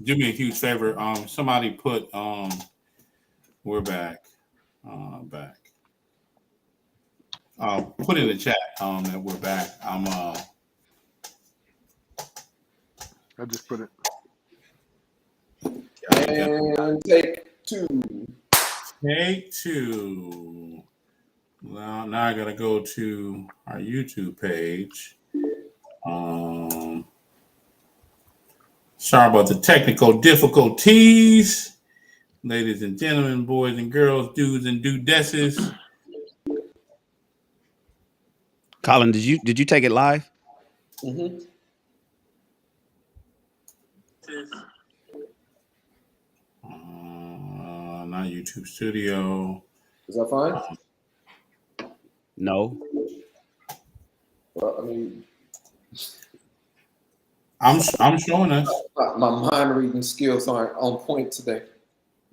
Do me a huge favor. Somebody put we're back. Back. Put in the chat that we're back. I just put it. And take two. Take two. Well, now I gotta go to our YouTube page. Sorry about the technical difficulties, ladies and gentlemen, boys and girls, dudes and dudesses. Colin, did you take it live? Mm-hmm. Not YouTube Studio. Is that fine? No. Well, I mean, I'm showing us. my mind reading skills aren't on point today,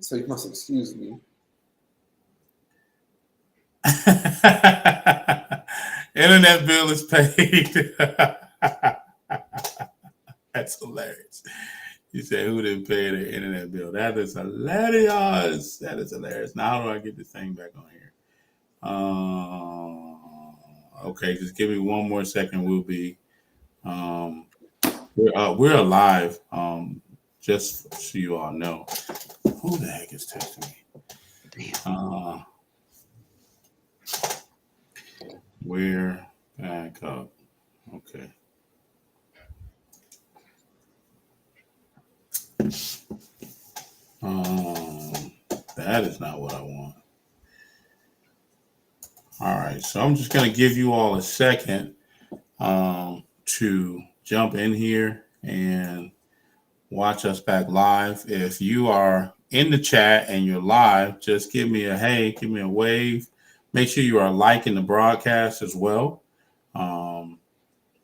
so you must excuse me. Internet bill is paid. That's hilarious. You said who didn't pay their internet bill? That is hilarious. That is hilarious. Now how do I get this thing back on here? Okay, just give me one more second. We'll be we're alive. Just so you all know. Who the heck is texting me? We're back up. Okay. That is not what I want. All right, so I'm just going to give you all a second to jump in here and watch us back live. If you are in the chat and you're live, just give me a hey, give me a wave. Make sure you are liking the broadcast as well.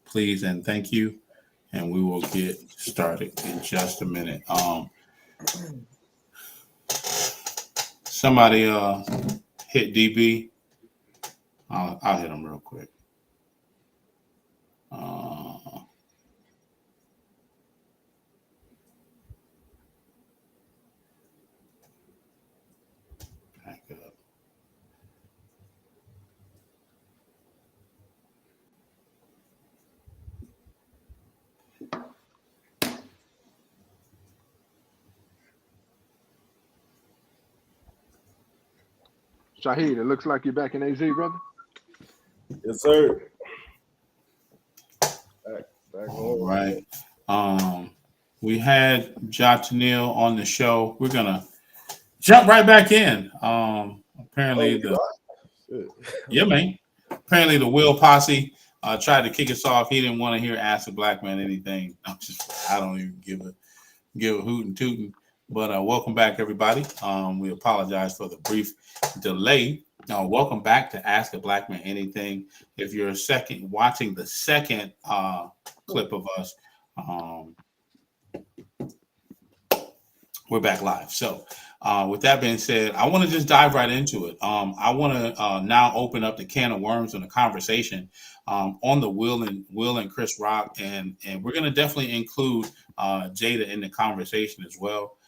Please and thank you. And we will get started in just a minute. Somebody hit DB. I'll hit him real quick. Back up. Shahid, it looks like you're back in AZ, brother. Yes, sir. Back All right. We had Jatanil on the show. We're gonna jump right back in. Apparently yeah, man. Apparently the Will Posse tried to kick us off. He didn't want to hear Ask a Black Man anything. I don't even give a hoot and tootin'. But welcome back, everybody. We apologize for the brief delay. Welcome back to Ask a Black Man Anything. If you're watching the second clip of us, we're back live. So with that being said, I want to just dive right into it. I want to now open up the can of worms and the conversation on the Will and Chris Rock, and we're going to definitely include Jada in the conversation as well.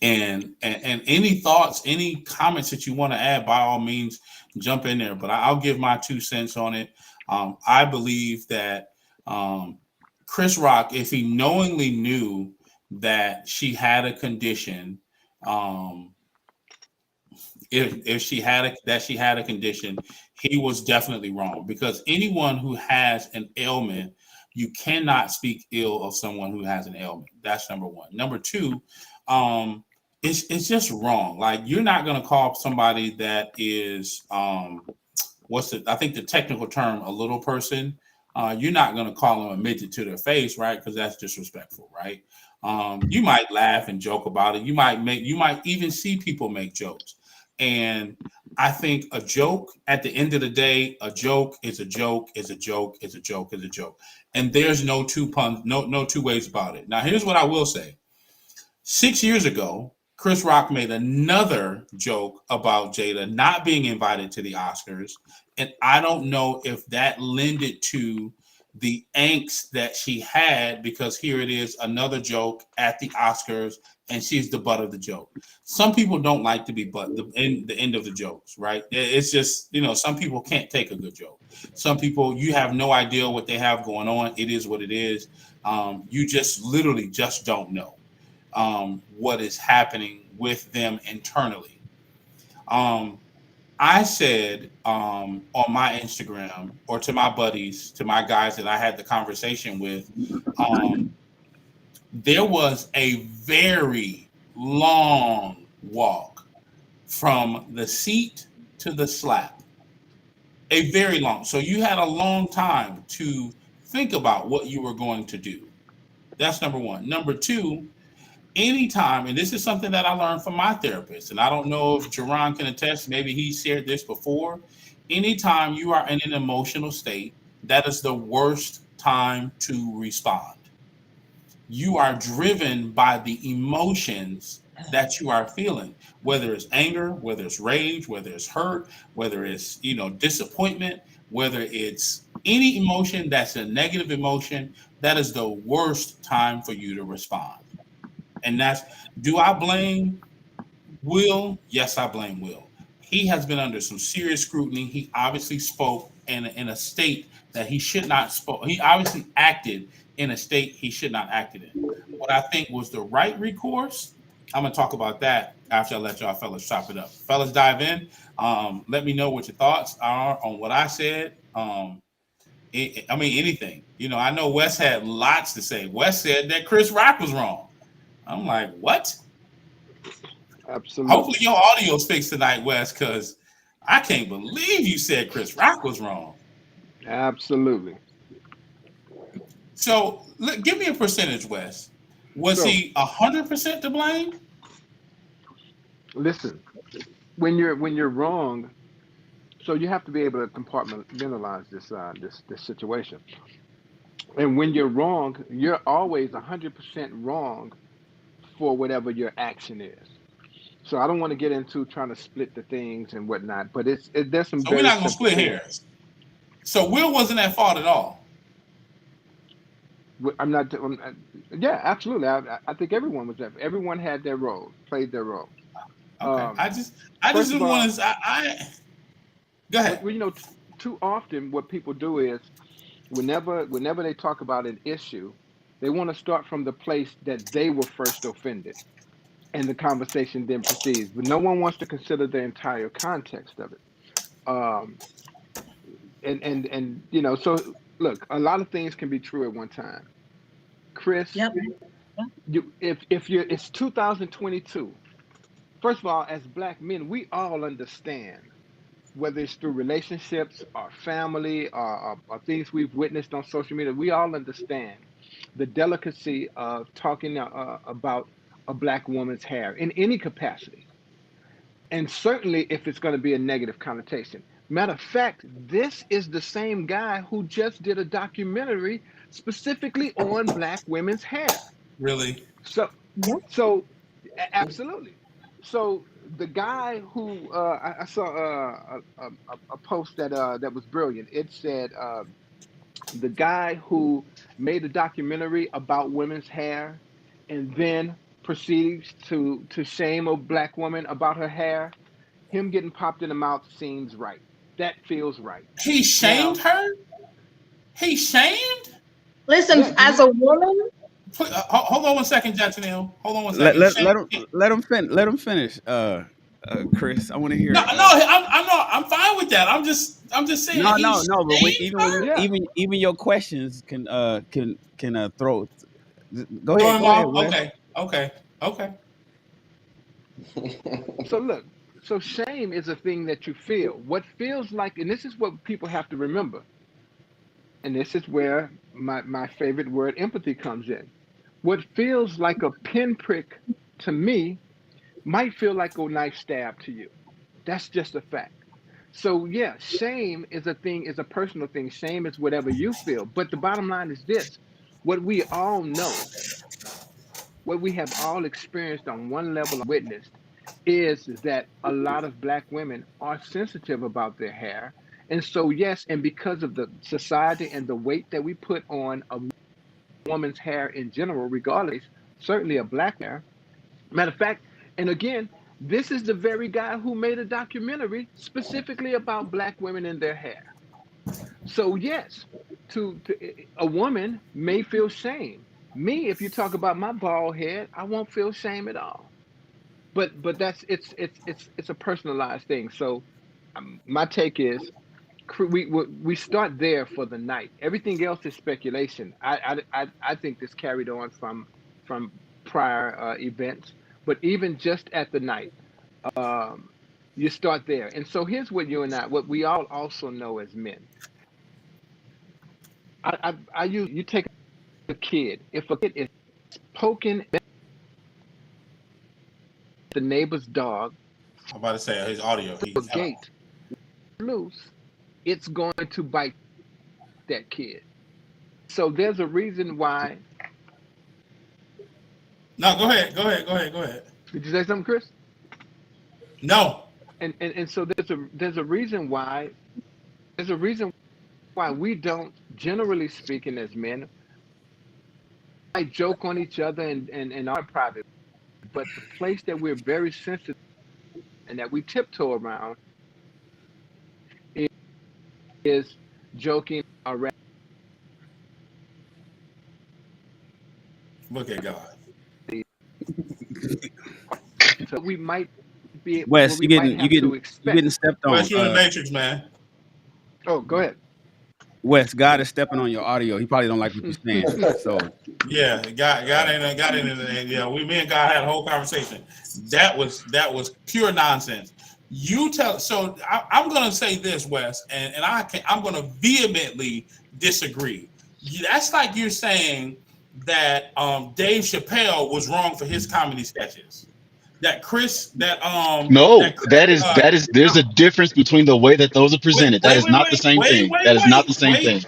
And any thoughts, any comments that you want to add, by all means, jump in there. But I'll give my 2 cents on it. I believe that Chris Rock, if he knowingly knew that she had a condition, if she had a condition, he was definitely wrong, because anyone who has an ailment, you cannot speak ill of someone who has an ailment. That's number one. Number two, it's just wrong. Like, you're not going to call somebody that is I think the technical term, a little person. You're not going to call them a midget to their face, right? Because that's disrespectful, right? You might laugh and joke about it. You might even see people make jokes. And I think a joke, at the end of the day, a joke is a joke, is a joke, is a joke, is a joke. And there's no two ways about it. Now, here's what I will say. 6 years ago, Chris Rock made another joke about Jada not being invited to the Oscars. And I don't know if that lended to the angst that she had, because here it is, another joke at the Oscars, and she's the butt of the joke. Some people don't like to be the end of the jokes, right? It's just, some people can't take a good joke. Some people, you have no idea what they have going on. It is what it is. You just literally just don't know what is happening with them internally. I said on my Instagram, or to my buddies, to my guys that I had the conversation with, there was a very long walk from the seat to the slap. A very long. So you had a long time to think about what you were going to do. That's number one. Number two, anytime, and this is something that I learned from my therapist, and I don't know if Jerron can attest, maybe he shared this before. Anytime you are in an emotional state, that is the worst time to respond. You are driven by the emotions that you are feeling, whether it's anger, whether it's rage, whether it's hurt, whether it's disappointment, whether it's any emotion that's a negative emotion. That is the worst time for you to respond. And do I blame Will? Yes, I blame Will. He has been under some serious scrutiny. He obviously spoke in a state that he should not spoke. He obviously acted in a state he should not acted in. What I think was the right recourse, I'm going to talk about that after I let y'all fellas chop it up. Fellas, dive in. Let me know what your thoughts are on what I said. Anything. I know Wes had lots to say. Wes said that Chris Rock was wrong. I'm like, what? Absolutely. Hopefully your audio's fixed tonight, Wes, because I can't believe you said Chris Rock was wrong. Absolutely. So give me a percentage, Wes. Was he 100% to blame? Listen, when you're wrong, so you have to be able to compartmentalize this situation. And when you're wrong, you're always 100% wrong for whatever your action is. So I don't want to get into trying to split the things and whatnot, but there's some. So we're not gonna split hairs. So Will wasn't at fault at all. I'm not. Yeah, absolutely. I think everyone was there. Everyone had their role, played their role. Okay. I just didn't want to. Go ahead. Well, too often what people do is whenever they talk about an issue, they want to start from the place that they were first offended, and the conversation then proceeds. But no one wants to consider the entire context of it. So look, a lot of things can be true at one time. Chris, Yep. it's 2022. First of all, as Black men, we all understand, whether it's through relationships or family or things we've witnessed on social media, we all understand the delicacy of talking about a Black woman's hair in any capacity. And certainly if it's going to be a negative connotation. Matter of fact, this is the same guy who just did a documentary specifically on Black women's hair. Really? So absolutely. So the guy who I saw a post that was brilliant. It said the guy who made a documentary about women's hair and then proceeds to shame a Black woman about her hair, him getting popped in the mouth seems right. That feels right. He shamed her? He shamed? Listen, Yeah, as a woman, Hold on one second, Jacksonville. Hold on one second. Let him finish. Chris, I want to hear. I'm fine with that. I'm just saying. No. But Yeah. even your questions can throw. Go Throw ahead. him off? Okay. So look, so shame is a thing that you feel. What feels like, and this is what people have to remember, and this is where my favorite word, empathy, comes in. What feels like a pinprick to me might feel like a knife stab to you. That's just a fact. So yeah, shame is a thing, is a personal thing. Shame is whatever you feel. But the bottom line is this: what we all know, what we have all experienced on one level, witnessed, is that a lot of Black women are sensitive about their hair, And so, yes, and because of the society and the weight that we put on a woman's hair in general, regardless, certainly a black hair. Matter of fact, and again, this is the very guy who made a documentary specifically about black women and their hair. So yes, to a woman may feel shame. Me, if you talk about my bald head, I won't feel shame at all. But that's it's a personalized thing. So my take is we start there for the night. Everything else is speculation. I think this carried on from prior events, but even just at the night, um, you start there. And so here's what what we all also know as men. I use you take a kid. If a kid is poking the neighbor's dog I'm about to say his audio. through a gate loose, it's going to bite that kid. So there's a reason why. No, go ahead. Go ahead. Go ahead. Go ahead. Did you say something, Chris? No. And so there's a reason why we don't, generally speaking, as men, I joke on each other and are private, but the place that we're very sensitive and that we tiptoe around is joking around. Look at God. So we might be Wes, we you might have to getting expect. stepped on. Wes, you in the Matrix, man. Oh, go ahead. Wes, God is stepping on your audio. He probably don't like what you're saying. So Yeah, got in. Yeah, me and God had a whole conversation. That was pure nonsense. You tell. So I'm gonna say this, Wes, and I'm gonna vehemently disagree. That's like you're saying that Dave Chappelle was wrong for his comedy sketches. That Chris No, Chris, there's a difference between the way that those are presented. That is not the same thing. That is not the same thing.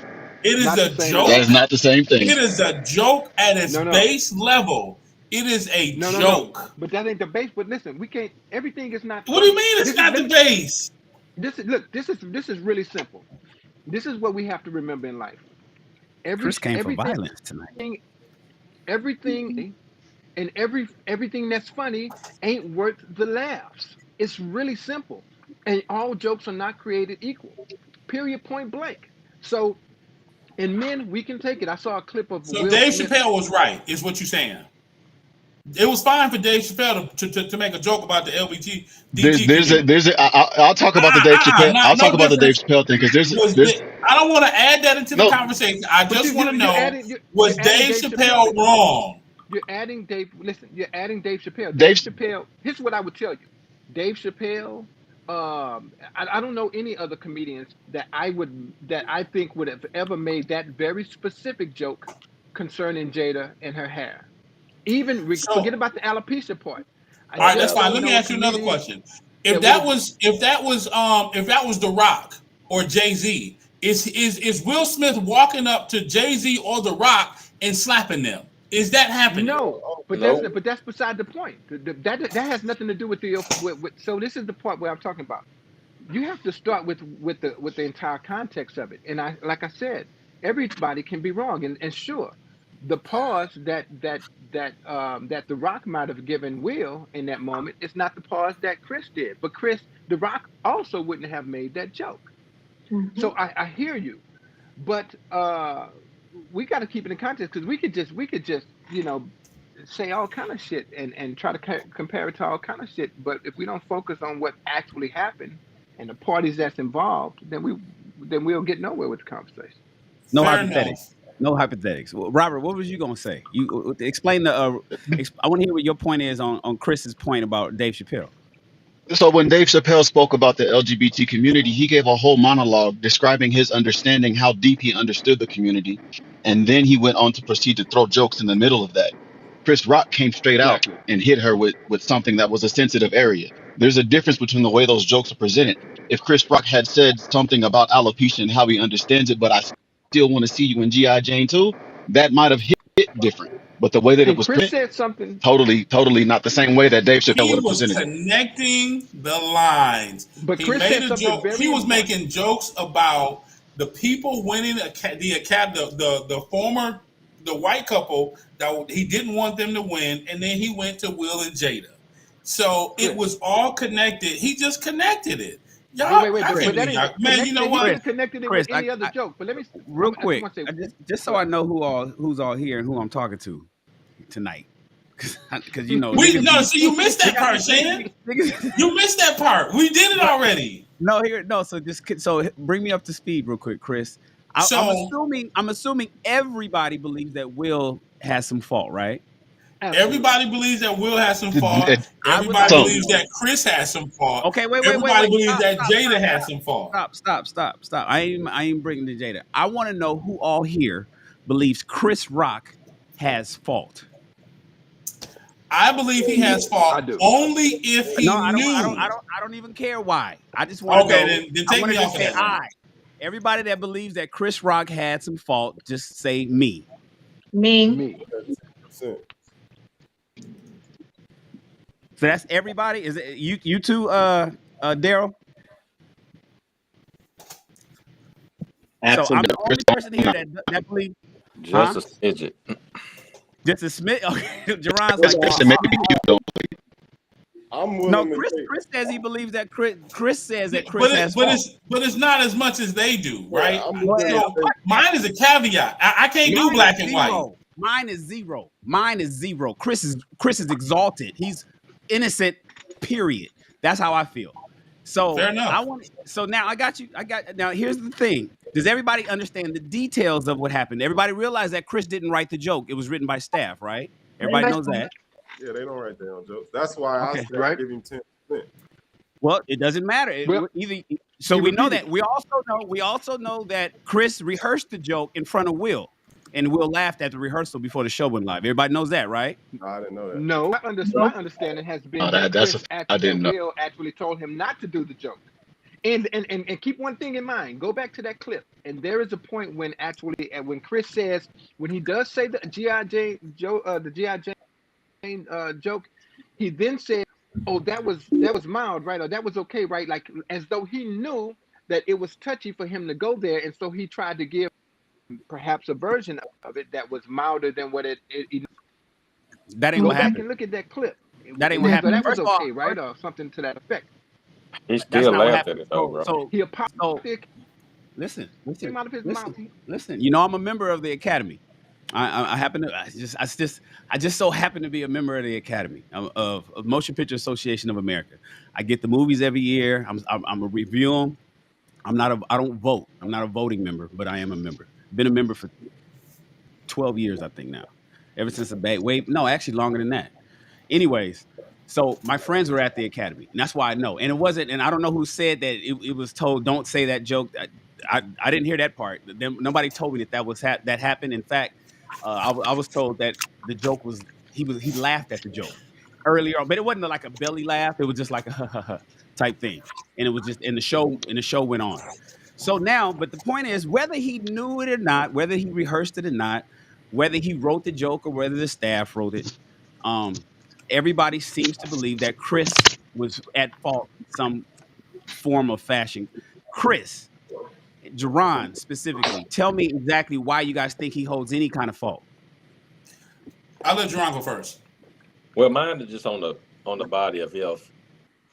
It is Not a the same joke. That is not the same thing. It is a joke at its No. base level. It is a No. joke. But that ain't the base. But listen, we can't. Everything is not. What do you mean it's This is- not let the me- base? This is really simple. This is what we have to remember in life. Chris came for Everything, violence tonight. everything, and everything that's funny ain't worth the laughs. It's really simple, and all jokes are not created equal. Period. Point blank. So, in men, we can take it. I saw a clip of So Will Dave Smith. Chappelle was right, is what you're saying. It was fine for Dave Chappelle to make a joke about the LGBT. I'll talk about the Dave Chappelle. I'll No talk about the Dave difference. Chappelle thing because I don't want to add that into the no. conversation. I But just want to know, you're was adding Dave Chappelle wrong? You're adding Dave. Listen, you're adding Dave Chappelle. Dave- Chappelle. Here's what I would tell you. Dave Chappelle. I don't know any other comedians that I think would have ever made that very specific joke concerning Jada and her hair. Even So- forget about the alopecia part. All right, that's fine. Let me ask you another question. If that was The Rock or Jay-Z, is Will Smith walking up to Jay-Z or The Rock and slapping them? Is that happening? No, but No. that's beside the point. That has nothing to do with the with. So this is the part where I'm talking about. You have to start with the entire context of it. And like I said, everybody can be wrong. And sure, the pause that The Rock might have given Will in that moment is not the pause that Chris did. But The Rock also wouldn't have made that joke. So I hear you, but we got to keep it in context because we could just say all kind of shit and try to compare it to all kind of shit. But if we don't focus on what actually happened and the parties that's involved, then we'll get nowhere with the conversation. No Fair hypothetics. enough. No hypothetics. Well, Robert, what was you gonna say? You explain the. I want to hear what your point is on Chris's point about Dave Chappelle. So when Dave Chappelle spoke about the LGBT community, he gave a whole monologue describing his understanding, how deep he understood the community, and then he went on to proceed to throw jokes in the middle of that. Chris Rock came straight out Exactly. and hit her with something that was a sensitive area. There's a difference between the way those jokes are presented. If Chris Rock had said something about alopecia and how he understands it, but I still want to see you in G.I. Jane too, that might have hit different. But the way that it And was Chris presented, said something, totally not the same way that Dave Chappelle He would have was presented it. connecting the lines. but He Chris made said a something joke. very He was important. making jokes about the people winning the white couple that he didn't want them to win, and then he went to Will and Jada. So it Chris. was all connected. He just connected it. Y'all, Wait, I can't but that believe ain't y'all. Man, you know He could what? have connected it Chris, with any other joke. But let me, real I just quick, want to say, just so I know who's all here and who I'm talking to tonight, because you know We niggas no, be see you missed that part, Shan. You missed that part. We did it already. So bring me up to speed real quick, Chris. So I'm assuming everybody believes that Will has some fault, right? absolutely. everybody believes that Will has some fault. I would Everybody like to Some. believes know. that Chris has some fault. Okay, wait. Everybody believes Stop, that stop, Jada stop, has some fault. stop. I ain't bringing the Jada. I want to know who all here believes Chris Rock has fault. I believe he has I fault do. only if he No, knew. I don't even care why. I just want to Okay, know. then I take want me to off just of say that. Then. everybody that believes that Chris Rock had some fault, just say me. Me. Percent. So that's everybody. Is it you two, Daryl? So I'm Absolutely. the only person here that believes, Just huh? a smidget. Just a Smith. Okay, Jerron's Chris, like just and a maybe Smith. you don't. I'm No, willing to Chris. take. Chris says he believes that Chris says Yeah, that Chris has fault. but it's not as much as they do, Yeah, right? I'm Well, willing to So take. mine is a caveat. I can't do mine is black and white. zero. Mine is zero. Mine is zero. Chris is exalted. He's innocent. Period. That's how I feel. Fair So enough. So now I got you. Now here's the thing. Does everybody understand the details of what happened? Everybody realize that Chris didn't write the joke. It was written by staff, right? Everybody knows that. Yeah, they don't write down jokes. That's why I Okay. said Right. give him 10%. Well, it doesn't matter. Well, So he we know repeated that. We also know that Chris rehearsed the joke in front of Will, and Will laughed at the rehearsal before the show went live. Everybody knows that, right? No, I didn't know that. No, my understanding has been that That's a Chris I that didn't know. Will actually told him not to do the joke. And keep one thing in mind. Go back to that clip, and there is a point when actually, when Chris says, when he does say the GI Jane joke, he then said, "Oh, that was mild, right? Or that was okay, right?" Like as though he knew that it was touchy for him to go there, and so he tried to give perhaps a version of it that was milder than what it That ain't go what back happened. and look at that clip. That ain't And what then, so happened. that was First of all, okay, right? Or something to that effect. He that's still not what laughed at happened. it though, bro. He apologized. So listen, Came out of his mouth. listen. You know, I'm a member of the Academy. I happen to. I just so happen to be a member of the Academy of Motion Picture Association of America. I get the movies every year. I'm a review them. I don't vote. I'm not a voting member, but I am a member. Been a member for 12 years, I think now. Ever since actually longer than that. Anyways, so my friends were at the Academy, and that's why I know. And it wasn't, and I don't know who said that it was told, don't say that joke. I didn't hear that part. Nobody told me that that happened. In fact, I was told that the joke was he laughed at the joke earlier on, but it wasn't like a belly laugh. It was just like a type thing, and it was just in the show went on. So now, but the point is, whether he knew it or not, whether he rehearsed it or not, whether he wrote the joke or whether the staff wrote it, um, everybody seems to believe that Chris was at fault in some form of fashion. Chris, Jerron specifically, tell me exactly why you guys think he holds any kind of fault. I'll let Jerron go first. Well, mine is just on the body of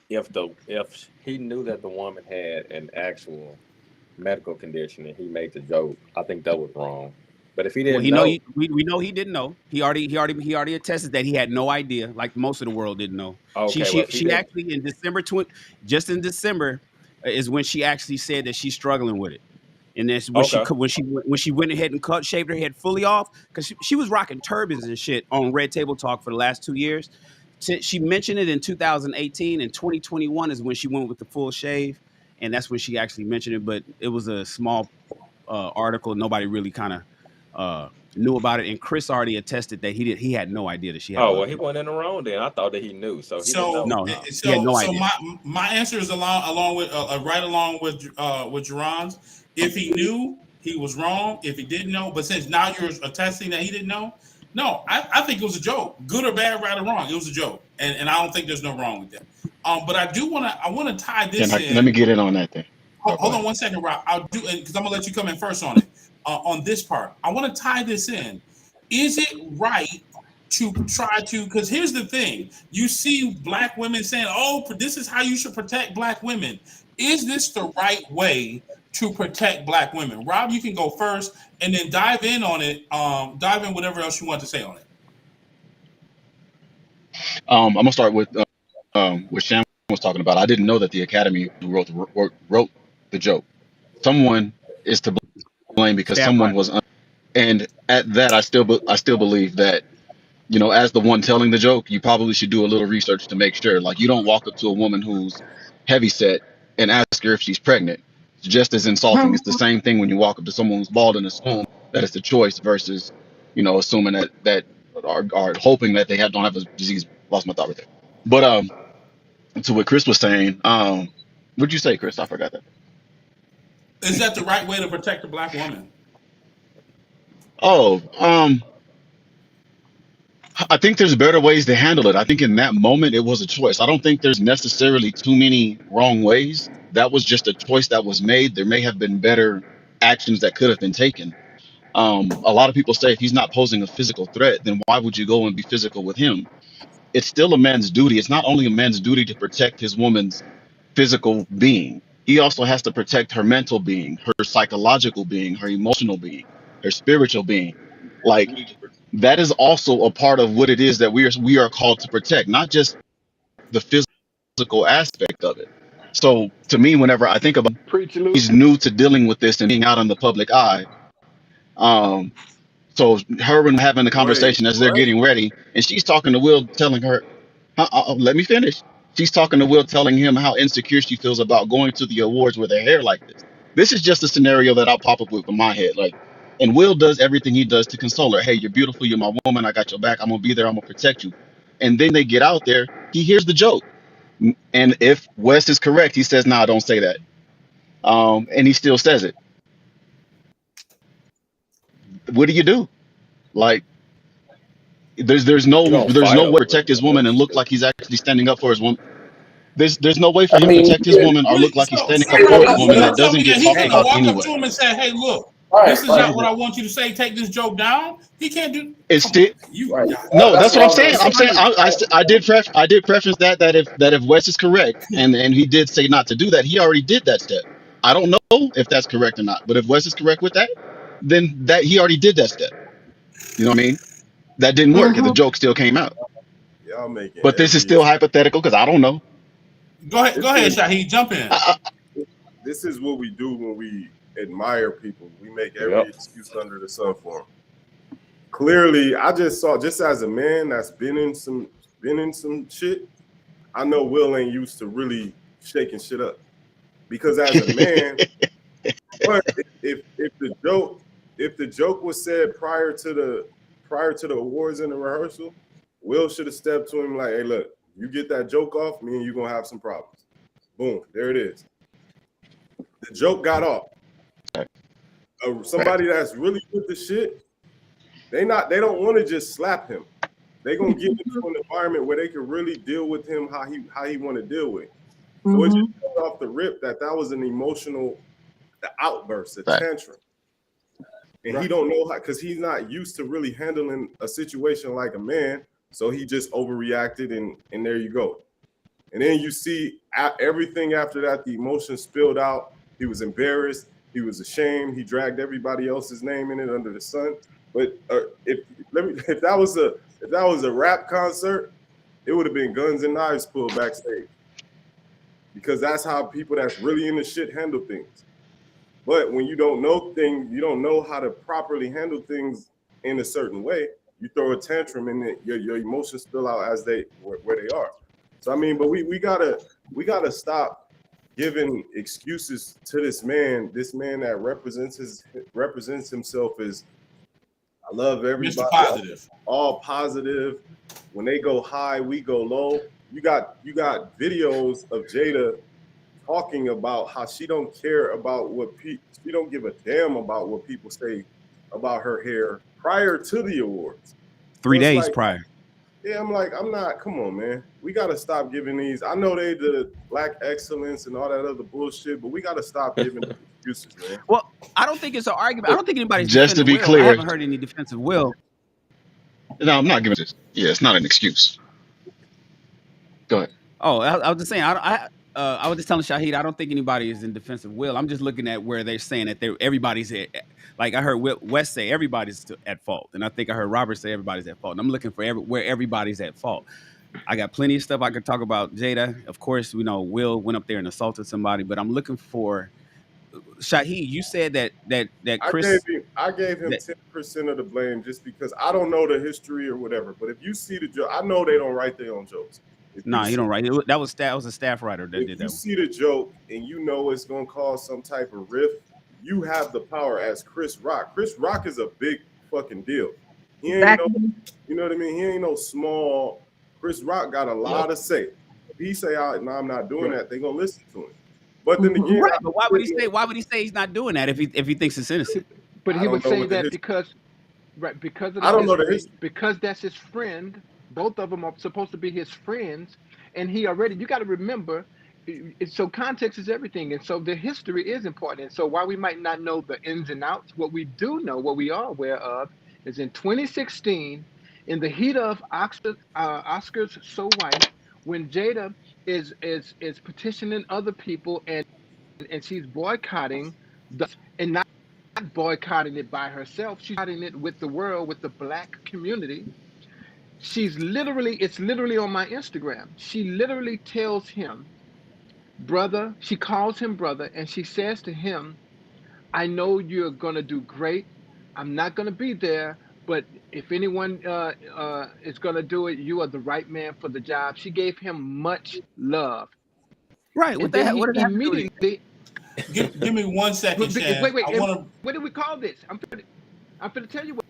if he knew that the woman had an actual medical condition and he made the joke, I think that was wrong. But if he didn't we know he didn't know. He already attested that he had no idea, like most of the world didn't know. Okay, She actually in December just in December is when she actually said that she's struggling with it. And that's when she went ahead and shaved her head fully off, because she was rocking turbans and shit on Red Table Talk for the last 2 years. She mentioned it in 2018, and 2021 is when she went with the full shave, and that's when she actually mentioned it. But it was a small article; nobody really kind of knew about it. And Chris already attested that he had no idea that she had. he wasn't in the wrong then. I thought that he knew, so he didn't know. He had no idea. My answer is along with Jerron's. If he knew, he was wrong. If he didn't know, but since now you're attesting that he didn't know, No, I think it was a joke. Good or bad, right or wrong, it was a joke, and I don't think there's no wrong with that. But I want to tie this Let me in. get in on that then. Hold on one second, Rob. I'll do it because I'm gonna let you come in first on it. On this part, I want to tie this in. Is it right to try to? Because here's the thing: you see black women saying, "Oh, this is how you should protect black women." Is this the right way to protect black women? Rob, you can go first, and then dive in on it. Dive in whatever else you want to say on it. I'm gonna start with what Sham was talking about. I didn't know that the Academy wrote the joke. Someone is to blame because Damn someone right. was, and at that, I still believe that, as the one telling the joke, you probably should do a little research to make sure. Like, you don't walk up to a woman who's heavy set and ask her if she's pregnant. It's just as insulting. It's the same thing when you walk up to someone who's bald and assume that it's the choice versus, assuming that are hoping that they don't have a disease. Lost my thought right there. But to what Chris was saying, what'd you say, Chris? I forgot that. Is that the right way to protect a black woman? Oh, I think there's better ways to handle it. I think in that moment it was a choice. I don't think there's necessarily too many wrong ways. That was just a choice that was made. There may have been better actions that could have been taken. A lot of people say if he's not posing a physical threat, then why would you go and be physical with him? It's still a man's duty. It's not only a man's duty to protect his woman's physical being. He also has to protect her mental being, her psychological being, her emotional being, her spiritual being. Like, that is also a part of what it is that we are called to protect, not just the physical aspect of it. So to me, whenever I think about Preach, Luke. he's new to dealing with this and being out in the public eye, um, so her and having the Wait, conversation as they're what? getting ready, and she's talking to Will, telling her, let me finish. She's talking to Will, telling him how insecure she feels about going to the awards with her hair like this. This is just a scenario that I'll pop up with in my head. Like, and Will does everything he does to console her. Hey, you're beautiful. You're my woman. I got your back. I'm going to be there. I'm going to protect you. And then they get out there. He hears the joke. And if Wes is correct, he says, nah, don't say that. And he still says it. What do you do? Like, there's no You don't there's fight no way over to protect it. his woman and look like he's actually standing up for his woman. There's no way for I him to mean, protect his woman or look like he's So, standing so up for his you woman gonna that tell doesn't me that get he's talked gonna about walk up anyway. to him and say, "Hey, look, right, this is right, not what I want you to say. Take this joke down." He can't do. It's Come on, still man. You. right. no. That's That's what what I I'm was gonna saying. say. I'm saying I did preference that if Wes is correct and he did say not to do that, he already did that step. I don't know if that's correct or not, but if Wes is correct with that, then that he already did that step. You know what I mean? That didn't work because the joke still came out. Y'all making But this is every still excuse. hypothetical because I don't know. Go ahead. This Go ahead, is Shaheed. Jump in. I, this is what we do when we admire people. We make every Yep. excuse under the sun for them. Clearly, I just saw, just as a man that's been in some shit, I know Will ain't used to really shaking shit up. Because as a man, but if the joke was said prior to the awards and the rehearsal, Will should have stepped to him like, "Hey, look, you get that joke off, me and you gonna have some problems." Boom, there it is. The joke got off. Somebody that's really with the shit, they don't want to just slap him. They gonna get into an environment where they can really deal with him how he want to deal with. So it just showed off the rip that was an emotional outburst, a Right. tantrum. And he don't know how, because he's not used to really handling a situation like a man. So he just overreacted, and there you go. And then you see everything after that, the emotion spilled out. He was embarrassed. He was ashamed. He dragged everybody else's name in it under the sun. But if that was a rap concert, it would have been guns and knives pulled backstage. Because that's how people that's really in the shit handle things. But when you don't know things, you don't know how to properly handle things in a certain way. You throw a tantrum and your emotions spill out as where they are. So I mean, but we gotta stop giving excuses to this man that represents himself as, I love everybody, Mr. Positive. all positive. When they go high, we go low. You got videos of Jada talking about how she don't care about she don't give a damn about what people say about her hair prior to the awards. 3 So it's days like, prior. yeah, I'm not, come on, man. We got to stop giving these. I know they did Black excellence and all that other bullshit, but we got to stop giving them excuses, man. Well, I don't think it's an argument. I don't think anybody's Just to defending be Will. I clear, haven't heard any defensive Will. no, I'm not giving this. Yeah, it's not an excuse. Go ahead. Oh, I was just saying. I was just telling Shahid, I don't think anybody is in defense of Will. I'm just looking at where they're saying that everybody's at. Like I heard West say everybody's at fault, and I think I heard Robert say everybody's at fault. And I'm looking for where everybody's at fault. I got plenty of stuff I could talk about. Jada, of course, we know Will went up there and assaulted somebody, but I'm looking for Shahid. You said that Chris. I gave him 10% of the blame just because I don't know the history or whatever. But if you see the joke, I know they don't write their own jokes. Nah, you don't write. That was a staff writer that did that. If you see the joke and you know it's gonna cause some type of rift, you have the power as Chris Rock. Chris Rock is a big fucking deal. He ain't you know what I mean? He ain't no small. Chris Rock got a lot to say. If he say, "No, I'm not doing that," they gonna listen to him. But then again, right? But why would he say he's not doing that if he thinks it's innocent? But he would say that because of the I don't know the history. because that's his friend. Both of them are supposed to be his friends, and he already. You got to remember. So context is everything, and so the history is important. And so while we might not know the ins and outs, what we do know, what we are aware of, is in 2016, in the heat of Oscar's So White, when Jada is petitioning other people and she's boycotting and not boycotting it by herself, she's boycotting it with the world, with the Black community. It's literally on my Instagram. She literally tells him, brother, she calls him brother, and she says to him, I know you're going to do great. I'm not going to be there, but if anyone is going to do it, you are the right man for the job. She gave him much love. Right. What the hell? What did immediately? Give me 1 second, Shan. Wait. I wanna... What do we call this? I'm going to tell you what.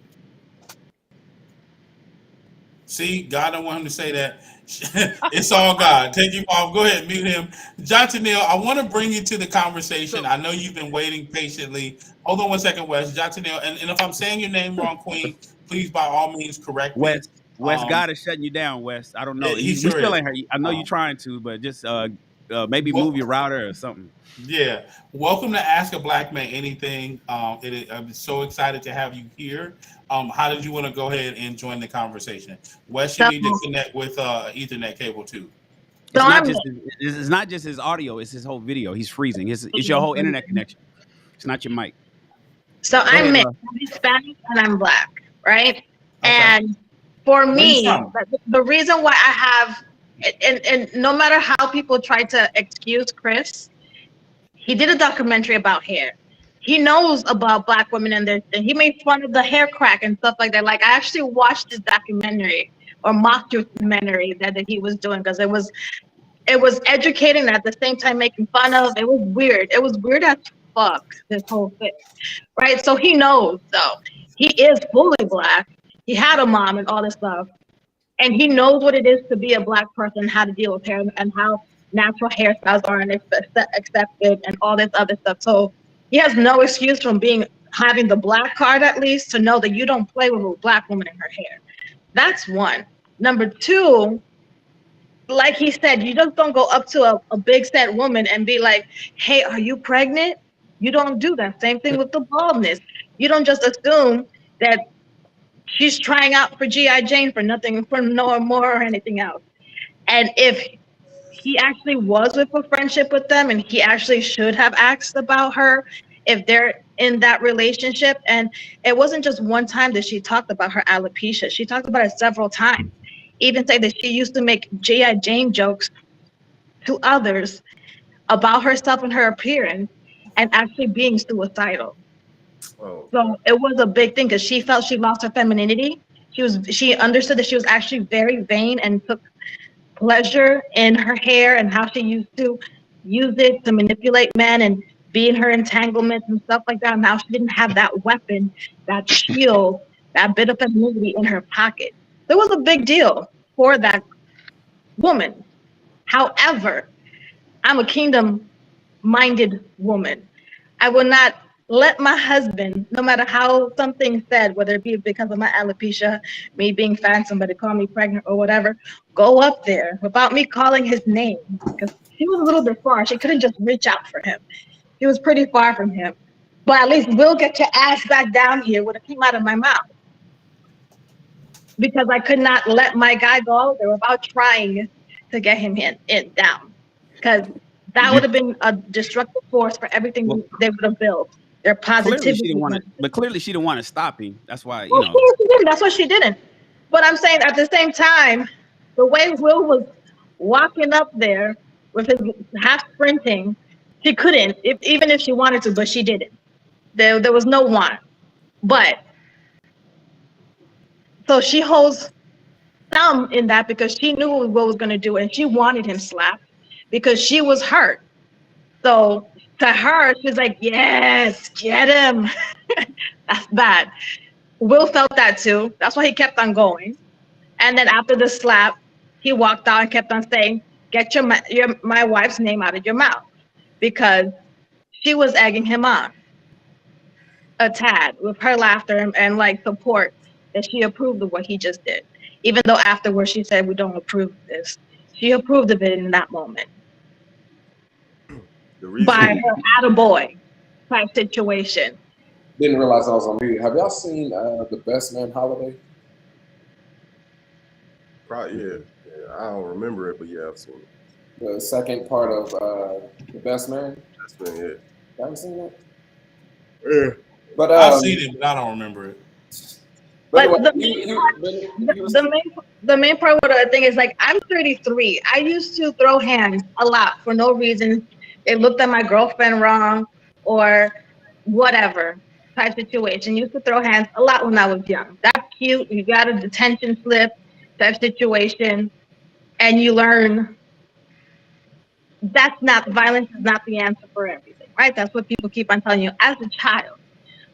See, God don't want him to say that. It's all God. Take him off. Go ahead, mute him. Johnson Neal, I want to bring you to the conversation. I know you've been waiting patiently. Hold on 1 second, Wes. Johnson Neal, and if I'm saying your name wrong, Queen, please by all means correct me. Wes, God is shutting you down, Wes. I don't know. He sure still ain't heard you. I know you're trying to, but just maybe move your router or something. Yeah. Welcome to Ask a Black Man Anything. I'm so excited to have you here. How did you want to go ahead and join the conversation? Wes, you need to connect with Ethernet cable too. It's not just his audio, it's his whole video. He's freezing. It's your whole internet connection. It's not your mic. So I'm mixed. I'm Hispanic and I'm Black, right? Okay. And for me, the reason why I have, and no matter how people try to excuse Chris, he did a documentary about hair. He knows about Black women and he made fun of the hair crack and stuff like that. Like I actually watched this documentary or mock documentary that he was doing because it was educating and at the same time making fun of. It was weird. It was weird as fuck, this whole thing, right? So he knows, though. He is fully Black. He had a mom and all this stuff. And he knows what it is to be a Black person, how to deal with hair and how natural hairstyles aren't accepted and all this other stuff. So he has no excuse from having the Black card, at least, to know that you don't play with a Black woman in her hair. That's one. Number two, like he said, you just don't go up to a big set woman and be like, hey, are you pregnant? You don't do that. Same thing with the baldness. You don't just assume that she's trying out for G.I. Jane for nothing, for no more or anything else. And if he actually was with a friendship with them and he actually should have asked about her if they're in that relationship. And it wasn't just one time that she talked about her alopecia. She talked about it several times. Even say that she used to make G.I. Jane jokes to others about herself and her appearance and actually being suicidal. Oh. So it was a big thing because she felt she lost her femininity. She understood that she was actually very vain and took pleasure in her hair and how she used to use it to manipulate men and be in her entanglements and stuff like that. And now she didn't have that weapon, that shield, that bit of femininity in her pocket. It was a big deal for that woman. However, I'm a kingdom-minded woman. I will not let my husband, no matter how something said, whether it be because of my alopecia, me being fat, somebody call me pregnant or whatever, go up there without me calling his name, because he was a little bit far. She couldn't just reach out for him. He was pretty far from him. But at least Will, get your ass back down here would have came out of my mouth. Because I could not let my guy go there without trying to get him in down. Because that would have been a destructive force for everything they would have built. Their positivity. Clearly she didn't want to, but clearly she didn't want to stop him. That's why, you know. She didn't. That's what she didn't. But I'm saying at the same time, the way Will was walking up there with his half sprinting, she couldn't, even if she wanted to, but she didn't. There was no want. But so she holds some in that because she knew what Will was going to do, and she wanted him slapped because she was hurt. So to her, she's like, yes, get him. That's bad. Will felt that too. That's why he kept on going. And then after the slap, he walked out and kept on saying, get my wife's name out of your mouth, because she was egging him on a tad with her laughter and like support that she approved of what he just did. Even though afterwards she said, we don't approve of this. She approved of it in that moment. By her attaboy type situation. Didn't realize I was on mute. Have y'all seen The Best Man Holiday? Probably, yeah. I don't remember it, but yeah, I've seen it. The second part of The Best Man? That's been it. You haven't seen that? Yeah. But I've seen it, but I don't remember it. But the main part of the thing is, like, I'm 33. I used to throw hands a lot for no reason. They looked at my girlfriend wrong or whatever type situation. Used to throw hands a lot when I was young. That's cute. You got a detention slip type situation, and you learn that's not, violence is not the answer for everything, right? That's what people keep on telling you as a child.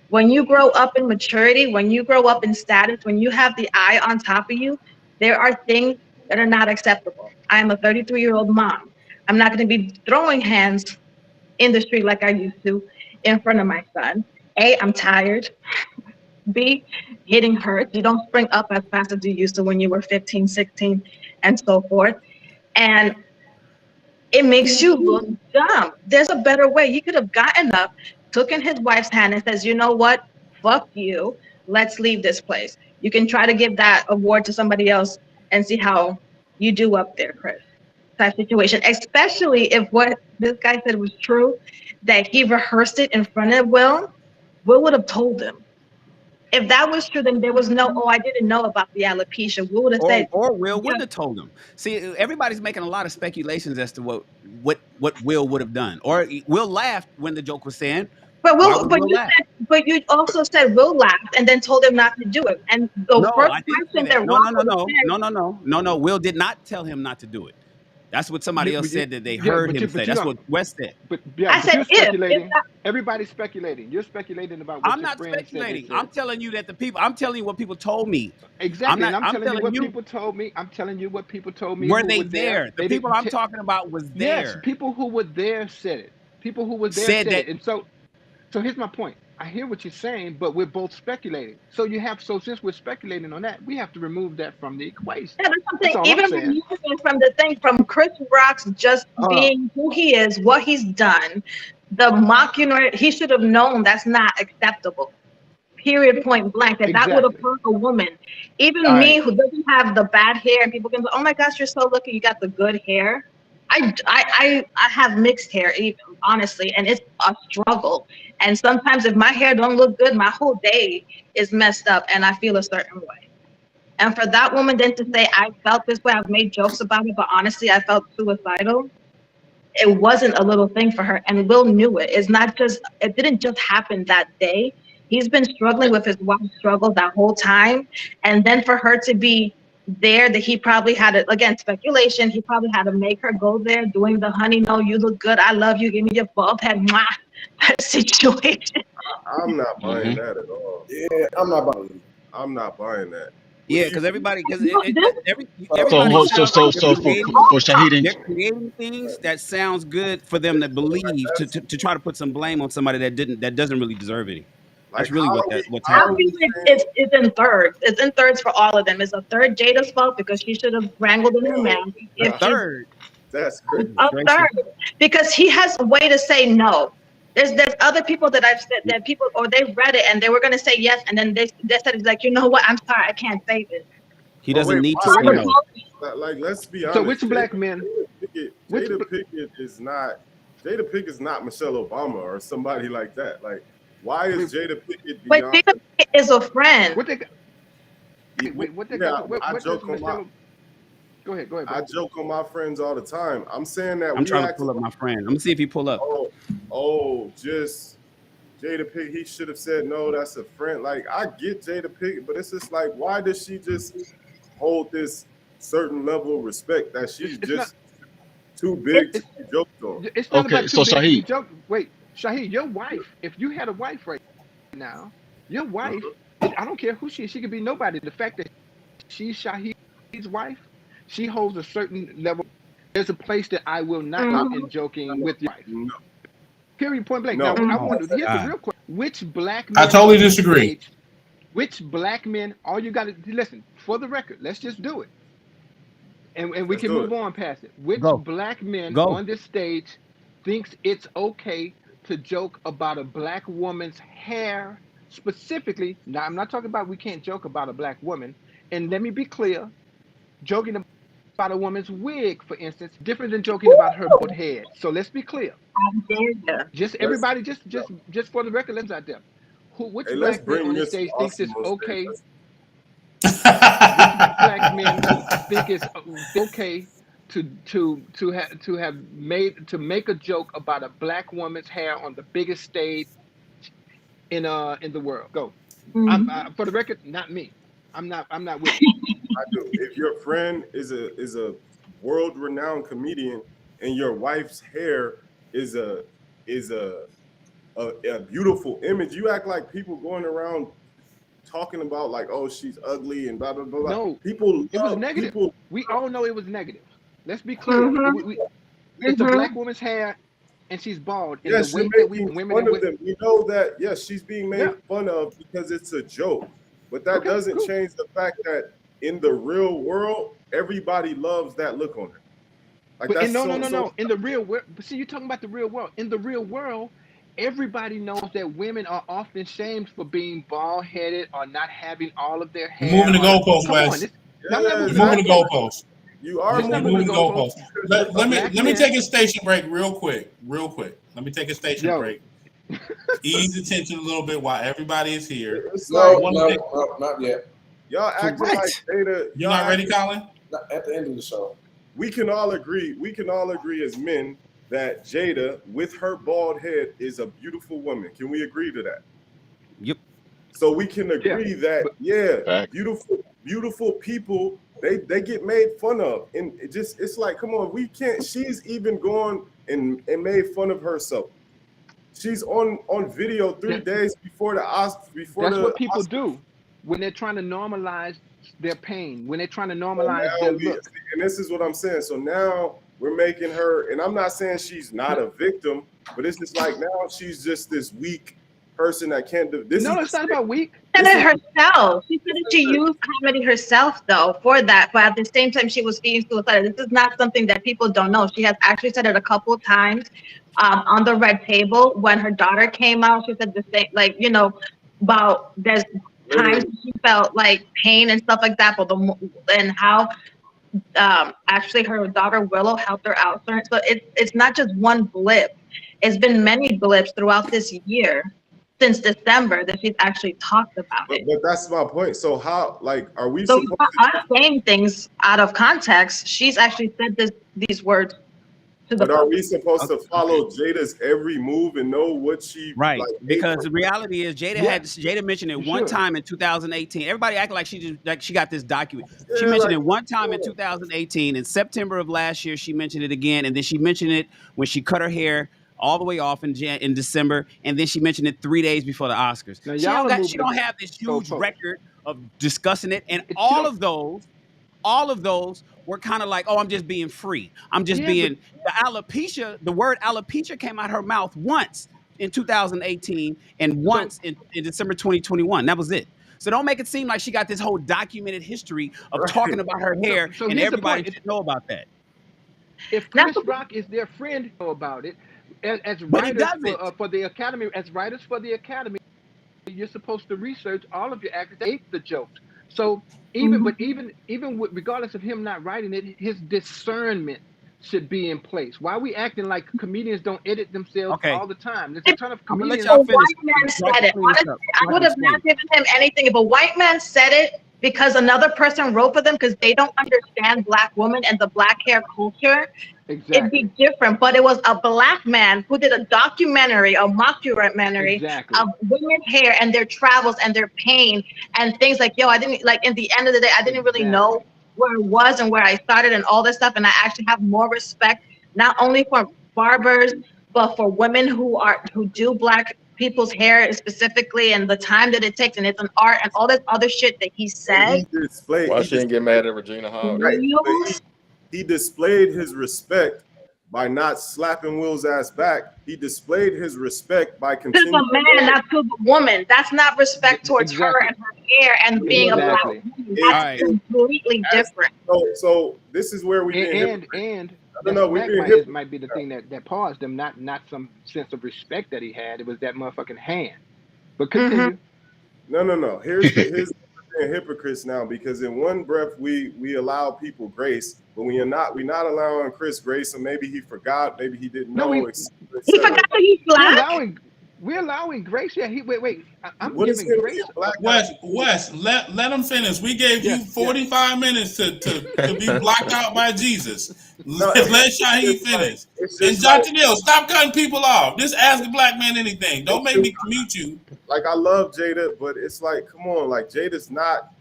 When you grow up in maturity, when you grow up in status, when you have the eye on top of you, there are things that are not acceptable. I am a 33-year-old mom. I'm not going to be throwing hands in the street like I used to in front of my son. A, I'm tired. B, hitting hurts. You don't spring up as fast as you used to when you were 15, 16, and so forth. And it makes you look dumb. There's a better way. He could have gotten up, taken his wife's hand and says, you know what? Fuck you. Let's leave this place. You can try to give that award to somebody else and see how you do up there, Chris. Type situation, especially if what this guy said was true, that he rehearsed it in front of Will would have told him. If that was true, then there was no, I didn't know about the alopecia. Will would have said, or Will wouldn't have told him. See, everybody's making a lot of speculations as to what Will would have done. Or Will laughed when the joke was saying. But you also said Will laughed and then told him not to do it. And the first person that No. Will did not tell him not to do it. That's what somebody else said that they heard him say. That's what West said. I said you're speculating. Everybody's speculating. You're speculating about what I'm not speculating. I'm telling you that I'm telling you what people told me. Exactly. I'm telling you what people told me. I'm telling you what people told me. Were they there? The people I'm talking about was there. Yes, people who were there said it. People who were there said it. And so here's my point. I hear what you're saying, but we're both speculating. So since we're speculating on that, we have to remove that from the equation. Yeah, that's something. Even from the thing from Chris Rock's just being who he is, what he's done, the mocking, he should have known that's not acceptable. Period. Point blank. That would have hurt a woman. Even me, who doesn't have the bad hair, and people can say, "Oh my gosh, you're so lucky, you got the good hair." I have mixed hair, even, honestly, and it's a struggle. And sometimes if my hair don't look good, my whole day is messed up and I feel a certain way. And for that woman then to say, I felt this way, I've made jokes about it, but honestly, I felt suicidal. It wasn't a little thing for her. And Will knew it. It didn't just happen that day. He's been struggling with his wife's struggle that whole time. And then for her to be there, that he probably had to, again, speculation, he probably had to make her go there doing the honey, no, you look good, I love you, give me your bald head, mwah, situation. I'm not buying that at all. Yeah, I'm not buying it. I'm not buying that. Yeah, because everybody, because No, everybody So for Shahid they're and creating things that sounds good for them to believe to try to put some blame on somebody that doesn't really deserve any. That's Like really how what's how I are happening. we think saying it's in thirds. It's in thirds for all of them. It's a third Jada's fault because she should have wrangled in her man. A If she third, that's crazy? a gracious. third, because he has a way to say no. There's other people that I've said that people or they read it and they were gonna say yes and then they said it's like, you know what, I'm sorry, I can't say this. He But doesn't wait, need to So say wait a minute. no. like let's be So honest. which black men? Jada Pickett is not Michelle Obama or somebody like that. Like, why is Jada Pickett But beyond? Jada is a friend. What they? Wait, what they? Yeah, What I does joke on Michelle? Go ahead, bro. I joke on my friends all the time. I'm saying that I'm we trying to act pull up my friend. I'm gonna see if he pull up. just Jada Pickett, he should have said no, that's a friend. Like, I get Jada Pickett, but it's just like, why does she just hold this certain level of respect that she's It's just too big to be joked on? It's not okay, about so too big to be Shahid, joked. Wait, Shahid, your wife. If you had a wife right now, your wife. I don't care who she is. She could be nobody. The fact that she's Shahid's wife, she holds a certain level. There's a place that I will not go in joking with your wife. No, Period. Point blank. no. Now, I Oh, wonder. Here's the God. real question: which black I men totally on this disagree. stage? Which black men? All you got to listen for the record. Let's just do it, and we Let's can do move it. on past it. Which Go. black men Go. on this stage thinks it's okay to joke about a black woman's hair specifically? Now, I'm not talking about we can't joke about a black woman. And let me be clear: joking about a woman's wig, for instance, different than joking about her bald head. So let's be clear. Just Let's everybody, just for the record, let's out there. Which Hey, let's black men bring on this Mr. stage thinks Awesome it's on stage. okay? Which black men think it's okay to make a joke about a black woman's hair on the biggest stage in the world? Go. For the record, not me. I'm not with it. I do. If your friend is a world-renowned comedian and your wife's hair is a beautiful image, you act like people going around talking about like, oh, she's ugly and blah blah blah. No, People it was love negative. people. We all know it was negative. Let's be clear. It's a black woman's hair, and she's bald. And Yes, the you're way that making women fun and of them. You know that, yes, she's being made Yeah. fun of because it's a joke. But that Okay, doesn't cool. change the fact that in the real world, everybody loves that look on her. Like, But that's no. In the real world, but see, you're talking about the real world. In the real world, everybody knows that women are often shamed for being bald headed or not having all of their hair. You're moving the goalposts, Come on, Wes. I'm not Yeah, moving You're the moving the goalposts. goalposts. You are It's You're not moving moving moving the the goalposts. goalposts. Let Black me men, take a station break real quick. Let me take a station yo, break. Ease the tension a little bit while everybody is here. It's like No, not yet. y'all acting What? like Jada. You're not ready, Colin? Not at the end of the show. We can all agree as men that Jada, with her bald head, is a beautiful woman. Can we agree to that? Yep. So we can agree that Fact. beautiful people, they get made fun of, and it's like, come on, we can't. She's even gone and made fun of herself. She's on video 3 days before the Oscars. that's what people do when they're trying to normalize their pain, when they're trying to normalize their look. And this is what I'm saying. So now we're making her, and I'm not saying she's not a victim, but it's just like now she's just this weak person that can't do this. No, it's not about weak. She said it herself. She said that she used comedy herself, though, for that. But at the same time, she was being suicidal. This is not something that people don't know. She has actually said it a couple of times on the red table when her daughter came out. She said the same, like, you know, about there's times she felt like pain and stuff like that, but and how actually her daughter Willow helped her out. So it's not just one blip. It's been many blips throughout this year. Since December that she's actually talked about it. But that's my point. So how, like, are we So supposed us saying things out of context, she's actually said these words to the But are we supposed to follow Jada's every move and know what she Right, like, because the reality is Jada mentioned it You one should. time in 2018. Everybody acting like she got this document. She Yeah, mentioned like- it one time in 2018. In September of last year, she mentioned it again, and then she mentioned it when she cut her hair all the way off in December, and then she mentioned it 3 days before the Oscars. Now, She y'all don't are got, moving she the don't have this huge goalposts. record of discussing it, and It- you all don't- of those were kind of like, oh, I'm just being free. I'm just Yeah, being the word alopecia came out her mouth once in 2018 and once in December 2021. That was it. So don't make it seem like she got this whole documented history of Right. talking about her hair, so and here's the everybody point. should know about that. If Chris Rock is their friend, know about it. As But he writers doesn't. for the Academy, you're supposed to research all of your actors. They ate the jokes. So even with, regardless of him not writing it, his discernment should be in place. Why are we acting like comedians don't edit themselves Okay. all the time? There's a ton of I'm gonna let comedians. y'all A finish. white man So I said can it. clean this Honestly, up. I would have not given him anything if a white man said it because another person wrote for them because they don't understand black women and the black hair culture. Exactly. It'd be different, but it was a black man who did a documentary, a mockumentary of women's hair and their travels and their pain and things like, yo, I didn't, like, in the end of the day, I didn't really know where it was and where I started and all this stuff. And I actually have more respect, not only for barbers, but for women who do black people's hair specifically and the time that it takes, and it's an art and all this other shit that he said. Why she didn't get mad at Regina Hall? Right. He displayed his respect by not slapping Will's ass back. He displayed his respect by continuing. To the man, not to the woman. That's not respect towards her and her hair and being a black woman. That's completely different. So this is where we might be the thing that paused him, not some sense of respect that he had. It was that motherfucking hand. But continue. No. Here's the hypocrites now, because in one breath we allow people grace, but we're not allowing Chris grace, and maybe he forgot, maybe he didn't know. He forgot that he's black. We're allowing grace. Yeah, wait. I'm what giving grace. Wes, let him finish. We gave you 45 minutes to be blocked out by Jesus. Let Shaheed finish. And John Janelle, stop cutting people off. Just ask a black man anything. Don't make me mute you. Like, I love Jada, but it's like, come on, like, Jada's not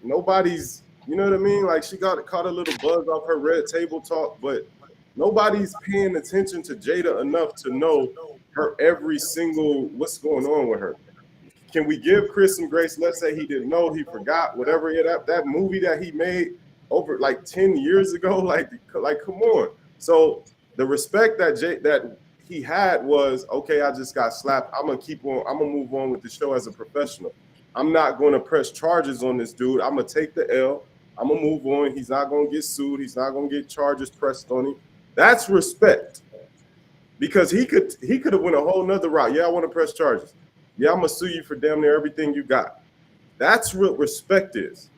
nobody's, you know what I mean? Like, she caught a little buzz off her Red Table Talk, but nobody's paying attention to Jada enough to know her every single what's going on with her. Can we give Chris some grace? Let's say he didn't know, he forgot, whatever. That movie that he made over like 10 years ago, like come on. So the respect that he had was, okay, I just got slapped. I'm gonna move on with the show as a professional. I'm not gonna press charges on this dude. I'm gonna take the L. I'm gonna move on. He's not gonna get sued. He's not gonna get charges pressed on him. That's respect. Because he could have went a whole nother route. Yeah, I want to press charges. Yeah, I'm gonna sue you for damn near everything you got. That's what respect is.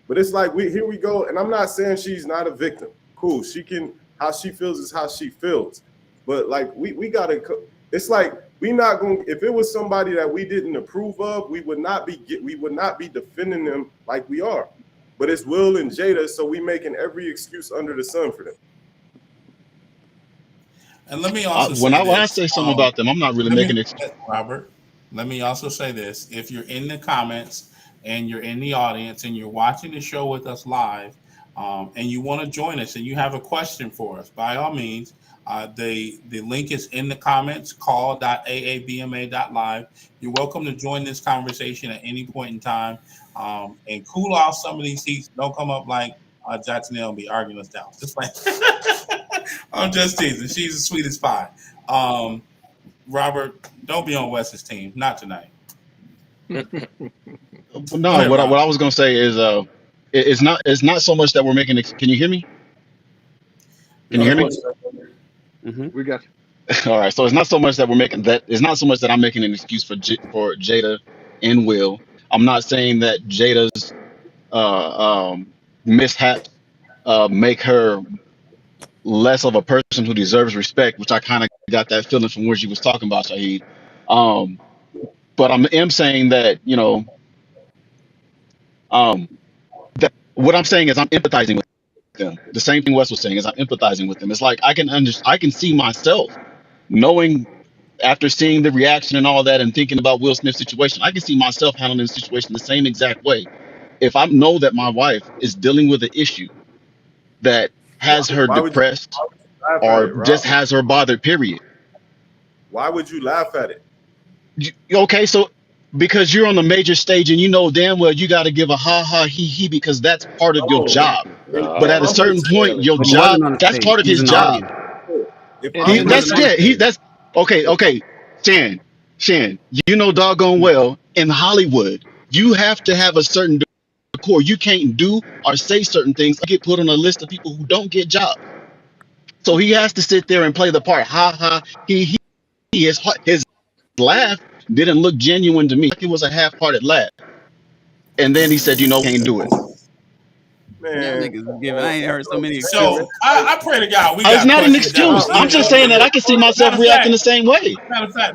But it's like here we go, and I'm not saying she's not a victim. Cool, how she feels is how she feels. But like we gotta. It's like we not going. If it was somebody that we didn't approve of, we would not be defending them like we are. But it's Will and Jada, so we making every excuse under the sun for them. And let me also when I say something about them, I'm not really making it. Robert, let me also say this. If you're in the comments and you're in the audience and you're watching the show with us live, and you want to join us and you have a question for us, by all means, the link is in the comments, call.aabma.live. You're welcome to join this conversation at any point in time, and cool off some of these seats. Don't come up like Jacksonville and be arguing us down. Just like I'm just teasing. She's the sweetest pie. Robert, don't be on Wes's team. Not tonight. No, what I was going to say is it's not so much that we're making. Can you hear me? Can you hear me? Mm-hmm. We got you. All right. So it's not so much that we're making that. It's not so much that I'm making an excuse for Jada and Will. I'm not saying that Jada's mishaps make her less of a person who deserves respect, which I kind of got that feeling from where she was talking about, Shaheed. But I am saying that, that what I'm saying is I'm empathizing with them. The same thing Wes was saying is I'm empathizing with them. It's like I can see myself knowing after seeing the reaction and all that and thinking about Will Smith's situation, I can see myself handling the situation the same exact way. If I know that my wife is dealing with an issue that has her depressed or just has her bothered, period. Why would you laugh at it? Okay, so because you're on a major stage and you know damn well you got to give a ha ha he he because that's part of your No, job. But if at a No, I'm not certain point, necessarily. your But he job, wasn't on the that's stage. part of He was his in the job. audience. if And He I'm and wasn't That's let's on the yeah. let's stage. That's okay. if Okay, Shan, you know doggone well in Hollywood, you have to have a certain decor. You can't do or say certain things. Get put on a list of people who don't get jobs. So he has to sit there and play the part. Ha ha. He his laugh didn't look genuine to me. Like it was a half-hearted laugh. And then he said, can't do it. Y'all man, niggas is giving. I ain't heard so many So excuses. I pray to God we It's got not an questions that excuse. was I'm even just on saying that the. I can see Matter myself of reacting fact, the same way.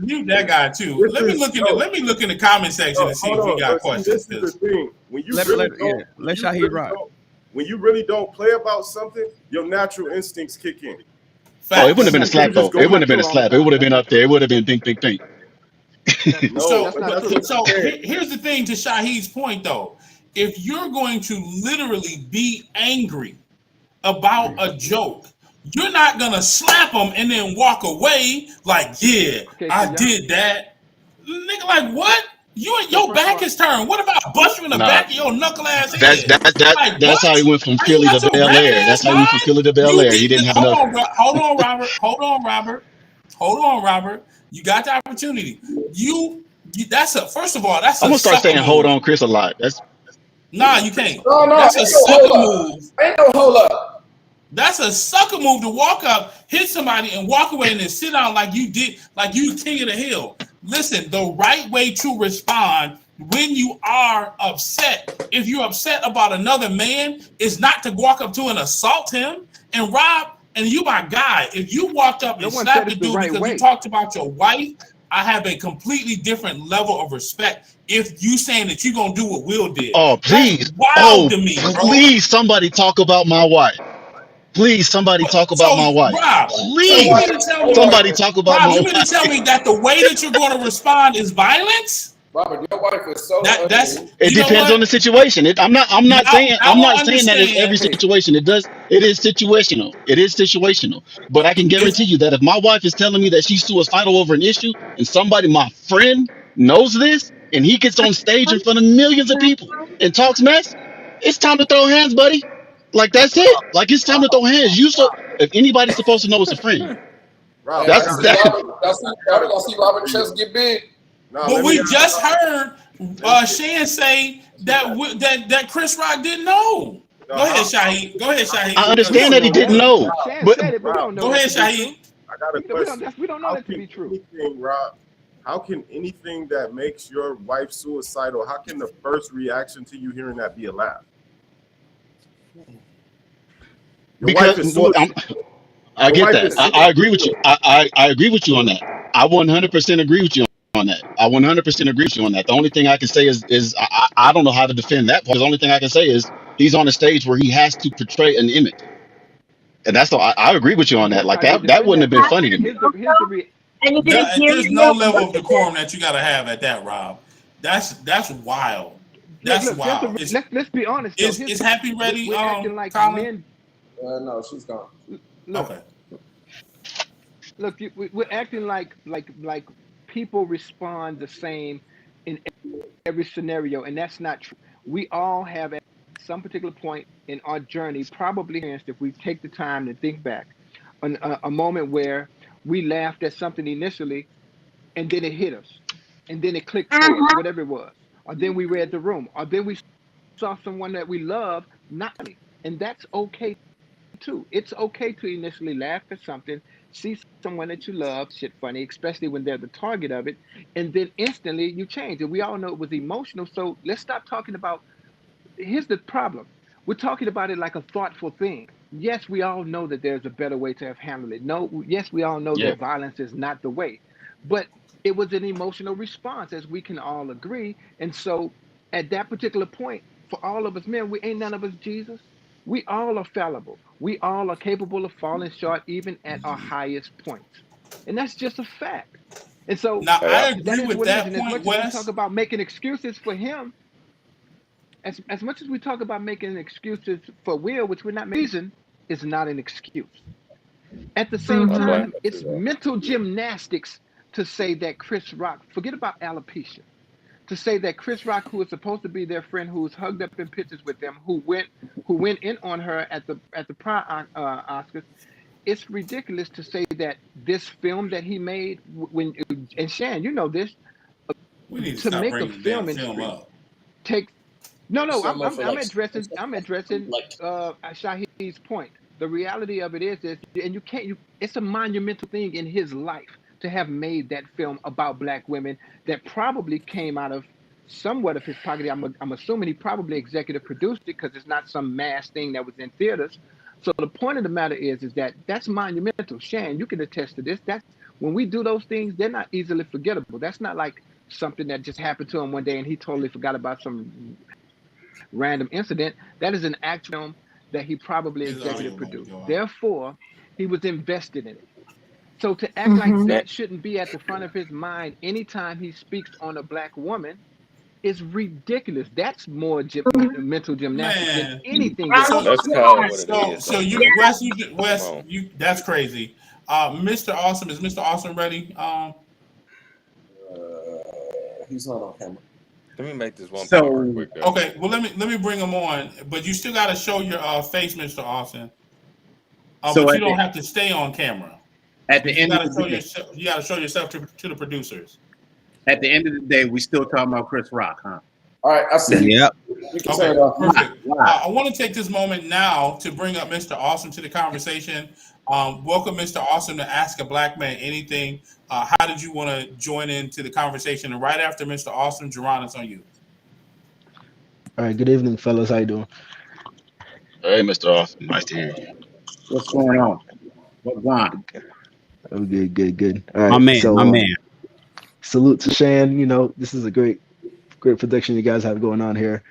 mute that guy too. this is Let me look in the comment section and see hold if we on. got But see, questions. this is the thing. Let Shaheed rock. When you really don't play about something, your natural instincts kick in. Oh, it wouldn't Facts. have been a not true. slap You just though. go It That's wouldn't not have been true a all the slap. It time. would have That's been not up there. true. It would have been pink, pink, pink. no, So That's but not that's true. what I'm saying. here's the thing to Shahid's point though. If you're going to literally be angry about a joke, you're not gonna slap them and then walk away like, yeah, Okay, so I y'all. did that. Nigga, like what? So Your first of back all, is turned. What about bust you in the Nah, back of your knuckle ass that's head? that that Like that's how he what? went from Are you Philly out to your Bel rabbit Air. That's ass how he went from mind? Philly to Bel You Air. He did didn't have hold enough. on, hold on, Robert. Hold on, Robert. Hold on, Robert. You got the opportunity. That's a first of all, that's I'm a gonna start sucker saying "Hold move. on, Chris" a lot. That's Nah, you can't. No, no, That's a ain't no hold sucker up. move. Ain't no hold up. That's a sucker move to walk up, hit somebody, and walk away and then sit down like you did, like you king of the hill. Listen, the right way to respond when you are upset, if you're upset about another man, is not to walk up to and assault him. And Rob, and you my guy, if you walked up no and one said slapped the it's the dude right because you way. talked about your wife, I have a completely different level of respect. If you saying that you're gonna do what Will did, oh that's please, wild oh to me, bro. please, somebody talk about my wife. Please, somebody talk about So, my wife. Rob, so you Please, mean to tell me, somebody talk about Rob, my you mean to tell wife. me that the way that you're going to respond is violence? Robert, your wife is so That's ugly. It you know depends on the what? situation. I'm not Now saying I don't that it's every understand. Hey, situation. It is situational. It is situational. But I can If guarantee you that if my wife is telling me that she's suicidal over an issue and somebody, my friend, knows this and he gets on stage in front of millions of people and talks mess, it's time to throw hands, buddy. Like that's it. Like it's time to throw hands. If anybody's supposed to know, it's a friend. Rob, Hey, I y'all That's got see a that. Robert? got a Y'all see question Robert for you. chest get big? Now but let me we ask just heard let me, Shan say that Chris Rock didn't know. no, Go ahead, how Shahid. Go ahead, I Shahid. we understand don't that he know didn't that. know, Shan but said it, but we Rob, don't know Go that ahead, to be true. Shahid. I got a question. We don't know How that to can be true. anything, Rob, how can anything that makes your wife suicidal, how can the first reaction to you hearing that be a laugh? Your wife because is well, suicidal. I Your get wife that. is I suicidal. agree with you. I agree with you on that. I 100% agree with you on that. I 100% agree with you on that. The only thing I can say is I don't know how to defend that part. The only thing I can say is he's on a stage where he has to portray an image, and that's all. I agree with you on And that. that's Like how you that defend wouldn't have that been though. funny to me. Here's the re And you didn't hear There's me no real level of quick. decorum that you got to have at that, Rob. That's wild. That's look, there's wild. a let's be honest though. Is Happy ready, We're acting like Colin? men. No, she's gone. Look, Okay. we're acting like people respond the same in every scenario, and that's not true. We all have at some particular point in our journey probably experienced, if we take the time to think back, a moment where we laughed at something initially and then it hit us and then it clicked for us, whatever it was, or then we read the room, or then we saw someone that we love not funny, and that's okay too. It's okay to initially laugh at something, see someone that you love shit funny, especially when they're the target of it, and then instantly you change. And we all know it was emotional. So let's stop talking about. Here's the problem: we're talking about it like a thoughtful thing. Yes, we all know that there's a better way to have handled it. No, yes, we all know Yeah. that violence is not the way, but it was an emotional response, as we can all agree. And so, at that particular point, for all of us men, we ain't none of us Jesus. We all are fallible. We all are capable of falling short, even at our highest points, and that's just a fact. And so, Now Hey, I that agree is with what it is. that And as point, much as we talk Wes. about making excuses for him, as much as we talk about making excuses for Will, which we're not making, reason is not an excuse. At the same I'm glad time, to it's that. mental gymnastics to say that Chris Rock, forget about alopecia. to say that Chris Rock, who is supposed to be their friend, who's hugged up in pictures with them, who went in on her at the prior Oscars, it's ridiculous to say that this film that he made when and Shan, you know this, We need to to stop make a bringing the damn film film industry up. takes no, So much for I'm like addressing like Shahid's point. The reality of it is, and it's a monumental thing in his life to have made that film about black women that probably came out of somewhat of his pocket. I'm assuming he probably executive produced it because it's not some mass thing that was in theaters. So the point of the matter is that that's monumental. Shan, you can attest to this. That's when we do those things, they're not easily forgettable. That's not like something that just happened to him one day and he totally forgot about some random incident. That is an actual film that he probably His audio executive might produced. go out. Therefore, he was invested in it. So to act like Mhm. that shouldn't be at the front of his mind anytime he speaks on a black woman is ridiculous. That's more mental gymnastics than Man. anything that Round he of Let's did. call it applause. what it So is, so though. you Come Wes, on. that's crazy. Mr. Awesome, is Mr. Awesome ready? He's not on camera. Let me make this one point real quick, though. Okay, well let me bring him on, but you still got to show your face, Mr. Austin. But you don't have to stay on camera. At the But you end got of to the show day, yourself. You got to show yourself to the producers. at the end of the day, we still talking about Chris Rock, huh? All right, I see. Yep. You can Okay, turn it off. perfect. Why? I want to take this moment now to bring up Mr. Awesome to the conversation. Welcome, Mr. Awesome, to Ask a Black Man Anything. How did you want to join into the conversation? And right after Mr. Awesome, Jerron, it's on you. All right, good evening, fellas. How you doing? Hey, Mr. Austin, nice to hear you. What's going on? What's going on? Oh, good. All My right, man, so my man. salute to Shan. You know, this is a great production you guys have going on here,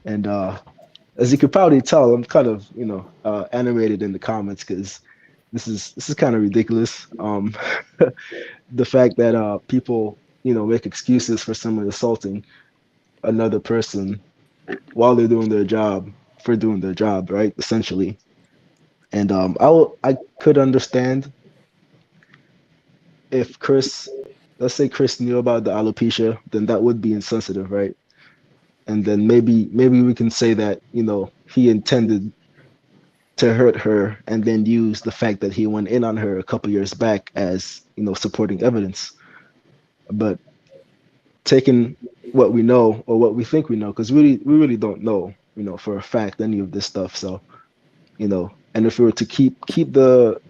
and as you could probably tell, I'm kind of animated in the comments because this is kind of ridiculous. The fact that people make excuses for someone assaulting another person while they're doing their job for doing their job, right? Essentially. And I could understand if let's say Chris knew about the alopecia, then that would be insensitive, right? And then maybe we can say that he intended to hurt her and then use the fact that he went in on her a couple years back as supporting evidence. But taking what we know or what we think we know, because we really don't know for a fact any of this stuff. So and if we were to keep the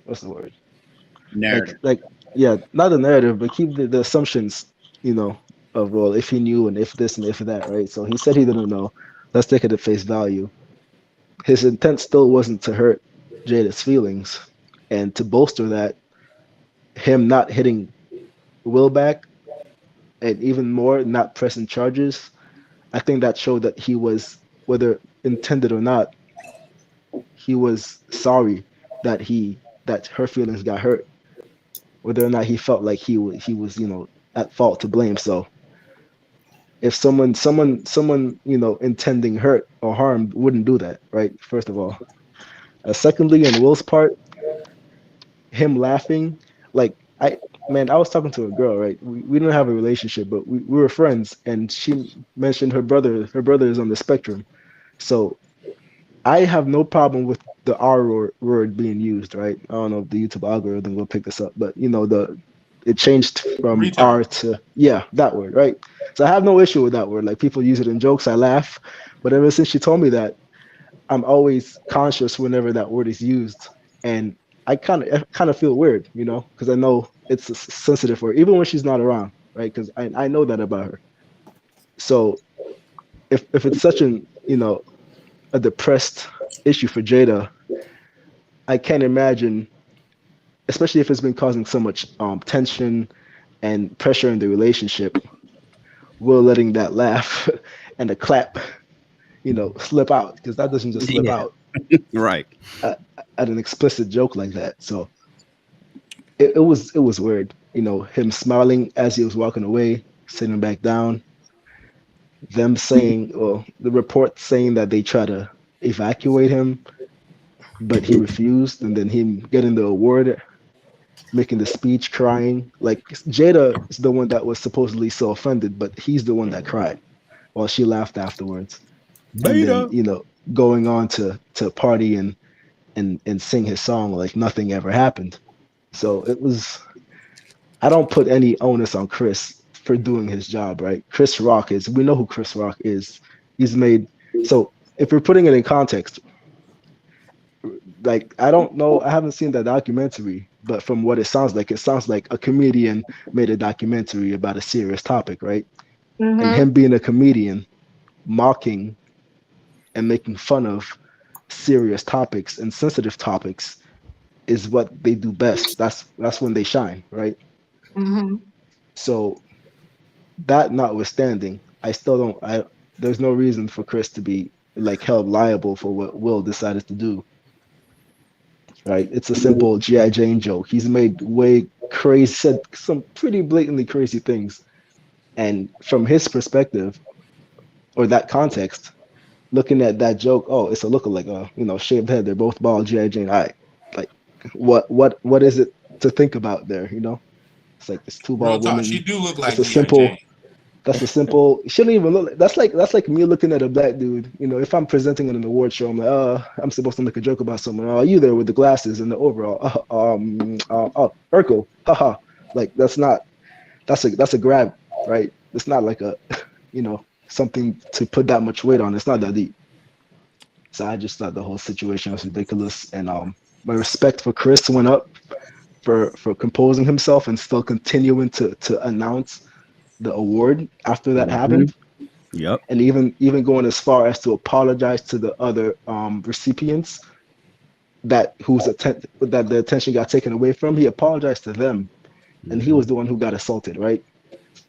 what's the word, Narrative. like yeah, not the narrative, but keep the assumptions of, well, if he knew and if this and if that, right? So he said he didn't know. Let's take it at face value. His intent still wasn't to hurt Jada's feelings, and to bolster that, him not hitting Will back, and even more not pressing charges, I think that showed that he was, whether intended or not, he was sorry that her feelings got hurt, whether or not he felt like he was at fault to blame. So if someone intending hurt or harm wouldn't do that, right? First of all. Secondly, in Will's part, him laughing, like I was talking to a girl, right? We didn't have a relationship, but we were friends, and she mentioned her brother is on the spectrum. So I have no problem with the R word being used, right? I don't know if the YouTube algorithm will pick this up, but it changed from Retard. R to that word, right? So I have no issue with that word. Like, people use it in jokes, I laugh. But ever since she told me that, I'm always conscious whenever that word is used, and I kind of feel weird, because I know it's a sensitive word, even when she's not around, right? Because I know that about her. So if it's such a depressed issue for Jada, I can't imagine, especially if it's been causing so much tension and pressure in the relationship, Will letting that laugh and the clap, slip out, because that doesn't just slip out Right. at an explicit joke like that. So it was weird, him smiling as he was walking away, sitting back down, them saying, well, the report saying that they try to evacuate him, but he refused, and then him getting the award making the speech, crying. Like Jada is the one that was supposedly so offended, but he's the one that cried while she laughed afterwards. And then, Beta. you know, going on to party and sing his song like nothing ever happened. So it was, I don't put any onus on Chris for doing his job, right? Chris Rock is, we know who Chris Rock is. He's made, so if we're putting it in context, like I don't know, I haven't seen that documentary, but from what it sounds like a comedian made a documentary about a serious topic, right? And Mm-hmm. him being a comedian, mocking and making fun of serious topics and sensitive topics is what they do best. That's when they shine, right? Mm-hmm. So that notwithstanding, I still don't I there's no reason for Chris to be like held liable for what Will decided to do, right? It's a simple G.I. Jane joke. He's made way crazy, said some pretty blatantly crazy things. And from his perspective or that context, looking at that joke, oh, it's a lookalike, you know, shaved head. They're both bald, G.I. Jane. I like what is it to think about there? You know, it's like it's two Real bald talk. She women. do look It's like a G.I. Jane. simple. That's a simple. It shouldn't even look like. That's like me looking at a black dude. You know, if I'm presenting at an award show, I'm like, I'm supposed to make a joke about someone. Oh, you there with the glasses and the overall? Urkel, haha. Like that's not. That's a grab, right? It's not like a, you know, something to put that much weight on. It's not that deep. So I just thought the whole situation was ridiculous, and my respect for Chris went up for composing himself and still continuing to announce the award after that Mm-hmm. happened, Yep. and even going as far as to apologize to the other recipients that that the attention got taken away from. He apologized to them, and he was the one who got assaulted, right?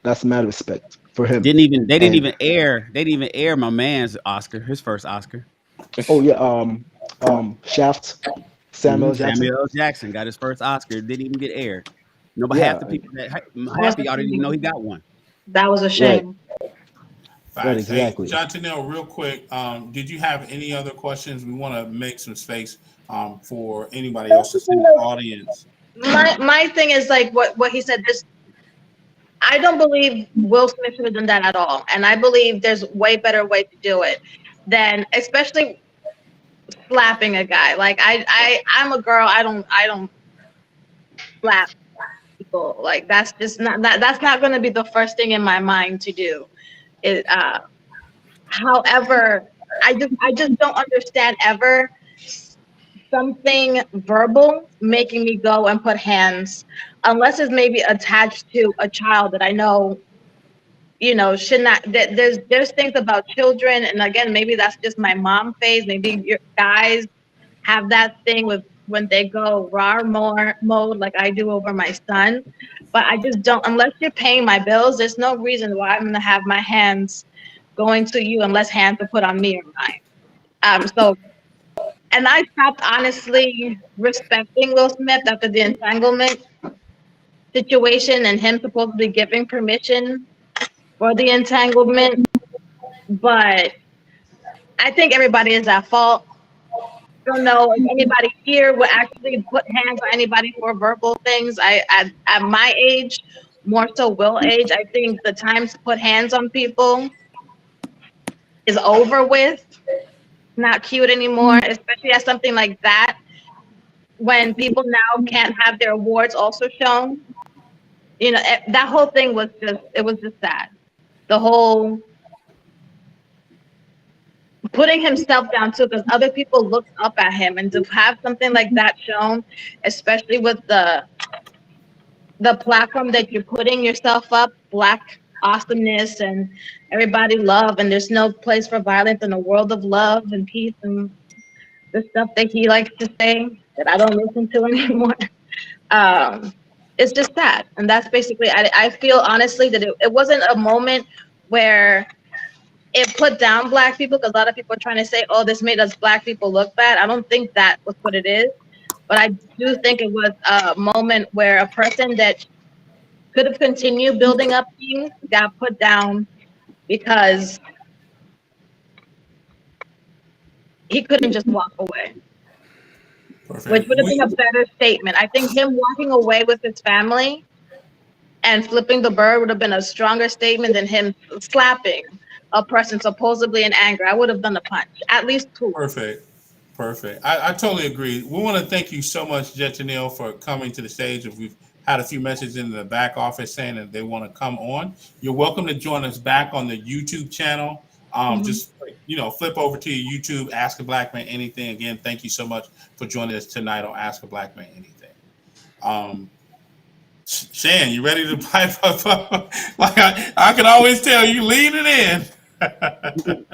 That's mad respect for him. They didn't And even air my man's Oscar, his first Oscar. oh yeah, Shaft, Samuel Jackson. Samuel L. Jackson got his first Oscar. It didn't even get aired. No, but half Yeah, the people that That half was of a y'all didn't even know shame. he got one. That was a right, shame. right, Facts. Hey, exactly. John Tennell, real quick, did you have any other questions? We want to make some space for anybody else that's in the audience. My thing is like what he said. This I don't believe Will Smith should have done that at all, and I believe there's way better way to do it than especially slapping a guy. Like I'm a girl. I don't slap people. Like that's just not that's not going to be the first thing in my mind to do. It however, I just don't understand ever something verbal making me go and put hands unless it's maybe attached to a child that I know, you know, should not that there's things about children, and again maybe that's just my mom phase. Maybe your guys have that thing with when they go raw more mode like I do over my son. But I just don't, unless you're paying my bills, there's no reason why I'm gonna have my hands going to you unless hands are put on me or mine. So and I stopped honestly respecting Will Smith after the entanglement situation and him supposedly giving permission for the entanglement. But I think everybody is at fault. I don't know if anybody here would actually put hands on anybody for verbal things. At my age, more so Will age, I think the time to put hands on people is over with. Not cute anymore, especially at something like that when people now can't have their awards also shown. You know, that whole thing was just sad. The whole putting himself down too, because other people looked up at him, and to have something like that shown, especially with the platform that you're putting yourself up, Black awesomeness and everybody love, and there's no place for violence in a world of love and peace and the stuff that he likes to say that I don't listen to anymore. Um, it's just sad, and that's basically. I feel honestly that it wasn't a moment where it put down Black people, because a lot of people are trying to say, "Oh, this made us Black people look bad." I don't think that was what it is, but I do think it was a moment where a person that could have continued building up things got put down because he couldn't just walk away. which would have been a better statement. I think him walking away with his family and flipping the bird would have been a stronger statement than him slapping a person supposedly in anger. I would have done the punch, at least 2. Perfect. I totally agree. We want to thank you so much, Jetanil, for coming to the stage. If we've had a few messages in the back office saying that they want to come on, you're welcome to join us back on the YouTube channel. Just flip over to your YouTube, Ask a Black Man Anything. Again, thank you so much for joining us tonight on Ask a Black Man Anything. Shan, you ready to pipe up? Like I can always tell you leaning in.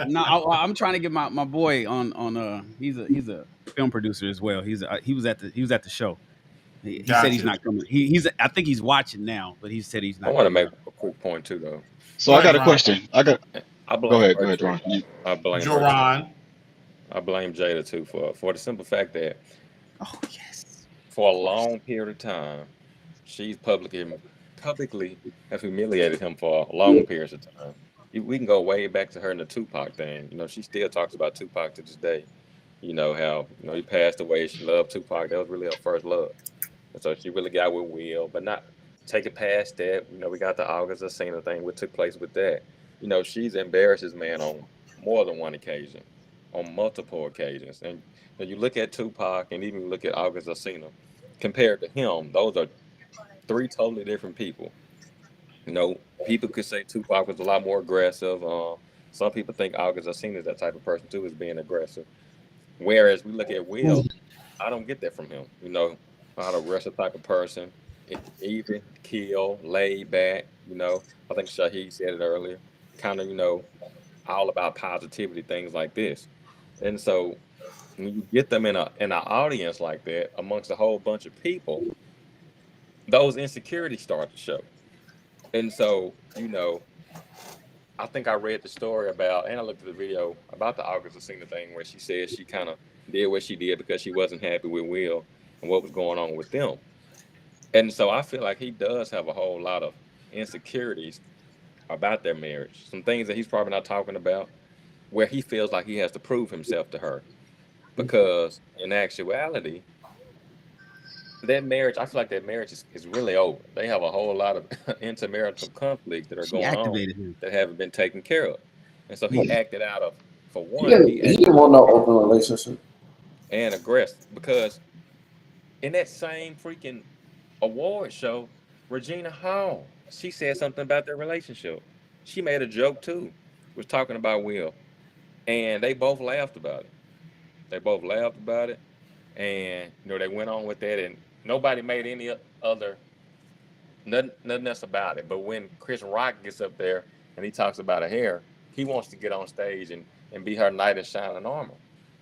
No, I'm trying to get my boy on. He's a film producer as well. He was at the show. He said he's not coming. I think he's watching now, but he said he's not. I want to make a quick point too, though. So I got a question. Go ahead, Ron. I blame Joran. I blame Jada too for the simple fact that for a long period of time, she's publicly have humiliated him for long periods of time. We can go way back to her in the Tupac thing. She still talks about Tupac to this day. How he passed away. She loved Tupac. That was really her first love. And so she really got with Will, but not take it past that. We got the August Alsina thing, what took place with that. She's embarrassed this man on more than one occasion, on multiple occasions. And when you look at Tupac and even look at August Alsina, compared to him, those are 3 totally different people. People could say Tupac was a lot more aggressive. Some people think August Alsina is that type of person too, is being aggressive. Whereas we look at Will, I don't get that from him. Not an aggressive type of person. Even, kill, laid back. I think Shaheed said it earlier. Kind of, all about positivity, things like this. And so when you get them in an audience like that amongst a whole bunch of people, those insecurities start to show. And so, I think I read the story about, and I looked at the video about the August Alsina thing where she said she kind of did what she did because she wasn't happy with Will and what was going on with them. And so I feel like he does have a whole lot of insecurities about their marriage. Some things that he's probably not talking about where he feels like he has to prove himself to her. Because in actuality, that marriage, I feel like that marriage is really over. They have a whole lot of intermarital conflicts that are going on that haven't been taken care of. And so he acted out of, for one, he didn't want no open relationship. And aggressive. Because in that same freaking award show, Regina Hall, she said something about their relationship. She made a joke too, was talking about Will. And they both laughed about it. And they went on with that, and nobody made any other nothing else about it. But when Chris Rock gets up there and he talks about her hair, he wants to get on stage and be her knight in shining armor.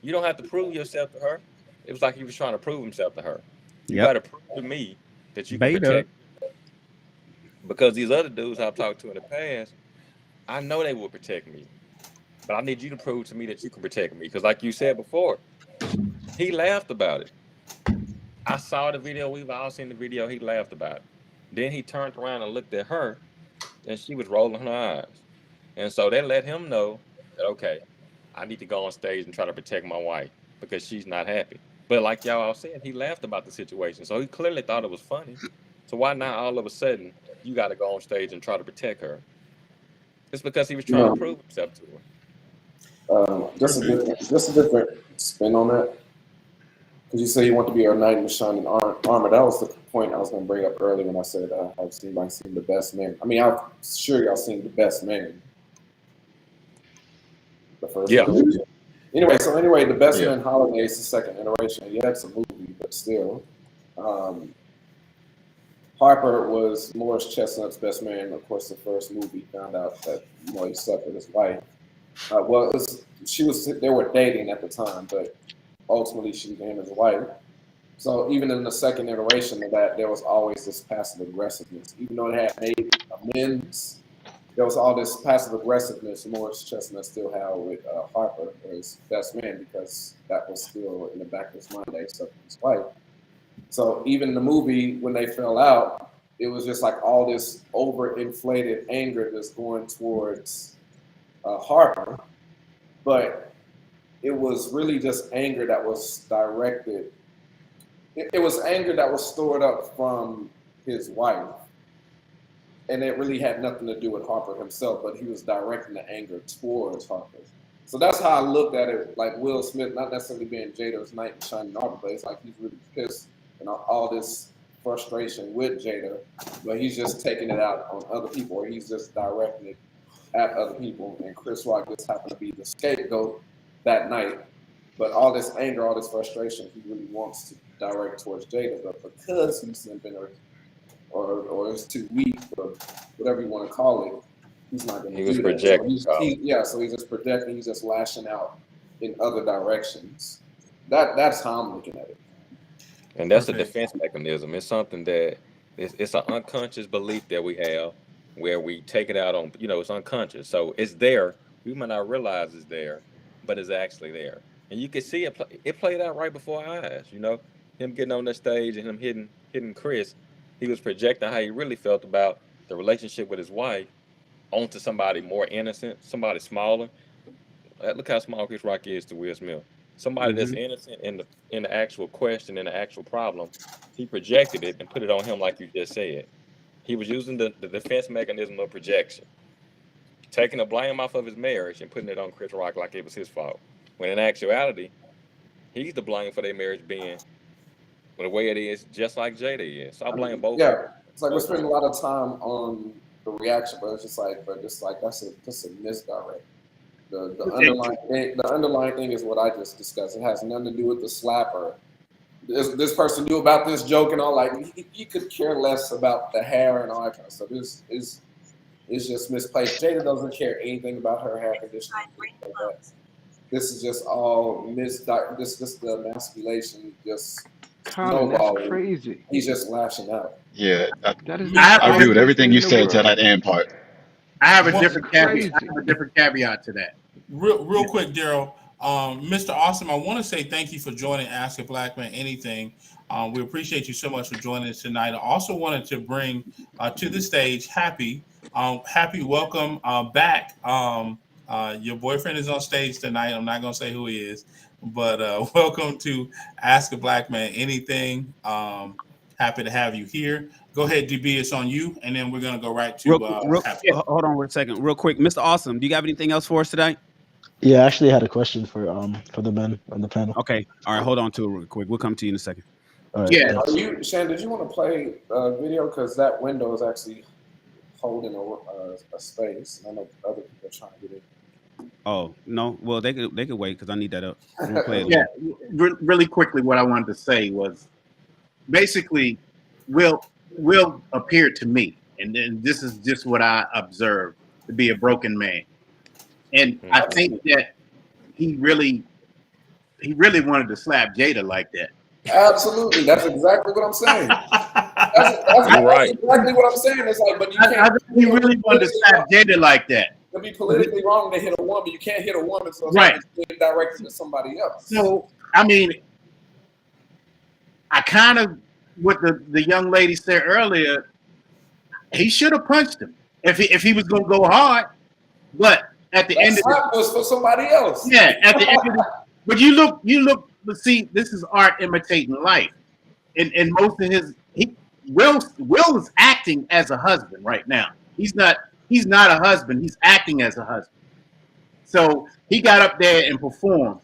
You don't have to prove yourself to her. It was like he was trying to prove himself to her. You got to prove to me that you can protect me. Because these other dudes I've talked to in the past, I know they will protect me. But I need you to prove to me that you can protect me. Because like you said before, he laughed about it. I saw the video. We've all seen the video. He laughed about it. Then he turned around and looked at her, and she was rolling her eyes. And so that let him know that, okay, I need to go on stage and try to protect my wife because she's not happy. But like y'all all said, he laughed about the situation. So he clearly thought it was funny. So why not all of a sudden you got to go on stage and try to protect her? It's because he was trying to prove himself to her. Just a different spin on that. Because you say you want to be our knight in shining armor. That was the point I was going to bring up earlier when I said I've seen The Best Man. I mean, I'm sure y'all seen The Best Man. The first one. Anyway, The Best Man Holiday is the second iteration. Yeah, it's a movie, but still. Harper was Morris Chestnut's best man. Of course, the first movie found out that he slept with his wife. They were dating at the time, but ultimately she became his wife. So even in the second iteration of that, there was always this passive aggressiveness. Even though it had made amends, there was all this passive aggressiveness Morris Chestnut still had with Harper, his best man, because that was still in the back of his mind that he slept with his wife. So even in the movie, when they fell out, it was just like all this overinflated anger that's going towards Harper. But it was really just anger that was directed it was anger that was stored up from his wife, and it really had nothing to do with Harper himself, but he was directing the anger towards Harper. So that's how I looked at it, like Will Smith, not necessarily being Jada's knight in shining armor, but it's like he's really pissed and all this frustration with Jada, but he's just taking it out on other people, or he's just directing it at other people. And Chris Rock just happened to be the scapegoat that night. But all this anger, all this frustration, he really wants to direct towards Jada, but because he's simping or is too weak, or whatever you want to call it, he's not going to do that. Projecting. So he's just projecting. He's just lashing out in other directions. That's how I'm looking at it. And that's a defense mechanism. It's something that it's an unconscious belief that we have, where we take it out on. It's unconscious, so it's there. We might not realize it's there, but it's actually there. And you can see it played out right before our eyes. Him getting on the stage and him hitting Chris. He was projecting how he really felt about the relationship with his wife onto somebody more innocent, somebody smaller. Look how small Chris Rock is to Will Smith. Somebody that's innocent in the actual question, in the actual problem. He projected it and put it on him, like you just said. He was using the defense mechanism of projection, taking the blame off of his marriage and putting it on Chris Rock like it was his fault. When in actuality, he's the blame for their marriage being the way it is, just like Jada is. So I blame both. Yeah, it's like we're spending a lot of time on the reaction, but it's just like that's a misdirect. The underlying thing is what I just discussed. It has nothing to do with the slapper. This person knew about this joke and all. Like you could care less about the hair and all that kind of stuff. It's just misplaced. Jada doesn't care anything about her hair condition. This is just all this the emasculation just snowballing. That's crazy. He's just lashing out. Yeah, That is I agree with everything you said to that end part. I have a different caveat to that. Real quick, Daryl. Mr. Awesome, I want to say thank you for joining Ask a Black Man Anything. We appreciate you so much for joining us tonight. I also wanted to bring to the stage Happy. Happy, welcome back. Your boyfriend is on stage tonight. I'm not going to say who he is, but welcome to Ask a Black Man Anything. Happy to have you here. Go ahead, DB. It's on you, and then we're going to go right to Happy. Hold on for a second, real quick. Mr. Awesome, do you have anything else for us today? Yeah, I actually had a question for the men on the panel. Okay, all right, hold on to it real quick. We'll come to you in a second. All right, Yeah. Shan, did you want to play video? Because that window is actually holding a space. I know other people are trying to get in. Oh no, well they could wait because I need that up. We'll play it Yeah, really quickly, what I wanted to say was basically, Will appeared to me, and then this is just what I observed, to be a broken man, and I think that he really wanted to slap Jada like that. Absolutely, that's exactly what I'm saying. That's right. exactly what I'm saying. It's like, but you can't. I think he really wanted to slap Jada like that. It'd be politically wrong to hit a woman. You can't hit a woman, so it's Right. being directed to somebody else. So I mean, I kind of, what the young lady said earlier, he should have punched him if he was going to go hard. But at the end of it was for somebody else. Yeah, at the end of but you look. But see, this is art imitating life, and most of Will is acting as a husband right now. He's not a husband. He's acting as a husband. So he got up there and performed,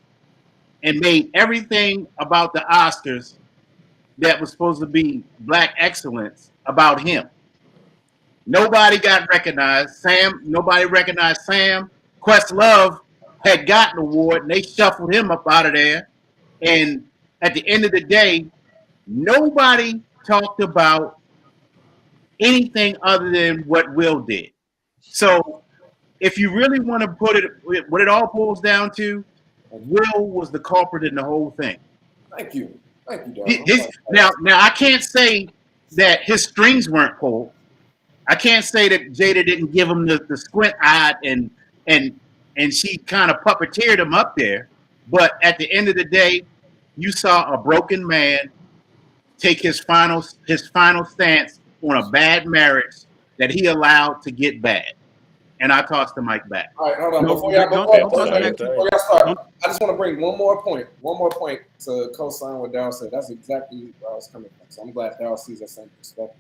and made everything about the Oscars that was supposed to be black excellence about him. Nobody got recognized. Nobody recognized Sam. Questlove had gotten an award, and they shuffled him up out of there. And at the end of the day, nobody talked about anything other than what Will did. So if you really want to put it, what it all boils down to, Will was the culprit in the whole thing. Thank you, Darryl. Now I can't say that his strings weren't pulled. I can't say that Jada didn't give him the squint eye and she kind of puppeteered him up there. But at the end of the day, you saw a broken man take his final stance on a bad marriage that he allowed to get bad. and I toss the mic back. All right, hold on. No, Before y'all don't start, I just want to bring one more point to co-sign what Darryl said. That's exactly where I was coming from. So I'm glad Darryl sees that same perspective.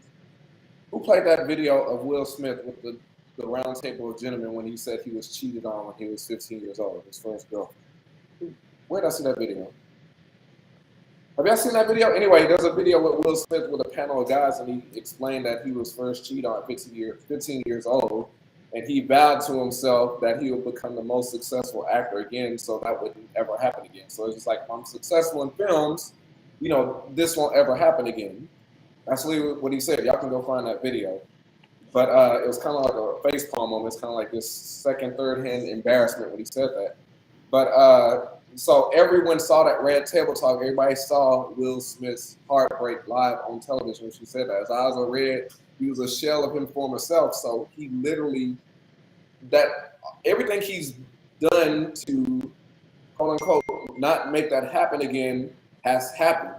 Who played that video of Will Smith with the round table of gentlemen when he said he was cheated on when he was 15 years old, his first girlfriend? Where did I see that video? Have y'all seen that video? Anyway, there's a video with Will Smith with a panel of guys, and he explained that he was first cheated on at 15 years old, and he vowed to himself that he would become the most successful actor again, so that wouldn't ever happen again. So it's just like, if I'm successful in films, this won't ever happen again. That's what he said. Y'all can go find that video. But it was kind of like a facepalm moment. It's kind of like this second, third-hand embarrassment when he said that. But so everyone saw that Red Table Talk. Everybody saw Will Smith's heartbreak live on television when she said that. His eyes were red. He was a shell of his former self. So he literally, everything he's done to, quote unquote, not make that happen again has happened.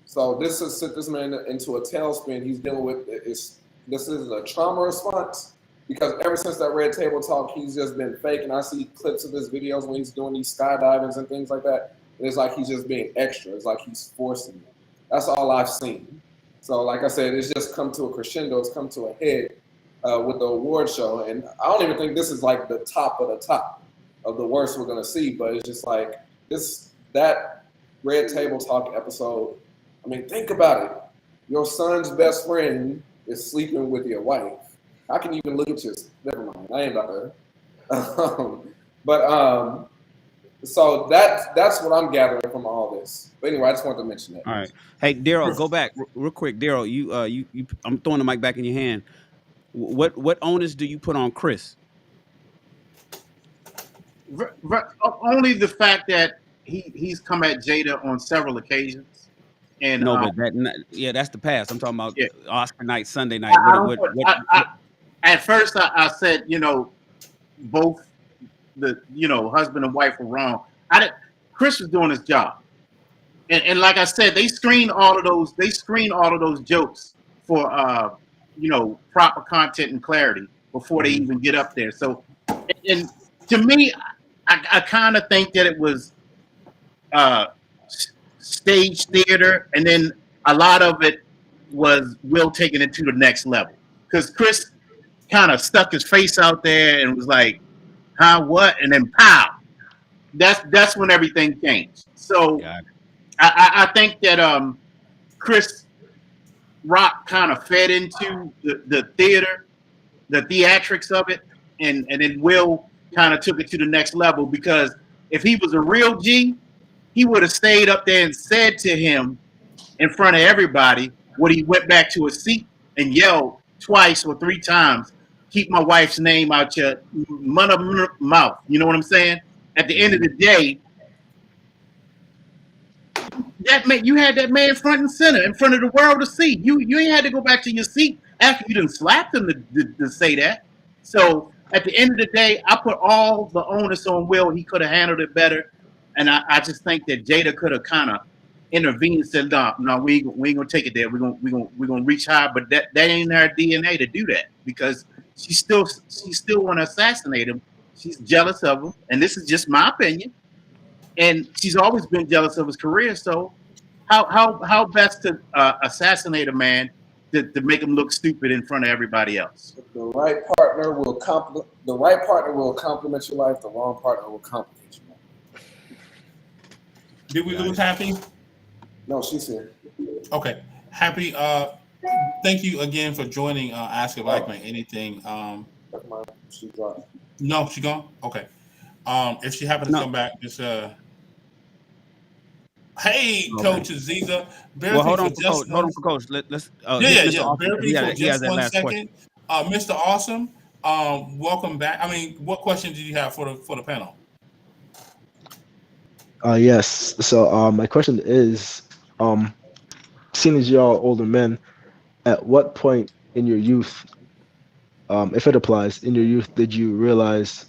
So this has sent this man into a tailspin. He's dealing with this is a trauma response, because ever since that Red Table Talk, he's just been fake. And I see clips of his videos when he's doing these skydivings and things like that. And it's like he's just being extra. It's like he's forcing it. That's all I've seen. So like I said, it's just come to a crescendo. It's come to a head with the award show. And I don't even think this is like the top of the top of the worst we're going to see. But it's just like that Red Table Talk episode. I mean, think about it. Your son's best friend is sleeping with your wife. How can you even look at your? Never mind. I ain't about that. So that's what I'm gathering from all this. But anyway, I just wanted to mention that. All right. Hey, Daryl, go back real quick. Daryl, you I'm throwing the mic back in your hand. What onus do you put on Chris? Only the fact that he's come at Jada on several occasions. And no, but that's the past. I'm talking about Oscar night, Sunday night. At first, I said, both the husband and wife were wrong. Chris was doing his job, and like I said, they screen all of those jokes for proper content and clarity before they even get up there. So, and to me, I kind of think that it was stage theater, and then a lot of it was Will taking it to the next level, because Chris kind of stuck his face out there and was like, what? And then pow. That's when everything changed. So I think that Chris Rock kind of fed into the theater, the theatrics of it, and then Will kind of took it to the next level, because if he was a real G, he would have stayed up there and said to him in front of everybody when he went back to his seat and yelled twice or three times, "Keep my wife's name out your mouth." You know what I'm saying? At the end of the day, you had that man front and center in front of the world to see. You ain't had to go back to your seat after you done slapped him to say that. So at the end of the day, I put all the onus on Will. He could have handled it better. And I just think that Jada could have kind of intervened and said, "No, we ain't gonna take it there. We're gonna reach high." But that ain't her DNA to do that, because she still want to assassinate him. She's jealous of him, and this is just my opinion. And she's always been jealous of his career. So how best to assassinate a man to make him look stupid in front of everybody else? The right partner will compliment your life. The wrong partner will complicate your life. Did we lose Happy? No, she's here. Okay. Happy, thank you again for joining Ask a Black Man Anything. She dropped. No, she gone? Okay. If she happens to come back, just hey, Coach Aziza. Well, hold on for Coach. Let's he has that last second. Mr. Awesome, welcome back. I mean, what questions did you have for the panel? Yes. So my question is, seeing as y'all older men, at what point in your youth, if it applies, in your youth, did you realize,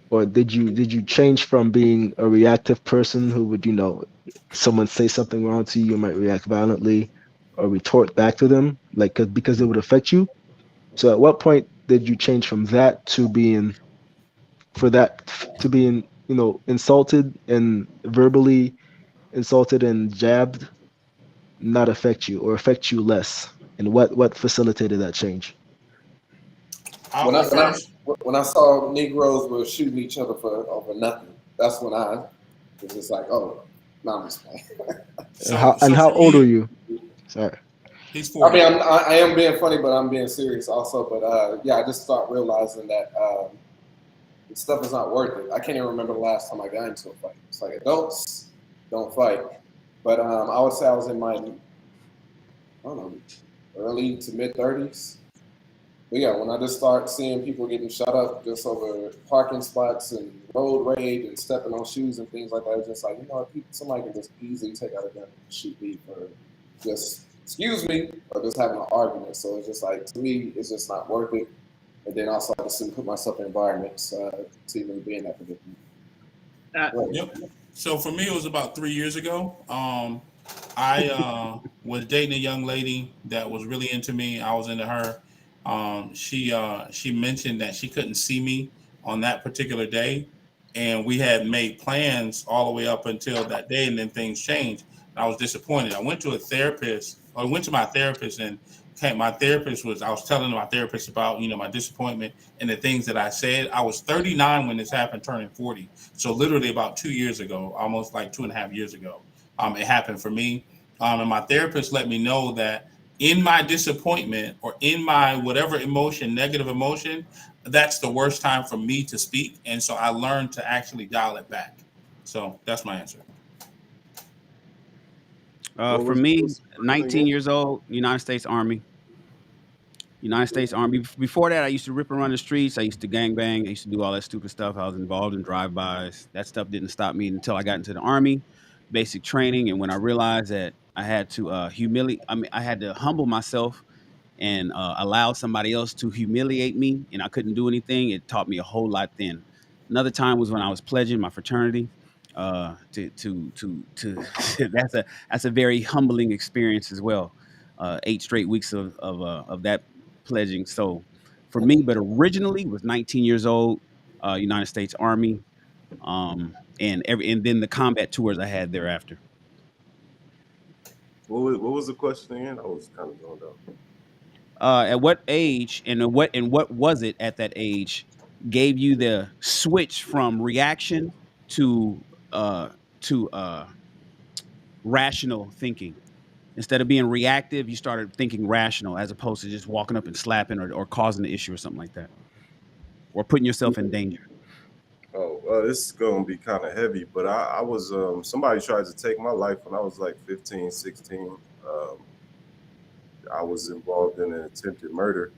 or did you change from being a reactive person who would, someone say something wrong to you, you might react violently or retort back to them, because it would affect you? So at what point did you change from that to being insulted and verbally insulted and jabbed not affect you or affect you less? And what facilitated that change? I'll go first. When I saw Negroes were shooting each other for over nothing, that's when I was just like, oh, no, I'm just playing. How for old are me, you? Sorry. he's I 40. mean, I am being funny, but I'm being serious also. But yeah, I just start realizing that this stuff is not worth it. I can't even remember the last time I got into a fight. It's like adults don't fight. But I would say I was in my, I don't know, early to mid 30s. But yeah, when I just start seeing people getting shot up just over parking spots and road rage and stepping on shoes and things like that, it's just like, you know, somebody can just easily take out a gun and shoot me for just, excuse me, or just having an argument. So it's just like, to me, it's just not worth it. And then also I just didn't put myself in environments to even be in that predicament. Yep. So for me, it was about 3 years ago. I was dating a young lady that was really into me. I was into her. She mentioned that she couldn't see me on that particular day, and we had made plans all the way up until that day, and then things changed. I was disappointed. I went to a therapist. I went to my therapist, and my therapist was. I was telling my therapist about my disappointment and the things that I said. I was 39 when this happened, turning 40. So literally about 2 years ago, almost like 2.5 years ago, it happened for me. And my therapist let me know that in my disappointment or in my whatever emotion, negative emotion, that's the worst time for me to speak. And so I learned to actually dial it back. So that's my answer. For me, what's the question 19 again? years old, United States Army. United States Army. Before that, I used to rip around the streets. I used to gangbang. I used to do all that stupid stuff. I was involved in drive-bys. That stuff didn't stop me until I got into the Army, basic training, and when I realized that I had to humiliate. I mean, I had to humble myself and allow somebody else to humiliate me, and I couldn't do anything. It taught me a whole lot. Then another time was when I was pledging my fraternity. To that's a very humbling experience as well. 8 straight weeks of that pledging. So for me, but originally was 19 years old, United States Army, and then the combat tours I had thereafter. What was the question again? I was kind of going down. At what age and what was it at that age gave you the switch from reaction to uh to rational thinking? Instead of being reactive, you started thinking rational as opposed to just walking up and slapping or causing the issue or something like that, or putting yourself in danger. Oh, this is gonna be kind of heavy, but I was somebody tried to take my life when I was like 15, 16. Um, I was involved in an attempted murder,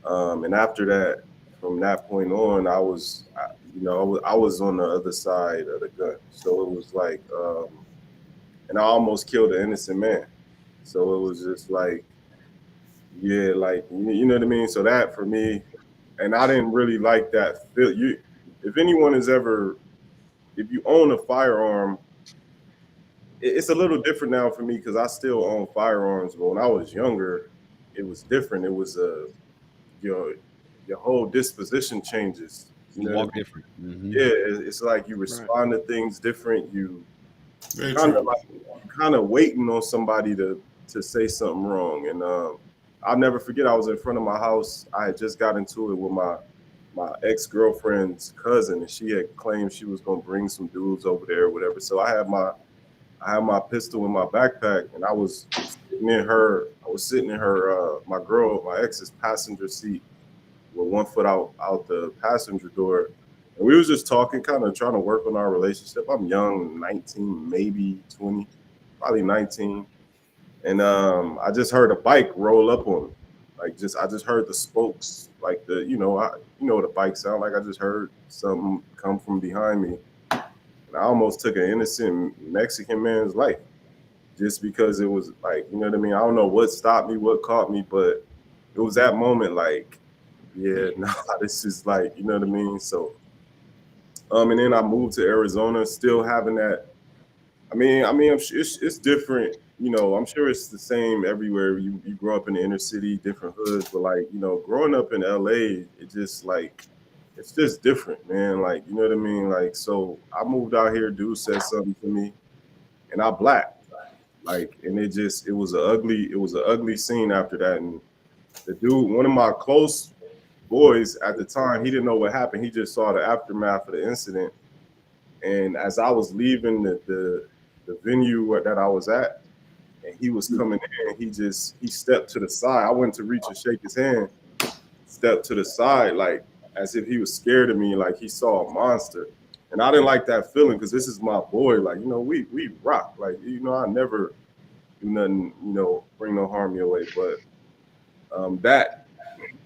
and after that, from that point on, I was on the other side of the gun, so it was like, and I almost killed an innocent man, so it was just like, yeah, like you know what I mean. So that for me, and I didn't really like that feel. If anyone has ever, if you own a firearm, it's a little different now for me because I still own firearms. But when I was younger, it was different. It was your your whole disposition changes. You You know what I walk mean? different. Hmm. Yeah, it's like you Right. respond to things different. You Very kind of true. like kind of waiting on somebody to say something wrong. And I'll never forget. I was in front of my house. I had just got into it with my ex-girlfriend's cousin, and she had claimed she was gonna bring some dudes over there or whatever. So I had my pistol in my backpack, and I was sitting in her my ex's passenger seat with one foot out the passenger door. And we was just talking, kind of trying to work on our relationship. I'm young, 19, maybe 20, probably 19. And I just heard a bike roll up on me. I just heard the spokes, like you know what a bike sound like. I just heard something come from behind me. And I almost took an innocent Mexican man's life just because it was like, you know what I mean? I don't know what stopped me, what caught me, but it was that moment like, yeah, nah, this is like, you know what I mean? So and then I moved to Arizona, still having that. It's different you know, I'm sure it's the same everywhere. You grow up in the inner city, different hoods, but like, you know, growing up in LA, it just like it's just different, man. Like, you know what I mean? Like, so I moved out here, dude said something to me, and I blacked. Like, and it was an ugly scene after that. And the dude, one of my close boys at the time, he didn't know what happened. He just saw the aftermath of the incident. And as I was leaving the venue that I was at, and he was coming in, he stepped to the side. I went to reach and shake his hand, stepped to the side, like as if he was scared of me, like he saw a monster. And I didn't like that feeling because this is my boy. Like, you know, we rock. Like, you know, I never do nothing, you know, bring no harm your way. But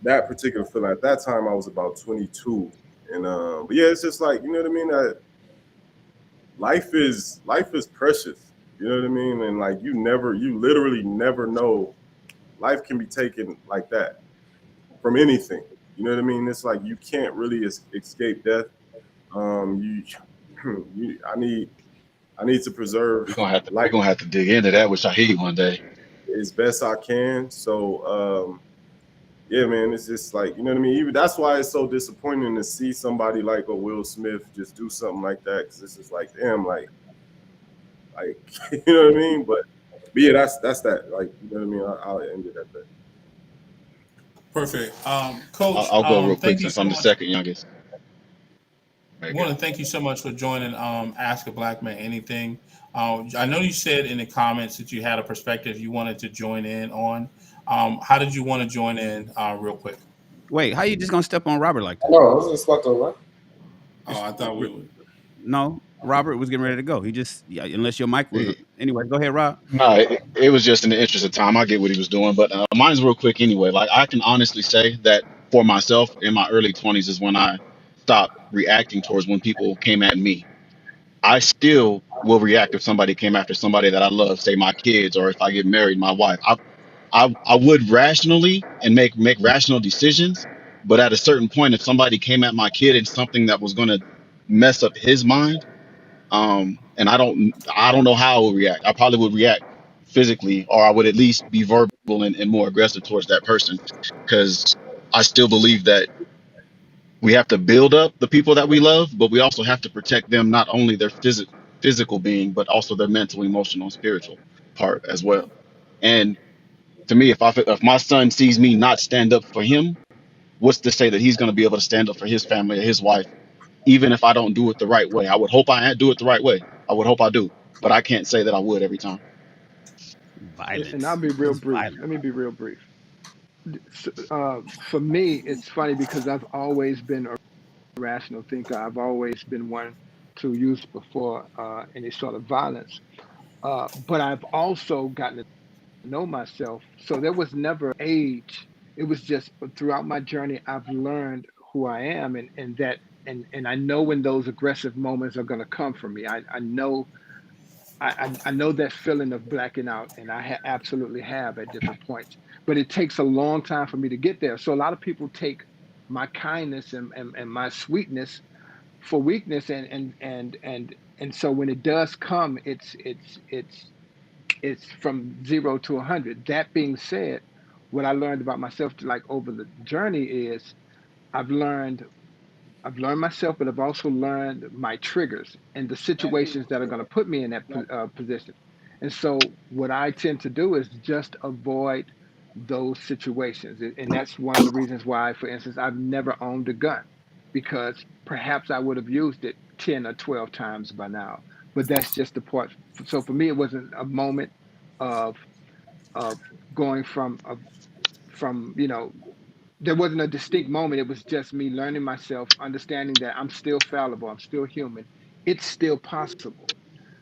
that particular feeling at that time, I was about 22. And but yeah, it's just like, you know what I mean? That life is precious. You know what I mean? And like you literally never know. Life can be taken like that from anything. You know what I mean? It's like you can't really escape death. You, I need to preserve We're life gonna have to dig into that, which I hate one day. as best I can. So yeah, man, it's just like, you know what I mean? Even that's why it's so disappointing to see somebody like a Will Smith just do something like that, because it's just like, damn, like you know what I mean? But yeah, that's that. Like, you know what I mean? I'll end it at that. Perfect. Coach, I'll go real quick thank you since so I'm the much. second youngest. I want to thank you so much for joining Ask a Black Man Anything. I know you said in the comments that you had a perspective you wanted to join in on. How did you want to join in real quick? Wait, how you just gonna step on Robert like that? No, I was just about to what? Oh, I thought we would. No, Robert was getting ready to go. He just, yeah, unless your mic was. Anyway, go ahead, Rob. No, it was just in the interest of time. I get what he was doing, but mine's real quick anyway. Like I can honestly say that for myself, in my early 20s is when I stopped reacting towards when people came at me. I still will react if somebody came after somebody that I love, say my kids, or if I get married, my wife. I would rationally and make rational decisions, but at a certain point, if somebody came at my kid and something that was going to mess up his mind, and I don't know how I would react. I probably would react physically, or I would at least be verbal and more aggressive towards that person, because I still believe that we have to build up the people that we love, but we also have to protect them, not only their physical being, but also their mental, emotional, and spiritual part as well. And to me, if my son sees me not stand up for him, what's to say that he's going to be able to stand up for his family or his wife, even if I don't do it the right way? I would hope I do it the right way. I would hope I do, but I can't say that I would every time. Violence. And I'll be real It's brief. violent. Let me be real brief. For me, it's funny because I've always been a rational thinker. I've always been one to use before any sort of violence. But I've also gotten to know myself. So there was never age. It was just throughout my journey, I've learned who I am, and that and I know when those aggressive moments are going to come for me. I know I know that feeling of blacking out, and I absolutely have at different points. But it takes a long time for me to get there. So a lot of people take my kindness and my sweetness for weakness, and so when it does come, it's from 0 to 100. That being said, what I learned about myself like over the journey is I've learned I've learned myself, but I've also learned my triggers and the situations that are going to put me in that position. And so, what I tend to do is just avoid those situations. And that's one of the reasons why, for instance, I've never owned a gun because perhaps I would have used it 10 or 12 times by now. But that's just the part. So, for me, it wasn't a moment of, of going from there wasn't a distinct moment. It was just me learning myself, understanding that I'm still fallible, I'm still human. It's still possible.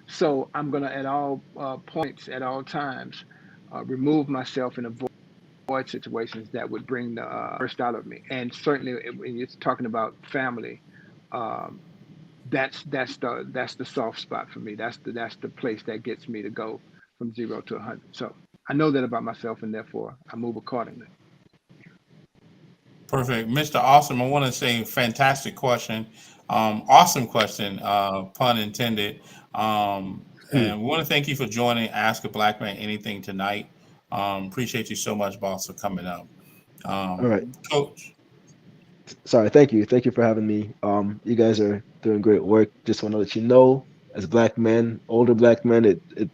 So I'm gonna, at all points, at all times, remove myself and avoid situations that would bring the worst out of me. And certainly, when you're talking about family, um, that's the soft spot for me. That's the place that gets me to go from 0 to 100. So I know that about myself, and therefore I move accordingly. Perfect. Mr. Awesome, I want to say fantastic question. Awesome question, pun intended. And we want to thank you for joining Ask a Black Man Anything tonight. Appreciate you so much, boss, for coming up. All right. Coach. Sorry, thank you for having me. You guys are doing great work. Just want to let you know, as black men, older black men, it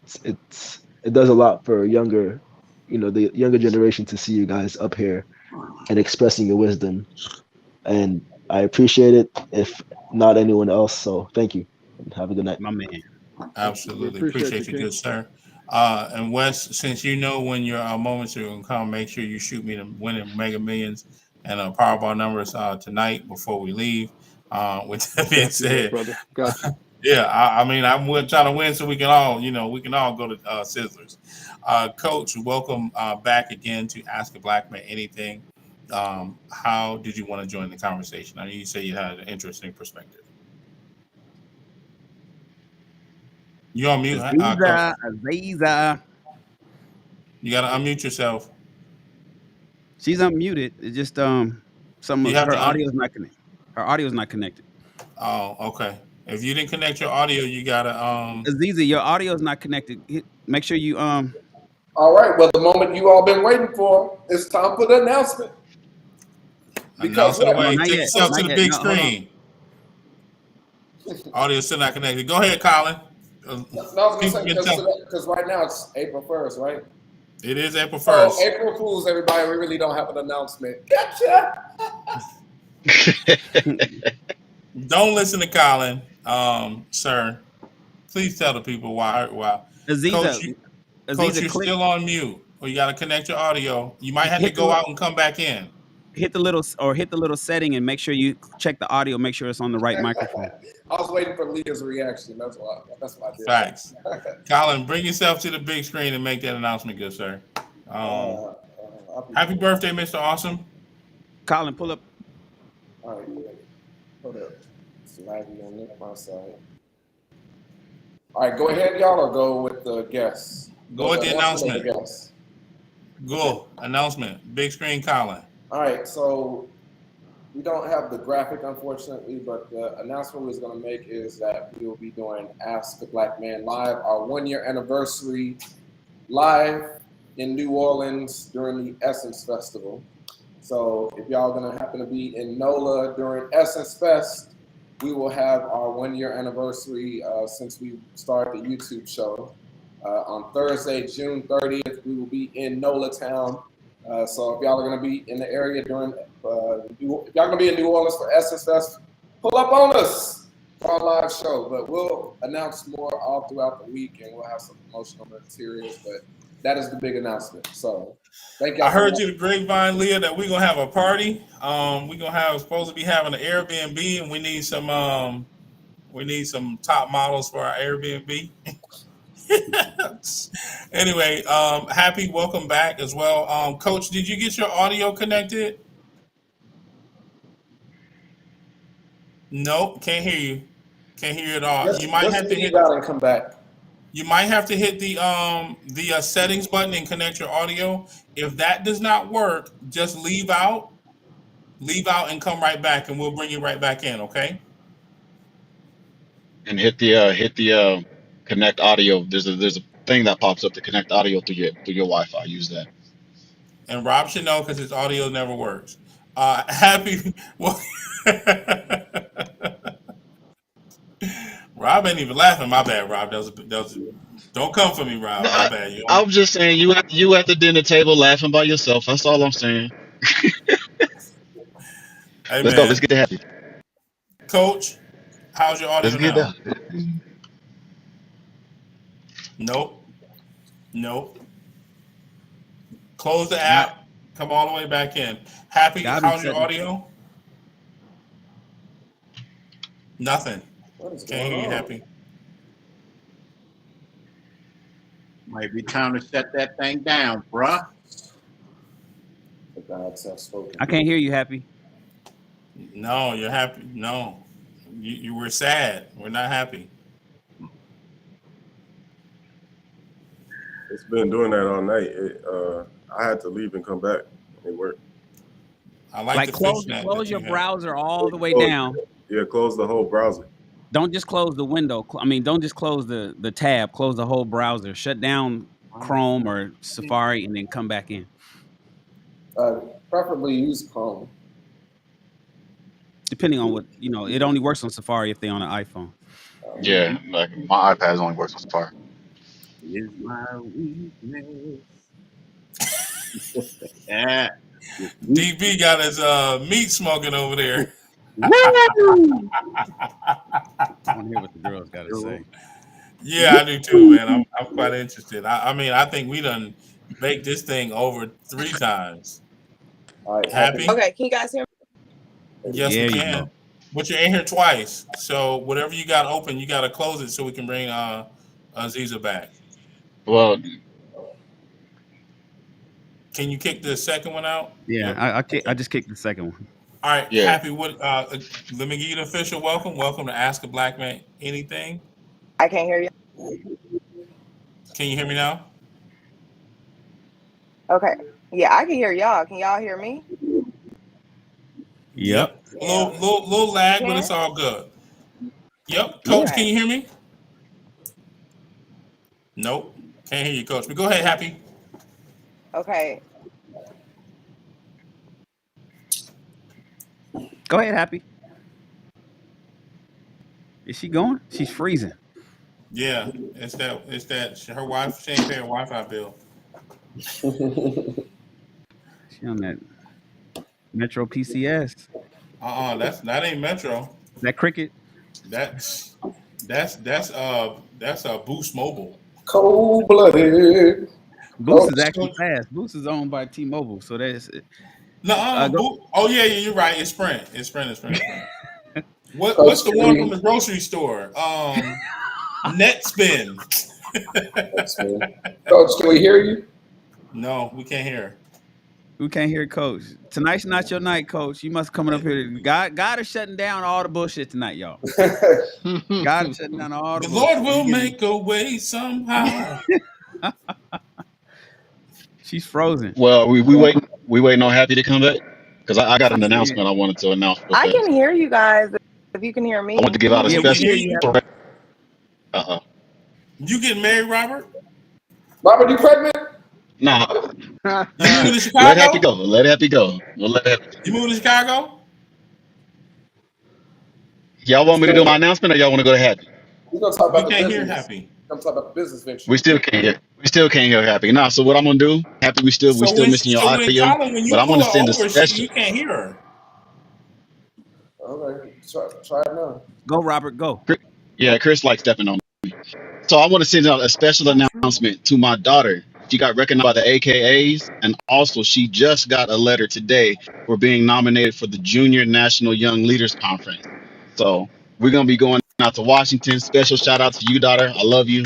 does a lot for younger, the younger generation to see you guys up here and expressing your wisdom. And I appreciate it, if not anyone else. So thank you and have a good night. My man. We Absolutely. appreciate Appreciate you, you, King. good sir. And Wes, since you know when your moments are going to come, make sure you shoot me the winning Mega Millions and Powerball numbers tonight before we leave. With that being Got you, little said, brother. Got you. yeah, I mean, I'm trying to win so we can all, go to Sizzlers. Coach, welcome back again to Ask a Black Man Anything. How did you want to join the conversation? I know you say you had an interesting perspective. You on mute, Coach? Aziza. You got to unmute yourself. She's unmuted. It's just some You of have her to audio is not connected. Her audio is not connected. Oh, okay. If you didn't connect your audio, you gotta Aziza, your audio is not connected. Make sure you All right. Well, the moment you all been waiting for, it's time for the announcement. Because announce it what? away. not Take yet. yourself Not to the yet. big No, hold on. screen. Audio still not connected. Go ahead, Colin. No, I was gonna People say can tell. because right now it's April 1st, right? It is April So 1st. April Fools, everybody. We really don't have an announcement. Gotcha. Don't listen to Colin, sir. Please tell the people why. Aziza, Coach, you're click still on mute. Or you gotta connect your audio. You might have to hit go out and come back in. hit the little setting and make sure you check the audio. Make sure it's on the right microphone. I was waiting for Leah's reaction. That's why I did. Facts. Colin, bring yourself to the big screen and make that announcement, good sir. Happy birthday, Mr. Awesome. Colin, pull up. All right, hold up. It's laggy on my side. All right, go ahead, y'all, or go with the guests. Go with the announcement. The guests. Go. Announcement. Big screen, Colin. All right, so we don't have the graphic, unfortunately, but the announcement we're going to make is that we will be doing Ask a Black Man Live, our 1-year anniversary live in New Orleans during the Essence Festival. So if y'all are going to happen to be in NOLA during Essence Fest, we will have our 1-year anniversary since we started the YouTube show. On Thursday, June 30th, we will be in NOLA Town. So if y'all are going to be in the area during, if y'all going to be in New Orleans for Essence Fest, pull up on us for our live show. But we'll announce more all throughout the week, and we'll have some promotional materials. But that is the big announcement. So thank y'all. I heard you the grapevine, Leah, that we're gonna have a party. We're gonna have supposed to be having an Airbnb, and we need some top models for our Airbnb. Anyway, happy welcome back as well. Coach, did you get your audio connected? Nope, can't hear you. Can't hear you at all. You might have to hit out and come back. You might have to hit the settings button and connect your audio. If that does not work, just leave out and come right back, and we'll bring you right back in. Okay. And hit the connect audio. There's a thing that pops up to connect audio through your Wi-Fi. Use that. And Rob should know because his audio never works. Happy. Well, Rob ain't even laughing. My bad, Rob. That was don't come for me, Rob. No, My bad. I'm just saying you at the dinner table laughing by yourself. That's all I'm saying. Hey, Let's go. Let's get to happy. Coach, how's your audio Let's get now? down. Nope. Close the app. Come all the way back in. Happy, how's your audio? Nothing. Can't hear you, Happy. Might be time to shut that thing down, bruh. I can't hear you, Happy. No, you're happy. No, you were sad. We're not happy. It's been doing that all night. I had to leave and come back. It worked. I like close your browser all the way down. Yeah, close the whole browser. Don't just close the window. I mean, don't just close the tab. Close the whole browser. Shut down Chrome or Safari and then come back in. Preferably use Chrome. Depending on what, it only works on Safari if they're on an iPhone. Yeah, like my iPad only works on Safari. Is my weakness. Yeah. DB got his meat smoking over there. I want to hear what the girls got to say. Yeah, I do too, man. I'm quite interested. I mean, I think we done baked this thing over 3 times. All right, Happy? Okay, can you guys hear me? Yes, There we you can. go. But you're in here twice, so whatever you got open, you got to close it so we can bring Aziza back. Well, Can you kick the second one out? Yeah, I just kicked the second one. All right, Yeah. Happy. What? Let me give you the official welcome. Welcome to Ask a Black Man Anything. I can't hear you. Can you hear me now? Okay. Yeah, I can hear y'all. Can y'all hear me? Yep. Little lag, but Can? it's all good. Yep. Coach, Okay. can you hear me? Nope. Can't hear you, Coach. But go ahead, Happy. Okay. Go ahead, Happy. Is she going? She's freezing. Yeah, it's that her wife. She ain't paying her Wi-Fi bill. She on that Metro PCS. That ain't Metro. That Cricket. That's Boost Mobile. Cold-blooded. Boost is actually fast. Boost is owned by T-Mobile, so that's Oh yeah, you're right. It's Sprint. It's Sprint. What's the one from the grocery store? Netspin. Coach, can we hear you? No, we can't hear. We can't hear Coach. Tonight's not your night, Coach. You must coming up here. God is shutting down all the bullshit tonight, y'all. God is shutting down all the The bullshit. Lord will make a way somehow. She's frozen. Well, we waiting on Happy to come back because I got an announcement I wanted to announce. I can hear you guys if you can hear me. I want to give out a Yeah, we can special. hear you. You getting married, Robert? Robert, you pregnant? Nah, You moving to let Chicago? Happy go. Let Happy go. We'll let Happy. You moving to Chicago? Y'all want me to do my announcement or y'all want to go to Happy? We're gonna talk We about the can't hear business. Happy. I'm talking about the business venture. We still can't hear Happy. Nah, so what I'm gonna do, Happy, we still missing your audio, Colin, when you but I'm pull gonna her send a over, special. you can't hear her. Okay, try it now. Go, Robert, go. Yeah, Chris likes stepping on me. So I want to send out a special announcement to my daughter. She got recognized by the AKAs, and also she just got a letter today for being nominated for the Junior National Young Leaders Conference. So we're gonna be going out to Washington. Special shout out to you, daughter. I love you.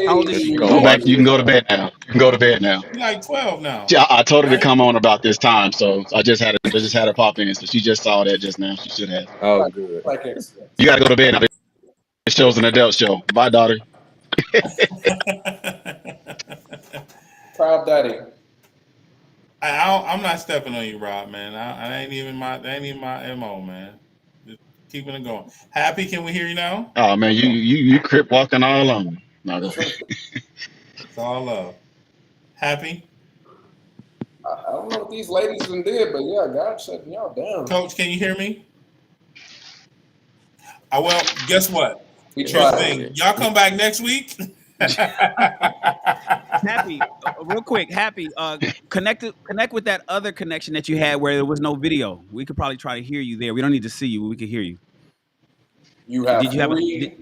How old is she? Go back. You can go to bed now. You can go to bed now. You're like 12 now. Yeah, I told her to Right? come on about this time, so I just had her pop in. So she just saw that just now. She should have. Oh, good. Like excellent. You gotta go to bed now. This show's an adult show. Bye, daughter. Proud daddy. I'm not stepping on you, Rob, man. That ain't even my MO, man. Just keeping it going. Happy, can we hear you now? Oh man, you crip walking all alone. No, go ahead. It's all love. Happy? I don't know what these ladies done did, but yeah, God shutting y'all down. Coach, can you hear me? Well, guess what? We Here's the tried. thing. Y'all come back next week. Happy, real quick, Happy, connect with that other connection that you had where there was no video. We could probably try to hear you there. We don't need to see you, but we could hear you. You have Did you have three.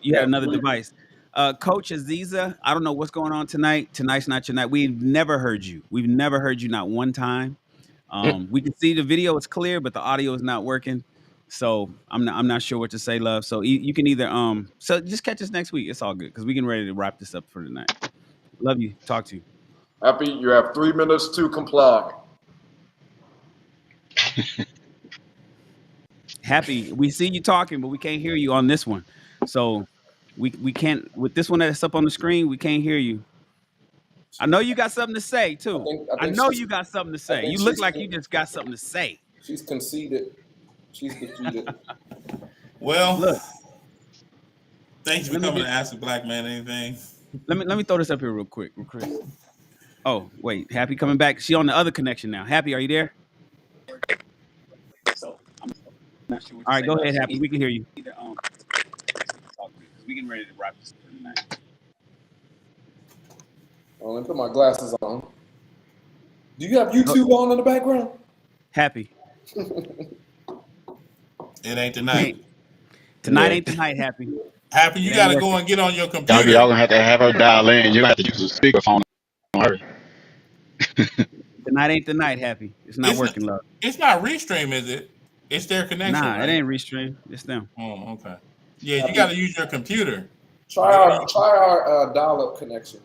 you had another device? Coach Aziza, I don't know what's going on tonight. Tonight's not your night. We've never heard you. We've never heard you not one time. We can see the video; it's clear, but the audio is not working. So I'm not sure what to say, love. So you can either so just catch us next week. It's all good because we getting ready to wrap this up for tonight. Love you. Talk to you. Happy, you have 3 minutes to comply. Happy, we see you talking, but we can't hear you on this one. So we can't with this one that's up on the screen. We can't hear you. I know you got something to say too. I think you got something to say. You look like you just got something to say. She's conceded. She's defeated. Well, Look, thanks for let me coming get- to Ask the Black Man Anything. let me throw this up here real quick, Chris. Oh, wait, Happy coming back. She on the other connection now. Happy, are you there? All right, go ahead, Happy. We can hear you. We getting ready to wrap this up tonight. Oh, let me put my glasses on. Do you have YouTube on in the background? Happy. It ain't tonight. Tonight ain't the night, Happy. Happy, you It got to ain't go working. and get on your Y'all computer. gonna have her dial in. You're gonna have to use a speakerphone on her. Tonight ain't the night, Happy. It's not working, love. It's not Restream, is it? It's their connection. Nah, right? it ain't Restream. It's them. Oh, okay. Yeah, you got to use your computer. Try our dial-up connection.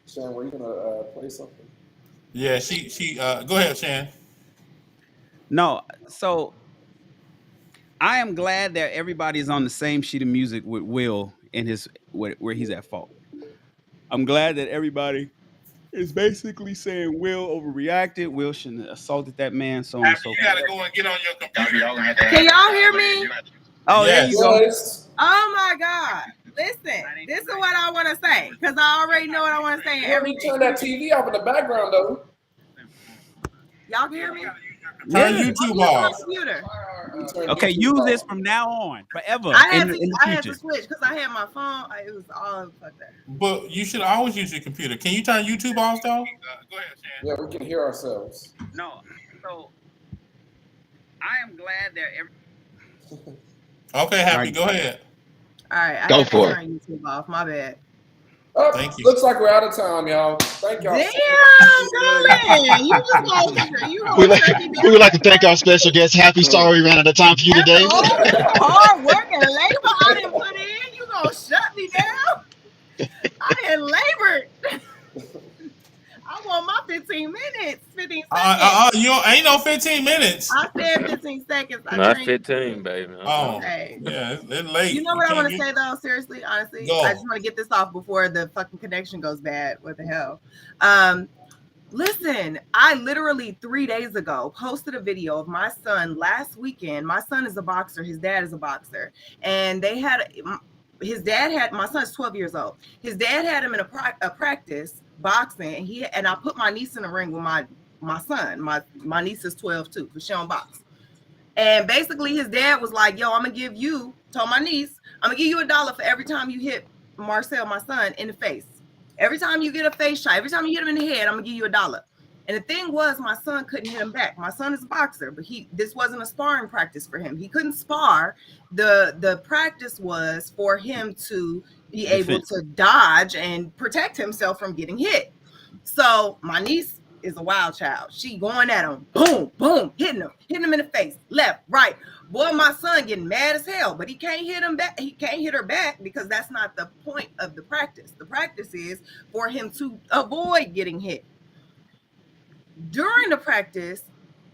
Shan, were you gonna play something? Yeah, she. Go ahead, Shan. No, so I am glad that everybody's on the same sheet of music with Will in his where he's at fault. I'm glad that everybody is basically saying Will overreacted. Will shouldn't have assaulted that man. So on and so You forth. got to go and get on your computer. Can y'all hear me? Oh, there you go. Yes. Oh my God. Listen, this is what I want to say because I already know what I want to say. Let me turn that TV off in the background, though. Y'all can hear me? Turn Yeah. YouTube My off. computer. Okay, use this from now on, forever I in had the to future. switch because I had my phone. It was all fucked up. But you should always use your computer. Can you turn YouTube off, though? Go ahead, Shan. Yeah, we can hear ourselves. No, so I am glad that Okay, Happy, Right. go ahead. All right, I Go had to for it. turn YouTube off. My bad. Oh, Thank you. Looks like we're out of time, y'all. Thank y'all. Damn, so much. Colin, you just We gonna shut me down. would like to thank our special guest, Happy. Sorry we ran out of time for you After today. all this hard work and labor I didn't put in, you gonna shut me down? I didn't labored. I want my 15 minutes, 15 seconds. You ain't no 15 minutes. I said 15 seconds. Not 15, baby. Oh, Okay. yeah, it's late. You know what I want to say though? Seriously, honestly, Go. I just want to get this off before the fucking connection goes bad. What the hell? Listen, I literally 3 days ago posted a video of my son last weekend. My son is a boxer. His dad is a boxer, and they had his dad had my son's 12 years old. His dad had him in a practice boxing, and I put my niece in the ring with my son. My niece is 12 too, because she don't box. And basically his dad was like, yo, I'm gonna give you, told my niece, I'm gonna give you $1 for every time you hit Marcel, my son, in the face. Every time you get a face shot, every time you hit him in the head, I'm gonna give you $1. And the thing was, my son couldn't hit him back. My son is a boxer, but this wasn't a sparring practice for him. He couldn't spar. The practice was for him to be able to dodge and protect himself from getting hit. So my niece is a wild child. She going at him, boom, boom, hitting him in the face, left, right. Boy, my son getting mad as hell, but he can't hit him back. He can't hit her back because that's not the point of the practice. The practice is for him to avoid getting hit. During the practice,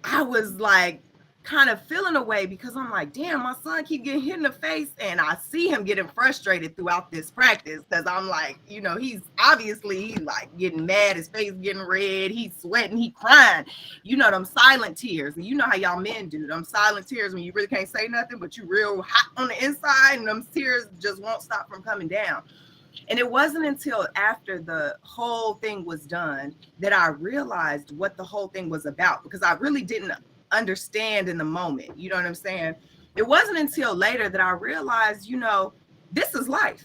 I was like kind of feeling away because I'm like, damn, my son keep getting hit in the face, and I see him getting frustrated throughout this practice because I'm like, he's obviously like getting mad, his face getting red, he's sweating, he crying, them silent tears. And you know how y'all men do them silent tears when you really can't say nothing, but you real hot on the inside, and them tears just won't stop from coming down. And it wasn't until after the whole thing was done that I realized what the whole thing was about, because I really didn't understand in the moment. You know what I'm saying? It wasn't until later that I realized, this is life.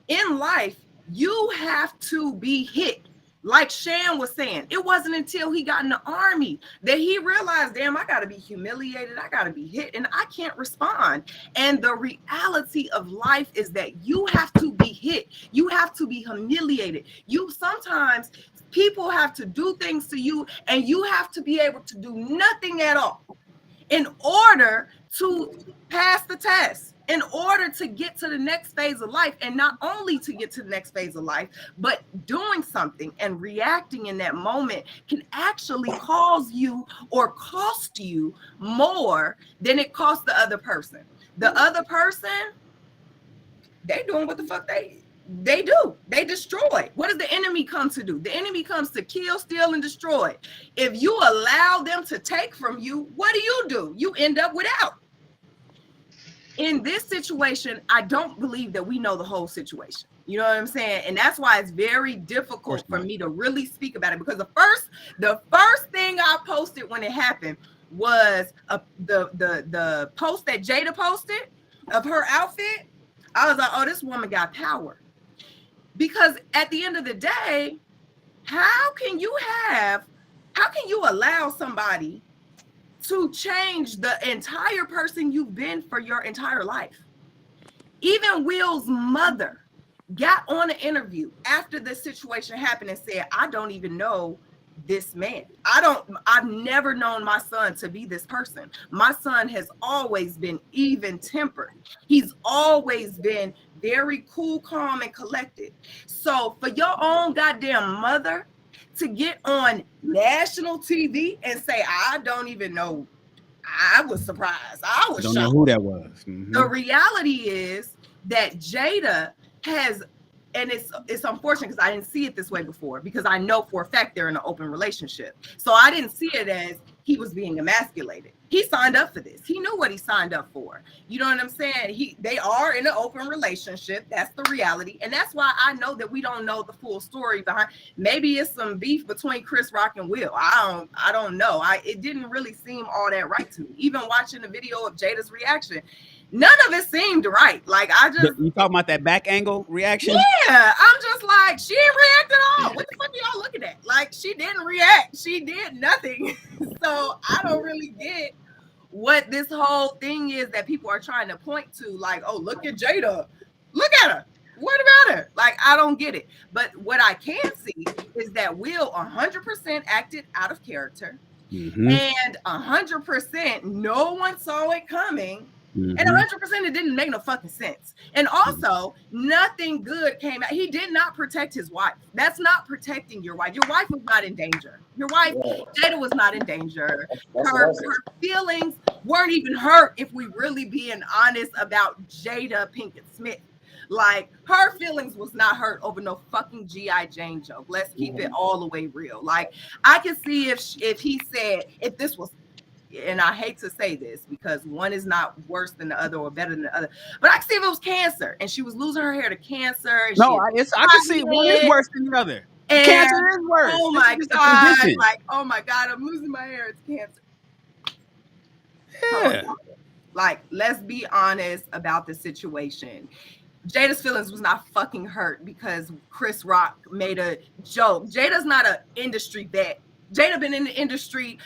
In life, you have to be hit. Like Shan was saying, it wasn't until he got in the army that he realized, damn, I got to be humiliated. I got to be hit, and I can't respond. And the reality of life is that you have to be hit. You have to be humiliated. Sometimes people have to do things to you, and you have to be able to do nothing at all in order to pass the test, in order to get to the next phase of life. And not only to get to the next phase of life, but doing something and reacting in that moment can actually cause you or cost you more than it costs the other person. The other person, they doing what the fuck They do. They destroy. What does the enemy come to do? The enemy comes to kill, steal, and destroy. If you allow them to take from you, what do? You end up without. In this situation, I don't believe that we know the whole situation. You know what I'm saying? And that's why it's very difficult for me to really speak about it, because the first thing I posted when it happened was the post that Jada posted of her outfit. I was like, oh, this woman got power. Because at the end of the day, how can you allow somebody to change the entire person you've been for your entire life? Even Will's mother got on an interview after this situation happened and said, I don't even know this man. I've never known my son to be this person. My son has always been even tempered. He's always been very cool, calm, and collected. So for your own goddamn mother to get on national TV and say, I don't even know, I was surprised. I was shocked. Don't know who that was. Mm-hmm. The reality is that Jada has, and it's unfortunate because I didn't see it this way before, because I know for a fact they're in an open relationship. So I didn't see it as he was being emasculated. He signed up for this. He knew what he signed up for. You know what I'm saying? They are in an open relationship. That's the reality. And that's why I know that we don't know the full story behind. Maybe it's some beef between Chris Rock and Will. I don't know. It didn't really seem all that right to me. Even watching the video of Jada's reaction, none of it seemed right. Like, You talking about that back angle reaction? Yeah, I'm just like, she didn't react at all. What the fuck are y'all looking at? Like, she didn't react. She did nothing. So I don't really get what this whole thing is that people are trying to point to. Like, oh, look at Jada. Look at her. What about her? Like, I don't get it. But what I can see is that Will 100% acted out of character. Mm-hmm. And 100% no one saw it coming. Mm-hmm. And 100% it didn't make no fucking sense. And also, nothing good came out. He did not protect his wife. That's not protecting your wife. Your wife was not in danger. Your wife, Jada, was not in danger. Her feelings weren't even hurt, if we really being honest about Jada Pinkett Smith. Like, her feelings was not hurt over no fucking G.I. Jane joke. Let's keep it all the way real. Like, I can see if he said, if this was, and I hate to say this because one is not worse than the other or better than the other, but I can see if it was cancer and she was losing her hair to cancer. And no, I can see one is worse than the other. And cancer is worse. Oh my God. Like, oh my God, I'm losing my hair. It's cancer. Yeah. Like, let's be honest about the situation. Jada's feelings was not fucking hurt because Chris Rock made a joke. Jada's not an industry vet. Jada been in the industry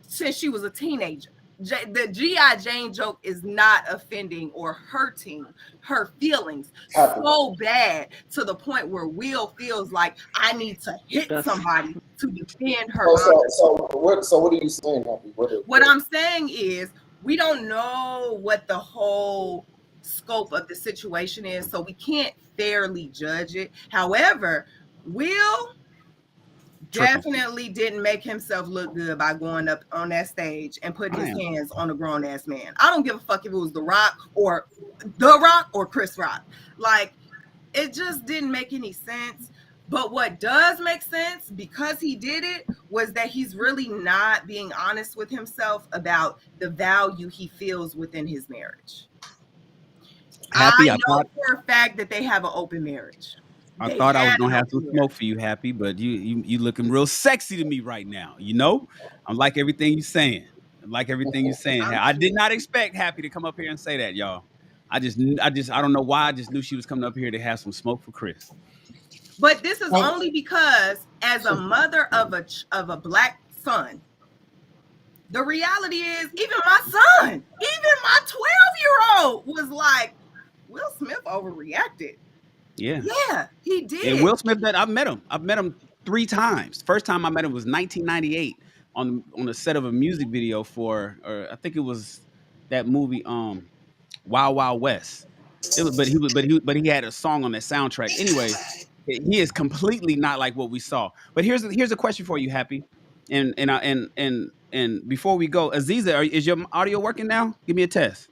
since she was a teenager. The G.I. Jane joke is not offending or hurting her feelings so bad to the point where Will feels like I need to hit somebody to defend her. So what are you saying, Happy? What I'm saying is we don't know what the whole scope of the situation is, so we can't fairly judge it. However, Will definitely didn't make himself look good by going up on that stage and putting his hands on a grown-ass man. I don't give a fuck if it was The Rock or Chris Rock. Like, it just didn't make any sense. But what does make sense, because he did it, was that he's really not being honest with himself about the value he feels within his marriage. Happy, I know for a fact that they have an open marriage. I thought I was gonna have some smoke for you, Happy, but you looking real sexy to me right now. You know, I like everything you're saying. I did not expect Happy to come up here and say that, y'all. I don't know why. I just knew she was coming up here to have some smoke for Chris. But this is only because, as a mother of a black son, the reality is, even my son, even my 12-year-old was like, Will Smith overreacted. Yeah, he did. And Will Smith, I've met him 3 times. First time I met him was 1998 on the set of a music video for, or I think it was that movie, Wild Wild West. But he had a song on that soundtrack. Anyway, he is completely not like what we saw. But here's a question for you, Happy, and before we go, Aziza, is your audio working now? Give me a test.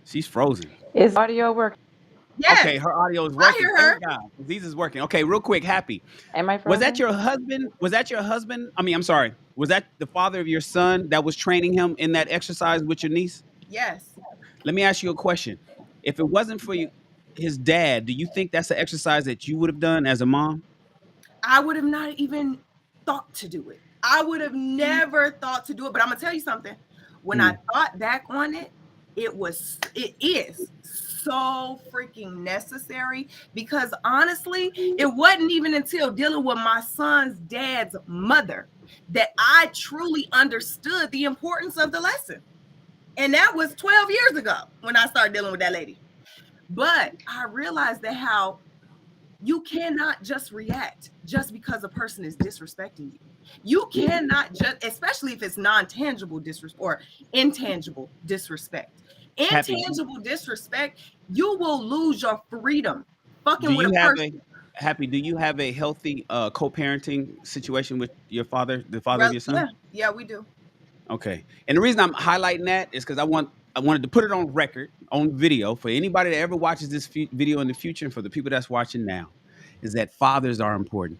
She's frozen. Is audio working? Yes, Okay, her audio is I working. hear her. Thank God. These is working. Okay, real quick, Happy. Am I Was that frozen? your husband? Was that your husband? I mean, I'm sorry. Was that the father of your son that was training him in that exercise with your niece? Yes, Let me ask you a question. If it wasn't for you, his dad, do you think that's an exercise that you would have done as a mom? I would have not even thought to do it. I would have never thought to do it. But I'm gonna tell you something. When I thought back on it, it is so freaking necessary because honestly, it wasn't even until dealing with my son's dad's mother that I truly understood the importance of the lesson. And that was 12 years ago when I started dealing with that lady. But I realized that how you cannot just react just because a person is disrespecting you. You cannot just, especially if it's non-tangible disrespect or intangible disrespect. Intangible disrespect, you will lose your freedom fucking with a person. Do you have a healthy co-parenting situation with your father, the father of your son? Yeah, we do. Okay. And the reason I'm highlighting that is because I wanted to put it on record, on video, for anybody that ever watches this video in the future, and for the people that's watching now, is that fathers are important.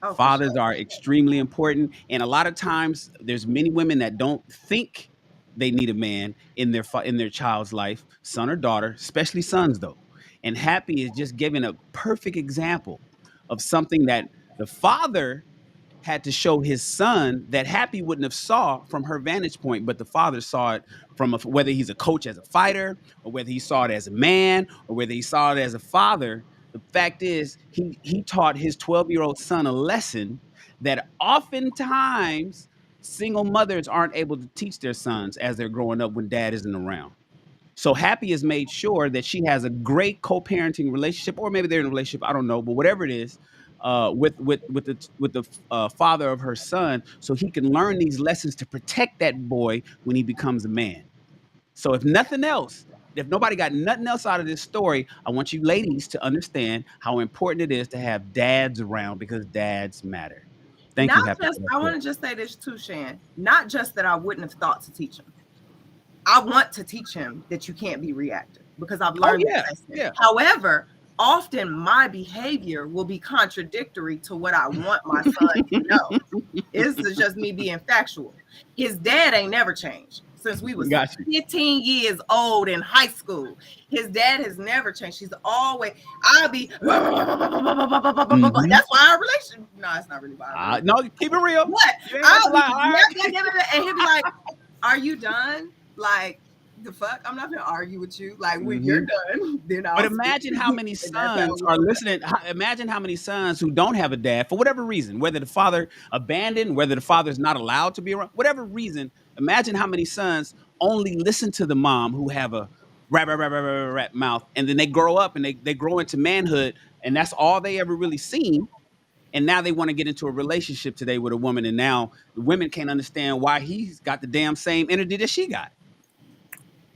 Oh, fathers are extremely important, and a lot of times there's many women that don't think they need a man in their child's life, son or daughter, especially sons though. And Happy is just giving a perfect example of something that the father had to show his son that Happy wouldn't have saw from her vantage point, but the father saw it from whether he's a coach as a fighter, or whether he saw it as a man, or whether he saw it as a father. The fact is, he taught his 12-year-old son a lesson that oftentimes single mothers aren't able to teach their sons as they're growing up when dad isn't around. So Happy has made sure that she has a great co-parenting relationship, or maybe they're in a relationship, I don't know, but whatever it is, with the father of her son, so he can learn these lessons to protect that boy when he becomes a man. So if nothing else, if nobody got nothing else out of this story, I want you ladies to understand how important it is to have dads around, because dads matter. Thank you, Happy. I want to just say this too, Shan. Not just that I wouldn't have thought to teach him. I want to teach him that you can't be reactive because I've learned that lesson. Yeah. However, often my behavior will be contradictory to what I want my son to know. This is just me being factual. His dad ain't never changed since we was 15 years old in high school. His dad has never changed. He's always, I'll be, that's why our relationship, no, it's not really why. No, keep it real. What? I'll be, and he'll be like, are you done? Like, the fuck? I'm not gonna argue with you. Like, when you're done, then I'll. But imagine how many sons are listening. Imagine how many sons who don't have a dad for whatever reason, whether the father abandoned, whether the father's not allowed to be around, whatever reason. Imagine how many sons only listen to the mom who have a rat mouth, and then they grow up and they grow into manhood, and that's all they ever really seen. And now they want to get into a relationship today with a woman, and now the women can't understand why he's got the damn same energy that she got.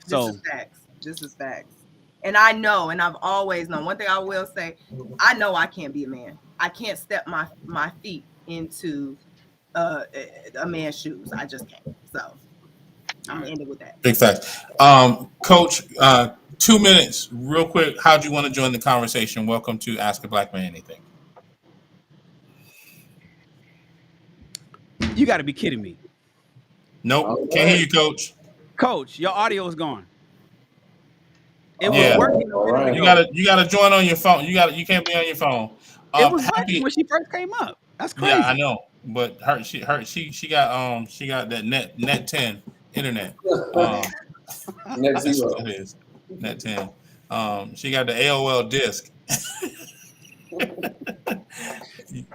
So this is facts. This is facts. And I know, and I've always known. One thing I will say, I know I can't be a man. I can't step my feet into a man's shoes. I just can't. So I'm gonna end it with that. Big facts. Coach, 2 minutes, real quick. How do you want to join the conversation? Welcome to Ask a Black Man Anything. You got to be kidding me. Nope, can't hear you, Coach. Coach, your audio is gone. It was working. You gotta join on your phone. You can't be on your phone. It was working when she first came up. That's crazy. Yeah, I know. But she got that net 10 internet. Net zero. It is net 10. She got the AOL disc.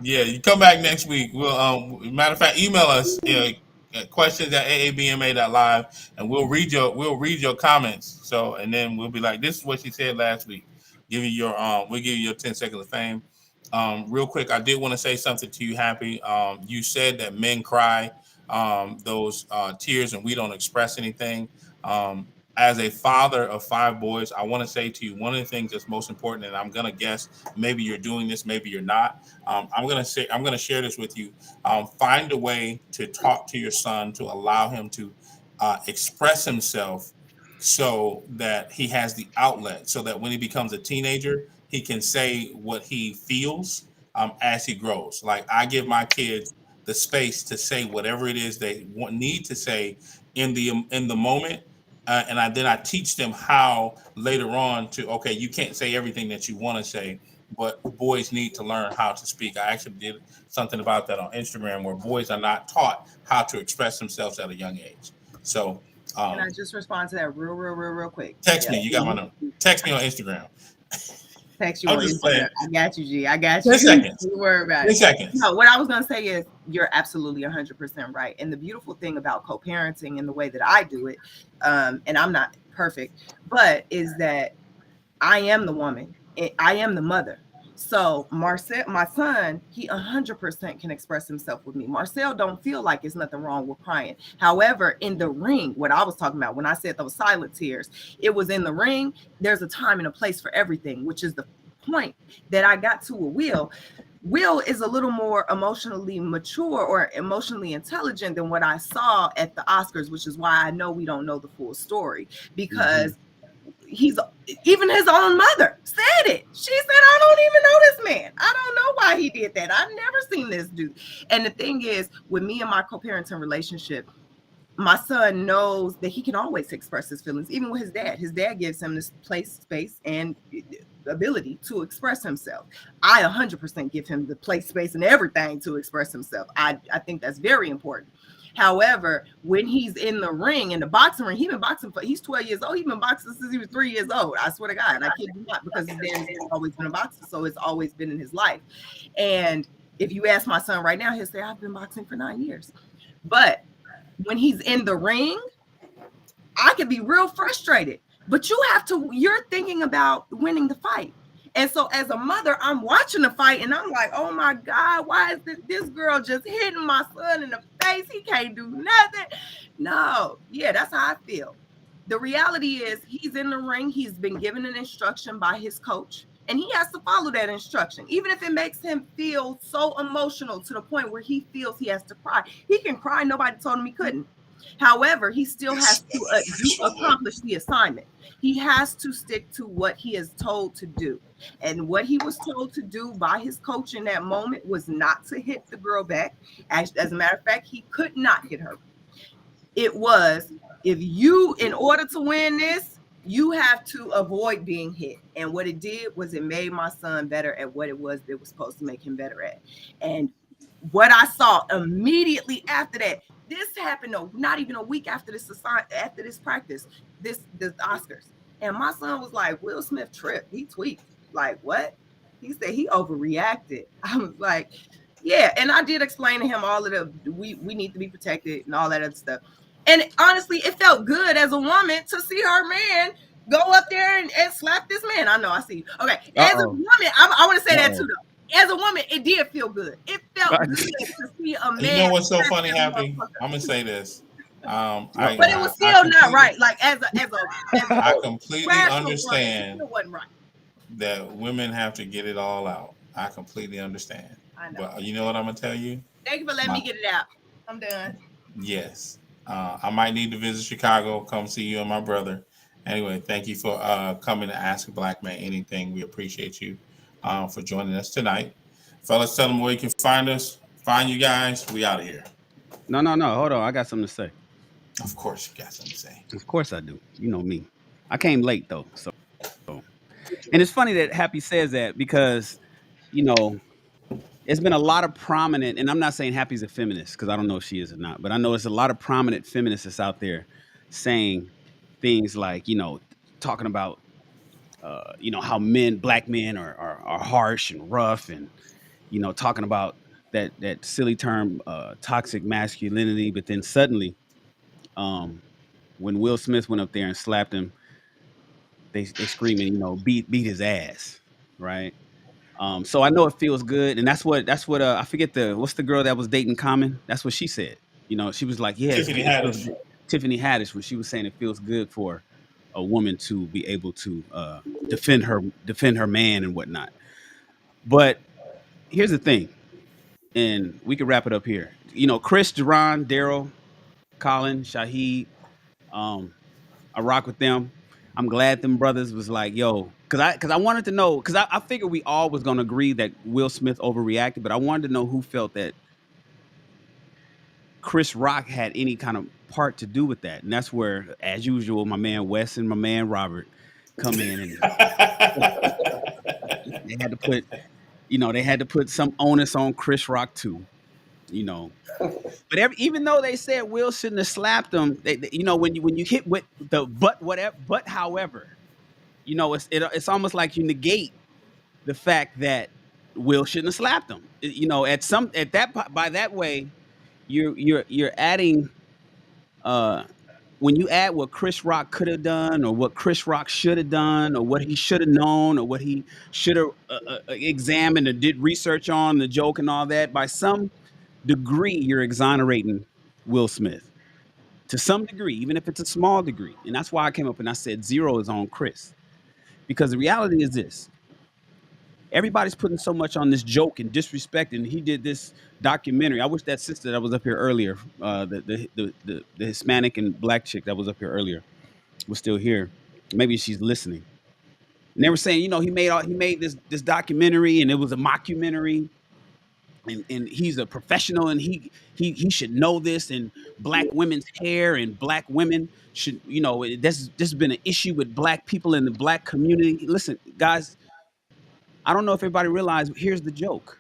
Yeah, you come back next week. We'll matter of fact, email us questions at aabma.live, and we'll read your comments. So, and then we'll be like, this is what she said last week. We'll give you your 10 seconds of fame. Real quick, I did want to say something to you, Happy. You said that men cry those tears and we don't express anything. As a father of 5 boys, I want to say to you, one of the things that's most important, and I'm gonna guess maybe you're doing this, maybe you're not. I'm gonna share this with you. Find a way to talk to your son to allow him to express himself so that he has the outlet, so that when he becomes a teenager, he can say what he feels as he grows. Like I give my kids the space to say whatever it is they need to say in the moment, and then I teach them how later on to okay, you can't say everything that you want to say, but boys need to learn how to speak. I actually did something about that on Instagram where boys are not taught how to express themselves at a young age. So Can I just respond to that real quick? text me. You got my number. Text me on Instagram. Text you I'm on just Instagram. playing. I got you, G. I got 10 you. seconds. Don't worry about 10 it. seconds. No, what I was going to say is you're absolutely 100% right. And the beautiful thing about co-parenting and the way that I do it, and I'm not perfect, but is that I am the woman. I am the mother. So Marcel, my son, he 100% can express himself with me. Marcel don't feel like it's nothing wrong with crying. However, in the ring, what I was talking about when I said those silent tears, it was in the ring. There's a time and a place for everything, which is the point that I got to with Will. Will is a little more emotionally mature or emotionally intelligent than what I saw at the Oscars, which is why I know we don't know the full story, because he's even his own mother said it. She said, I don't even know this man. I don't know why he did that. I've never seen this dude. And the thing is, with me and my co-parenting relationship, my son knows that he can always express his feelings, even with his dad. His dad gives him this place, space, and ability to express himself. I 100% give him the place, space, and everything to express himself. I think that's very important. However, when he's in the ring, in the boxing ring, he's 12 years old. He's been boxing since he was 3 years old. I swear to God. And I kid you not, because his dad has always been a boxer. So it's always been in his life. And if you ask my son right now, he'll say, I've been boxing for 9 years. But when he's in the ring, I can be real frustrated. But you're thinking about winning the fight. And so as a mother, I'm watching the fight and I'm like, oh my God, why is this girl just hitting my son in the face? He can't do nothing. No, yeah, that's how I feel. The reality is he's in the ring. He's been given an instruction by his coach, and he has to follow that instruction, even if it makes him feel so emotional to the point where he feels he has to cry. He can cry. Nobody told him he couldn't. However, he still has to accomplish the assignment. He has to stick to what he is told to do. And what he was told to do by his coach in that moment was not to hit the girl back. As a matter of fact, he could not hit her. It was, in order to win this, you have to avoid being hit. And what it did was it made my son better at what it was that was supposed to make him better at. And what I saw immediately after that, this happened not even a week after this practice, the Oscars. And my son was like, Will Smith tripped. He tweaked. Like, what? He said he overreacted. I was like, yeah. And I did explain to him all of we need to be protected and all that other stuff. And honestly, it felt good as a woman to see her man go up there and slap this man. I know, I see. Okay. As a woman, I want to say that too, though. As a woman, it did feel good. It felt good to see a man. You know what's so funny, Happy? I'm gonna say this. But it was still not right. Like I completely understand it wasn't right. that women have to get it all out. I completely understand. I know. But you know what I'm gonna tell you? Thank you for letting me get it out. I'm done. Yes. I might need to visit Chicago, come see you and my brother. Anyway, thank you for coming to Ask a Black Man Anything. We appreciate you for joining us tonight. Fellas, tell them where you can find us. Find you guys. We out of here. No. Hold on. I got something to say. Of course you got something to say. Of course I do. You know me. I came late, though. So. And it's funny that Happy says that because, it's been a lot of prominent, and I'm not saying Happy's a feminist because I don't know if she is or not, but I know there's a lot of prominent feminists out there saying things like, talking about, how black men are harsh and rough, and, talking about that silly term, toxic masculinity. But then suddenly, when Will Smith went up there and slapped him, they screaming, beat his ass, right? So I know it feels good, and that's what I forget what's the girl that was dating Common? That's what she said. She was like, yeah, Tiffany Haddish. Tiffany Haddish, when she was saying it feels good for a woman to be able to defend her man and whatnot. But here's the thing, and we can wrap it up here. Chris, Jerron, Daryl, Colin, Shahid, I rock with them. I'm glad them brothers was like, yo, because I wanted to know, because I figured we all was gonna agree that Will Smith overreacted, but I wanted to know who felt that Chris Rock had any kind of part to do with that. And that's where, as usual, my man Wes and my man Robert come in, and they had to put, they had to put some onus on Chris Rock too, you know. But even though they said Will shouldn't have slapped him, when you hit with the but whatever, but however, it's almost like you negate the fact that Will shouldn't have slapped him. At that by that way, you're adding when you add what Chris Rock could have done, or what Chris Rock should have done, or what he should have known, or what he should have examined or did research on the joke and all that, by some degree, you're exonerating Will Smith to some degree, even if it's a small degree. And that's why I came up and I said 0 is on Chris. Because the reality is this: everybody's putting so much on this joke and disrespect, and he did this documentary. I wish that sister that was up here earlier, the Hispanic and black chick that was up here earlier, was still here. Maybe she's listening. And they were saying, he made this documentary, and it was a mockumentary, and he's a professional, and he should know this, and black women's hair and black women should, this has been an issue with black people in the black community. Listen, guys, I don't know if everybody realized, here's the joke.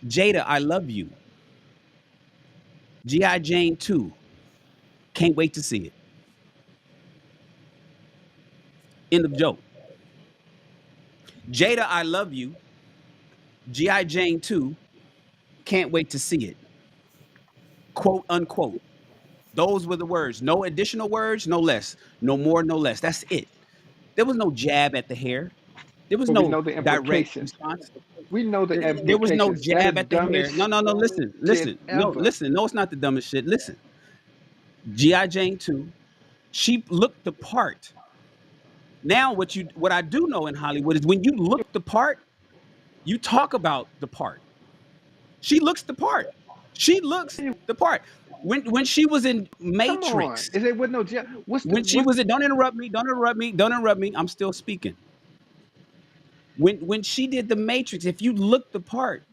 Jada, I love you. G.I. Jane 2. Can't wait to see it. End of joke. Jada, I love you. G.I. Jane 2. Can't wait to see it. Quote, unquote. Those were the words. No additional words, no less. No more, no less. That's it. There was no jab at the hair. There was But we no know the direct implications. response. We know the implications. There was no That jab is at the hair. dumbest No, listen. shit No, ever. listen. No, it's not the dumbest shit. Listen. G.I. Jane 2. She looked the part. Now, what I do know in Hollywood is when you look the part, you talk about the part. She looks the part. She looks the part. When she was in Come on. Matrix, Is it with no when she was in, don't interrupt me. I'm still speaking. When she did the Matrix, if you look the part,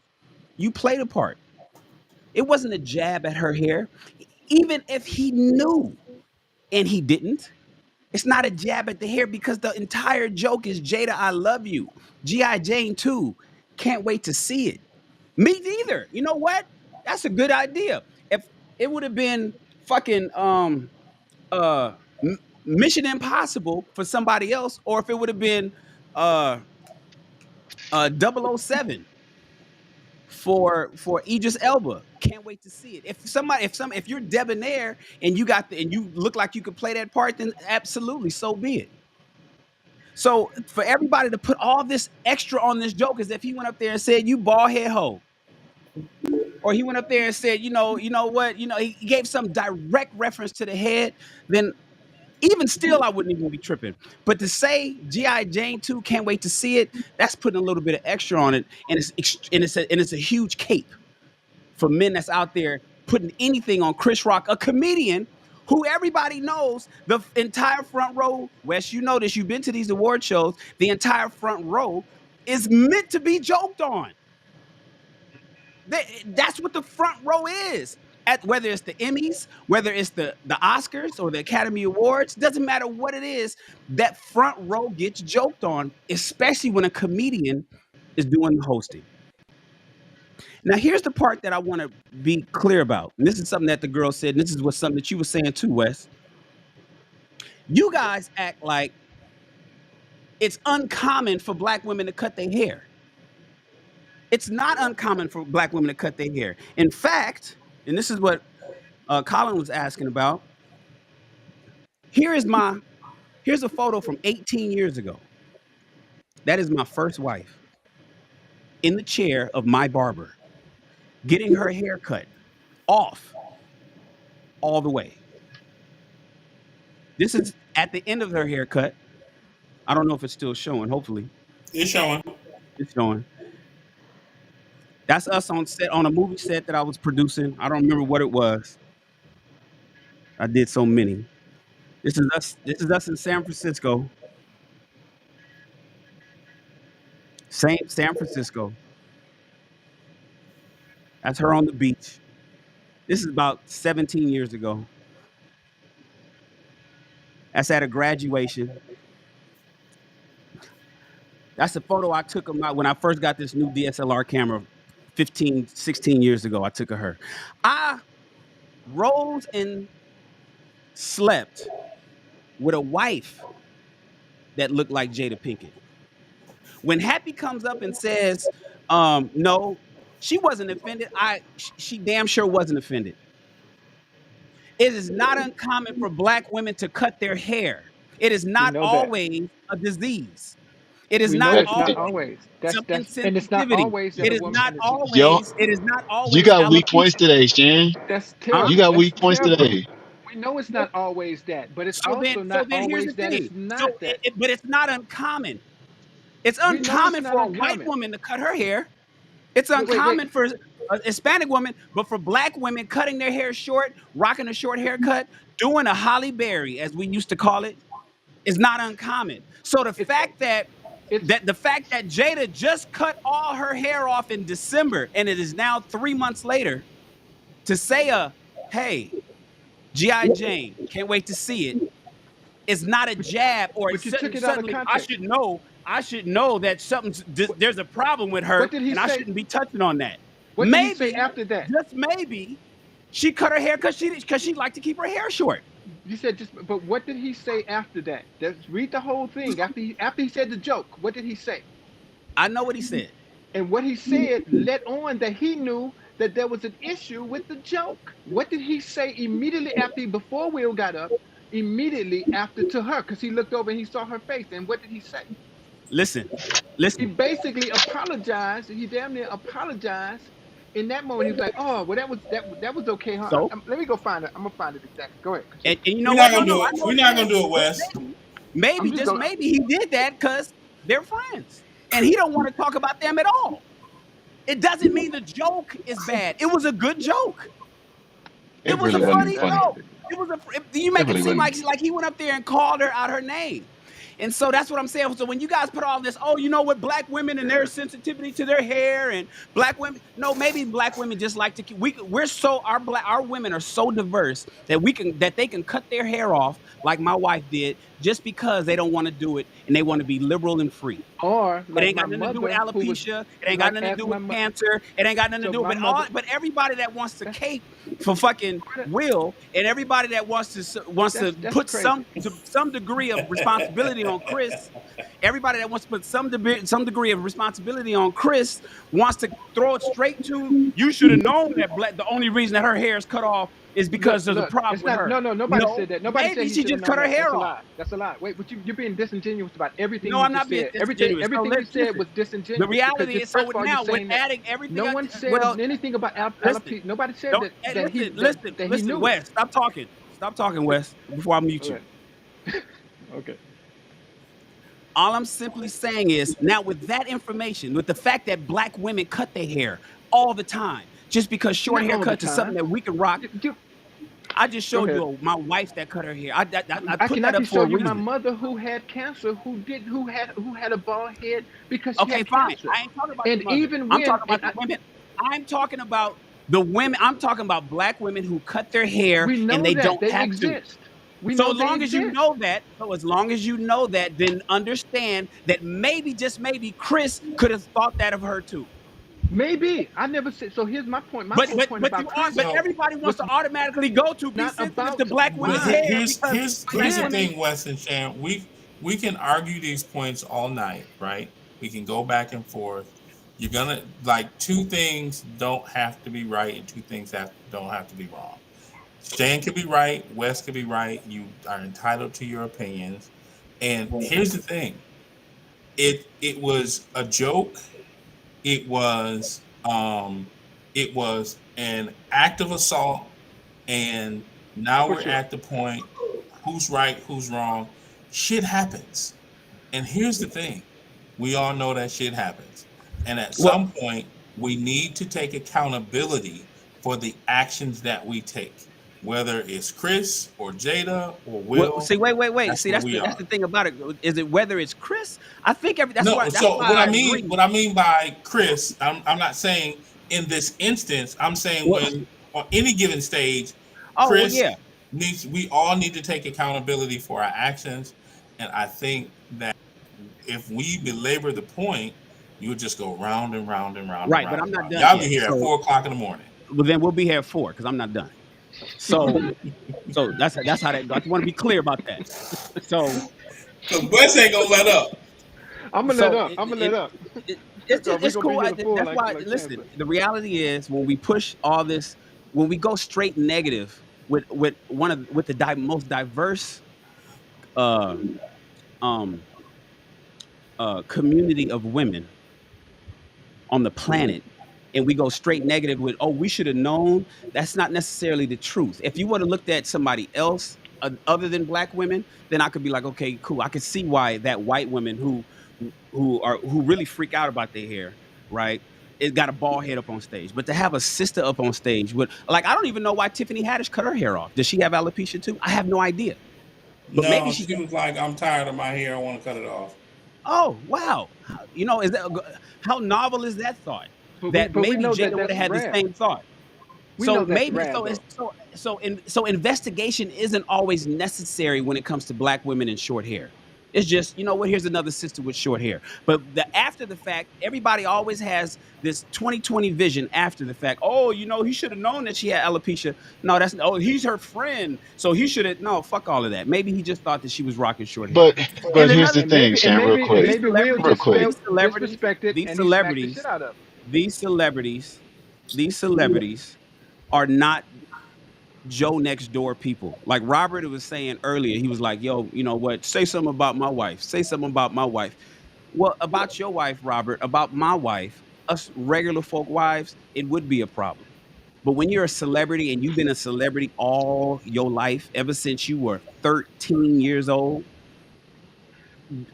you play the part. It wasn't a jab at her hair. Even if he knew and he didn't, it's not a jab at the hair, because the entire joke is Jada, I love you. G.I. Jane 2. Can't wait to see it. Me neither. You know what? That's a good idea. If it would have been fucking Mission Impossible for somebody else, or if it would have been 007 for Idris Elba. Can't wait to see it. If you're debonair and you look like you could play that part, then absolutely, so be it. So for everybody to put all this extra on this joke, as if he went up there and said, "You bald head hoe," or he went up there and said, you know what, he gave some direct reference to the head, then even still, I wouldn't even be tripping. But to say G.I. Jane 2, can't wait to see it, that's putting a little bit of extra on it, and it's a huge cape for men that's out there putting anything on Chris Rock, a comedian who everybody knows the entire front row. Wes, you know this. You've been to these award shows. The entire front row is meant to be joked on. That's what the front row is. Whether it's the Emmys, whether it's the Oscars or the Academy Awards, doesn't matter what it is, that front row gets joked on, especially when a comedian is doing the hosting. Now, here's the part that I want to be clear about. And this is something that the girl said, and this is something that you were saying too, Wes. You guys act like it's uncommon for black women to cut their hair. It's not uncommon for black women to cut their hair. In fact, and this is what Colin was asking about. Here's a photo from 18 years ago. That is my first wife in the chair of my barber, getting her hair cut off all the way. This is at the end of her haircut. I don't know if it's still showing. Hopefully, It's showing. it's showing. That's us on set, on a movie set that I was producing. I don't remember what it was. I did so many. This is us. This is us in San Francisco. San Francisco. That's her on the beach. This is about 17 years ago. That's at a graduation. That's a photo I took of my when I first got this new DSLR camera 15, 16 years ago. I took of her. I rose and slept with a wife that looked like Jada Pinkett. When Happy comes up and says, no, she wasn't offended. She damn sure wasn't offended. It is not uncommon for Black women to cut their hair. It is We not know that. always a disease. It is We know not it's not always always. some And it's not insensitivity. always that It a is woman not has a disease. Yo, always. It is not you always got weak points alopecia. today, Shan. That's Huh? You terrible. got That's weak points terrible. today. We know it's not always that, but it's So also then not here's the always that it's thing. not that. But it's not uncommon. It's We know it's uncommon not for a white uncommon. woman to cut her hair. It's Wait, wait, wait. uncommon for a Hispanic woman, but for Black women cutting their hair short, rocking a short haircut, doing a Holly Berry, as we used to call it, is not uncommon. So the It's fact that it's Jada just cut all her hair off in December, and it is now 3 months later, to say hey, G.I. Jane, can't wait to see it, is not a jab or but you took it out of suddenly context. I should know that there's a problem with her, What did he and I say? shouldn't be touching on that. What did he say Maybe, after that? just maybe, she cut her hair because she liked to keep her hair short. You said just, but what did he say after that? Just read the whole thing. After he said the joke, what did he say? I know what he said. And what he said let on that he knew that there was an issue with the joke. What did he say immediately before Will got up? Immediately after to her, because he looked over and he saw her face. And what did he say? Listen. He basically apologized. He damn near apologized. In that moment, he was like, "Oh, well, that was okay, huh?" So, Let me go find it. I'm gonna find it exactly. Go ahead. and you know We're what? not gonna No, do I it. know We're what not it gonna is. do it, Wes. Maybe, just maybe he did that because they're friends, and he don't want to talk about them at all. It doesn't mean the joke is bad. It was a good joke. It Was really a wasn't funny funny. joke. It was you It make it really seem wasn't. like he went up there and called her out her name. And so that's what I'm saying. So when you guys put all this, oh, you know what, Black women and their sensitivity to their hair and Black women, no, maybe Black women just like to keep. Our women are so diverse that they can cut their hair off like my wife did just because they don't want to do it and they want to be liberal and free. Or It like ain't my got nothing to do with mother, who was alopecia. It ain't got nothing to as do my with cancer. It ain't got nothing to so do my with mother. but everybody that wants to That's cape for fucking Will and everybody that wants to that's put crazy. some degree of responsibility on Chris. Everybody that wants to put some degree of responsibility on Chris wants to throw it straight to you. Should have known that the only reason that her hair is cut off is because there's a Look, problem it's with not. her. No, nobody No, said that. Nobody said maybe he she should have just known cut her that. hair That's a off. lie. That's a lie. Wait, but you're being disingenuous about everything No, you I'm just not being said. disingenuous. So Everything you said listen. was The disingenuous reality because is, first so of all, you're now with saying that adding everything, no one said well, anything about listen, alopecia. Nobody said don't that he knew Wes. it. Stop talking, Wes. Before I mute you. Okay. All I'm simply saying is now with that information, with the fact that Black women cut their hair all the time, just because short Not all the haircuts is something time. that we can rock. I just Go showed ahead. you my wife that cut her hair. I I put can that up show for a you my reason. mother who had cancer, who had a bald head because she Okay, had fine. cancer. I ain't talking about And your mother. even I'm when talking about the women. I'm talking about the women. I'm talking about Black women who cut their hair we know and they that don't they have to. exist. We So know as they long as you exist. know that, then understand that maybe, just maybe, Chris could have thought that of her too. Maybe I never said. So here's my point. My But whole point about Chris everybody wants to automatically go to be not sensitive about to Black But women's why. hair here's because here's the Black women. thing, Wes and Sharon. We can argue these points all night, right? We can go back and forth. You're gonna like two things don't have to be right, and two things don't have to be wrong. Stan could be right, Wes could be right. You are entitled to your opinions. And here's the thing: it was a joke. It was it was an act of assault, and now For we're sure. at the point: who's right, who's wrong. Shit happens, and here's the thing: we all know that shit happens, and at Well, some point we need to take accountability for the actions that we take. whether it's Chris or Jada or Well, Will. see, wait. That's See, where that's we the are. thing about it. Is it whether it's Chris? I think that's No, why so I agree. what I mean by Chris, I'm not saying in this instance. I'm saying Well, when on any given stage, oh well, Chris yeah. needs. We all need to take accountability for our actions, and I think that if we belabor the point, you'll just go round and round and round and Right, but round I'm and not round. done Y'all be yet. here at So, 4 o'clock in the morning. well, then we'll be here at 4 because I'm not done. So, that's how that. I want to be clear about that. So, Because Wes ain't gonna let up. I'm gonna let so up. I'm gonna let up. it's Cause just we're it's gonna be cool. here to full That's why. like Listen, cancer. the reality is when we push all this, when we go straight negative with the most diverse uh um community of women on the planet, and we go straight negative with, oh, we should have known. That's not necessarily the truth. If you would have looked at somebody else other than black women, then I could be like, okay, cool. I could see why that white women who really freak out about their hair, right? It got a bald head up on stage. But to have a sister up on stage with, like, I don't even know why Tiffany Haddish cut her hair off. Does she have alopecia too? I have no idea. But maybe No, she she just, was like, I'm tired of my hair. I want to cut it off. oh wow. Is that how novel is that thought? That But we maybe know that Jada would that's have had the rare. same thought. We know So that's maybe rare though. so investigation isn't always necessary when it comes to black women in short hair. It's just, you know what, here's another sister with short hair. But after the fact, everybody always has this 2020 vision after the fact. Oh, he should have known that she had alopecia. No, he's her friend. So he should have, no, fuck all of that. Maybe he just thought that she was rocking short hair. But And here's another the And thing, maybe and Shan, real maybe and quick, these maybe Will real celebrities, just quick. felt these celebrities, disrespected these and he smacked the shit celebrities, out of these celebrities, these celebrities are not Joe next door people. Like Robert was saying earlier, he was like, yo, you know what? Say something about my wife. Say something about my wife. Well, about your wife, Robert, about my wife, us regular folk wives, it would be a problem. But when you're a celebrity and you've been a celebrity all your life, ever since you were 13 years old,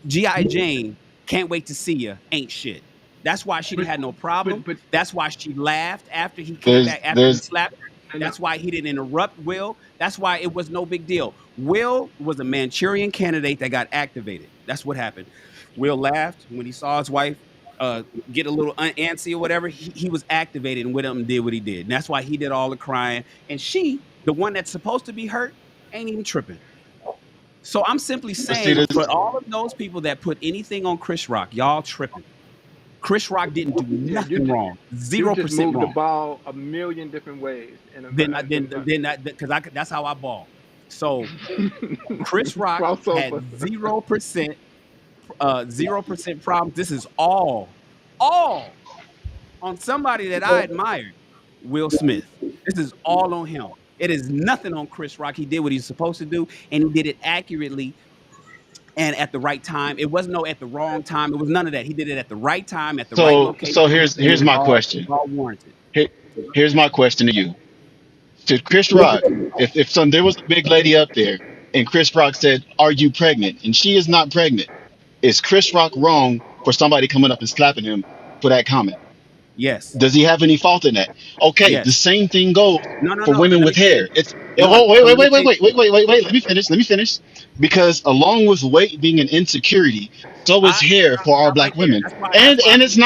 G.I. Jane, can't wait to see you, ain't shit. That's why she But didn't have no problem. but That's why she laughed after he came There's back, after he there's slapped her. no. That's why he didn't interrupt Will. That's why it was no big deal. Will was a Manchurian candidate that got activated. That's what happened. Will laughed when he saw his wife get a little antsy or whatever. He was activated and went up and did what he did. And that's why he did all the crying. And she, the one that's supposed to be hurt, ain't even tripping. So I'm simply but see saying, this for all of those people that put anything on Chris Rock, y'all tripping. Chris Rock didn't do Yeah, nothing wrong. you Zero just percent moved the wrong. ball a million different ways and Because that's how I ball. So Chris Rock had crossover. 0% problems. This is all on somebody that I admired, Will Smith. This is all on him. It is nothing on Chris Rock. He did what he's supposed to do, and he did it accurately and at the right time. It wasn't no at the wrong time. It was none of that. He did it at the right time, at the right so location, here's and here's my it was question. all warranted. Here, here's my question to you. To Chris Rock, if there was a big lady up there and Chris Rock said, "Are you pregnant?" and she is not pregnant, is Chris Rock wrong for somebody coming up and slapping him for that comment? Yes. Does he have any fault in that? Okay, the Yes. same thing goes No, no, for no. women Let with me say hair. this. It's No. oh wait, So wait, let me wait, wait, say wait, wait, wait, wait, wait. Let me finish. Let me finish. Because along with weight being an insecurity, so is I hair for our stop right black there. women. That's why And it's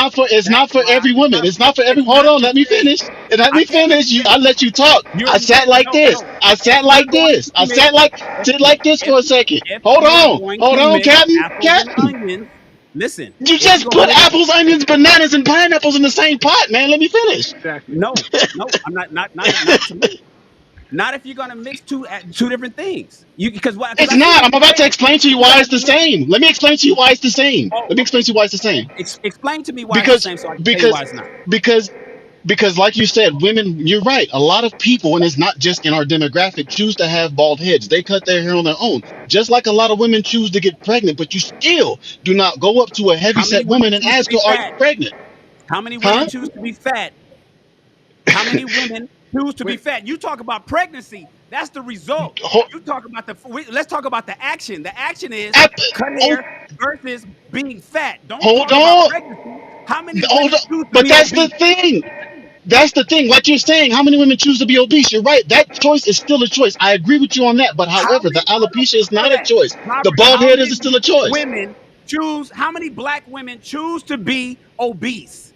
that's not for why every woman. It's not for every. it's Hold not on, to let me say finish. Let I me can't let finish. you I finish. let you talk. I sat like No, this. no. I If sat you're like going this. to I mix sat like sit like this if for a second. if you are going Hold to on, mix Captain. apples and Captain. onions, listen, You if you're just gonna put mix apples, onions, bananas, and pineapples in the same pot, man. Let me finish. Exactly. no, I'm not to me. Not if you're gonna mix two different things. You because It's I see not. what I'm you're about to saying. explain to you You why guys it's the are mixing. same. Let me explain to you why it's the same. Oh, Let me explain okay. to you why it's the same. Explain to me why it's the Because same, so I can tell you why because it's not. because because like you said, women, you're right. A lot of people, and it's not just in our demographic, choose to have bald heads. They cut their hair on their own. Just like a lot of women choose to get pregnant, but you still do not go up to a How many heavyset women woman and choose to ask her, be "Are you fat? pregnant?" How many women Huh? choose to be fat? How many women choose to be Wait, fat? You talk about pregnancy. That's the result. Ho- You talk about let's talk about the action. The action is ap- cut oh, hair versus being fat. Don't hold talk about on. pregnancy. How many Hold women on. choose to But be that's the obese? thing. That's the thing. Like you're saying, how many women choose to be obese? You're right. That choice is still a choice. I agree with you on that. But How however, the many? Hold on alopecia is before not a that, choice. The Robert. bald How head is many still a choice. women choose? How many black women choose to be obese?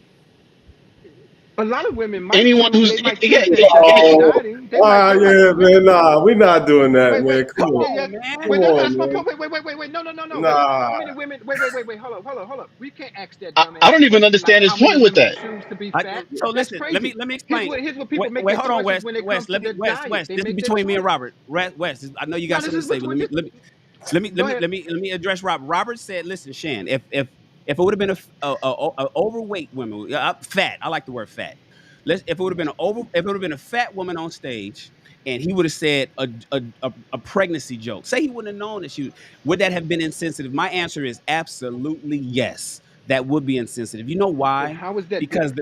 A lot of women might Anyone choose. who's They might yeah, choose that because they're Oh, dieting. They might. They might. yeah, man. Nah, we're not doing that, Wait, wait. man. Come Come on. Yeah, yeah. on, man. Come Wait, no, on, that's my man. point. Wait. No. Wait. Nah. How many women? Wait. Hold up. We can't ask that I dumbass don't even question like understand his how many point with women that. choose to be I, fat. so That's listen, let crazy. me explain. Here's what people make Wait, their hold on, choices Wes. when it Wes, comes to let me their Wes. diet. Wes. They This is make their between me and choice. Robert. Wes, I know you No, got this something to is say, but Go ahead. let me address Robert. Robert said, "Listen, Shan, if it would have been a overweight woman, fat. I like the word fat. If it would have been if it would have been a fat woman on stage, and he would have said a pregnancy joke. Say he wouldn't have known that would that have been insensitive? My answer is absolutely yes. That would be insensitive. You know But why? how is that Because different?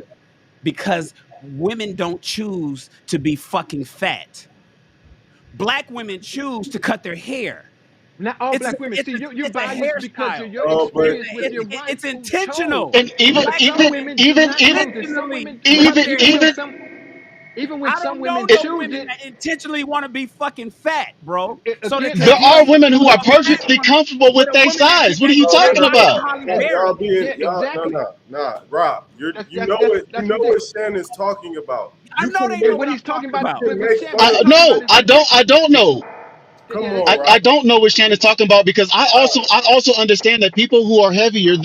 because women don't choose to be fucking fat. Black women choose to cut their hair. Not all It's a, black women. it's See, a, you're it's a biased because of hairstyle. your Oh, but experience with your wife It's who chose. intentional. And even But Black some even women women do even not even choose it. Some intentionally women, cut even their even hair. even when I some don't know women it, no choose women it, that intentionally want to be fucking fat, bro. So that again, they there can are again, make women who are a fat perfectly woman comfortable with with a their woman size. What are you that's talking shaped like about? Halle y'all Berry. being yeah, exactly. nah, Rob. You know it. You That's know what ridiculous. Shannon's talking about. I You know can they But know make what what he's I'm talking talking you about, about. can but make Shan, what fun he's of talking about No, is I don't. I ridiculous. don't know. come Yeah, on, I Rob. don't know what Shannon's talking about because I also understand that people who are heavier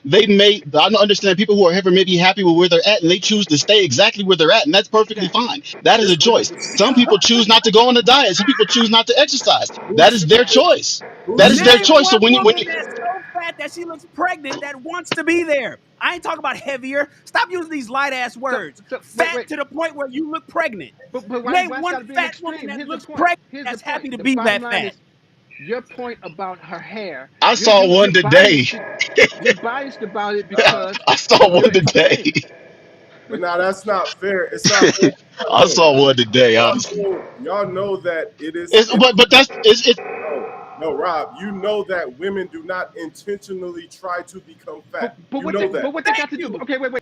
they may I don't understand people who are heavier may be happy with where they're at and they choose to stay exactly where they're at and that's perfectly exactly. fine. That is It's a choice. Some people choose not to go on a diet. Some people choose not to exercise. who That is their chooses choice. who That is their Name chooses choice. So one when woman you that's so fat that she looks pregnant that wants to be there. I ain't talking about heavier. Stop using these light ass words. So Fat wait. to the point where you look pregnant. But Name why it's one got to be an fat woman extreme? that Here's the looks point. pregnant Here's the that's happy point. to The be bottom that line fat. is your point about her hair. I saw one You're today. biased. You're biased about it because I saw one you're today. extreme. But now that's not fair. It's not fair. I saw one today, Y'all honestly. y'all know that it is. It's, but that's it's No, Rob. You know that women do not intentionally try to become fat. You know that. But what they Thank got to do? you. Okay, wait.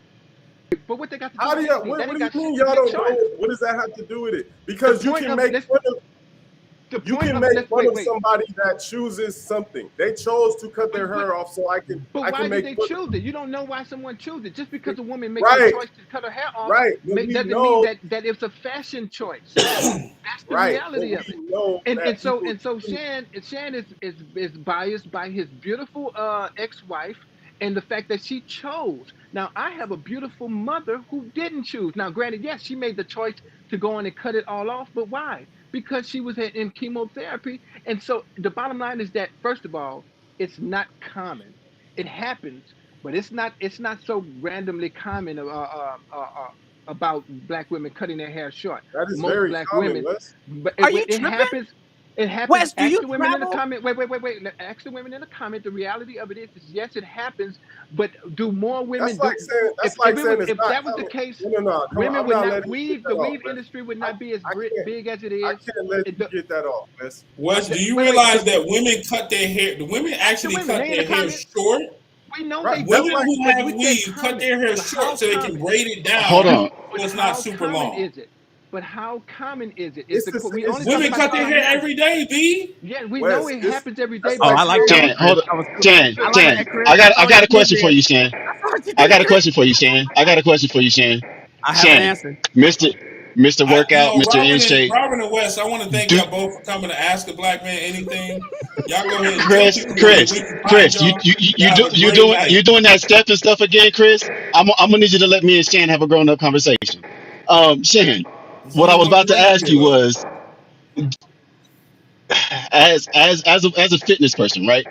But what they got to do How with do you? anything? That What ain't do you got mean shit to do y'all with their don't know? choice. What does that have to do with it? The Because you point can of make let's fun of the you point can of make let's fun of wait. somebody that chooses something. They chose to cut their But hair off, so but I can why did make they fun of choose it? You don't know why someone chose it. Just because a woman makes the right, choice to cut her hair off, right. But we doesn't mean know that it's a fashion choice. That's the right, but reality we of it. know And that so people choose. Shan is biased by his beautiful ex-wife and the fact that she chose. Now I have a beautiful mother who didn't choose. Now, granted, yes, she made the choice to go on and cut it all off, but why? Because she was in chemotherapy. And so the bottom line is that first of all, it's not common. It happens, but it's not so randomly common about black women cutting their hair short. That is Most very black common, women, Wes. but Are you it tripping? happens. It happens. Wes, do Ask you the women in the travel? comment. Wait. Ask the women in the comment. The reality of it is yes, it happens. But do more women do? That's like saying it's If not that was the coming. case, No. Come on, women I'm would not not letting you get weave. that The off, weave Wes. industry would I, not be as I can't big as it I is. can't let you The, get that off, Wes. Wes, do you wait. realize that women cut their hair? The women Ask the actually women. cut They in the their hair comments. short. We know Right. they That's do. Women like who But have we said weave cut common. their hair But short how so they can common? braid it hold down on. But so it's not how super common long. is it? But how common is it? Is it's the the we it's only talking Women about cut this their on hair men? every day, B. Yeah, we know Wes. it It's happens every day. that's Oh, But like I like saying that one, Shan, Chris. hold on. That was cool. Shan, I like Shan. that, Chris. I I saw what got a you did question for there. you, Shan. I saw what you I did got a there. question for you, Shan. I got a question for you, Shan. I have an Shan, answer. Mr. Workout, Mr. In Shape. Robin and Wes, I want to thank Do y'all both for coming to Ask a Black Man Anything. Y'all go ahead and tell Chris, people where Chris, we can find Chris, y'all. Y'all have a great you night. doing that step and stuff again, Chris? I'm gonna need you to let me and Shan have a grown up conversation. Shan, what I was Zoom on about the to ask you radio. was, as a fitness person, right?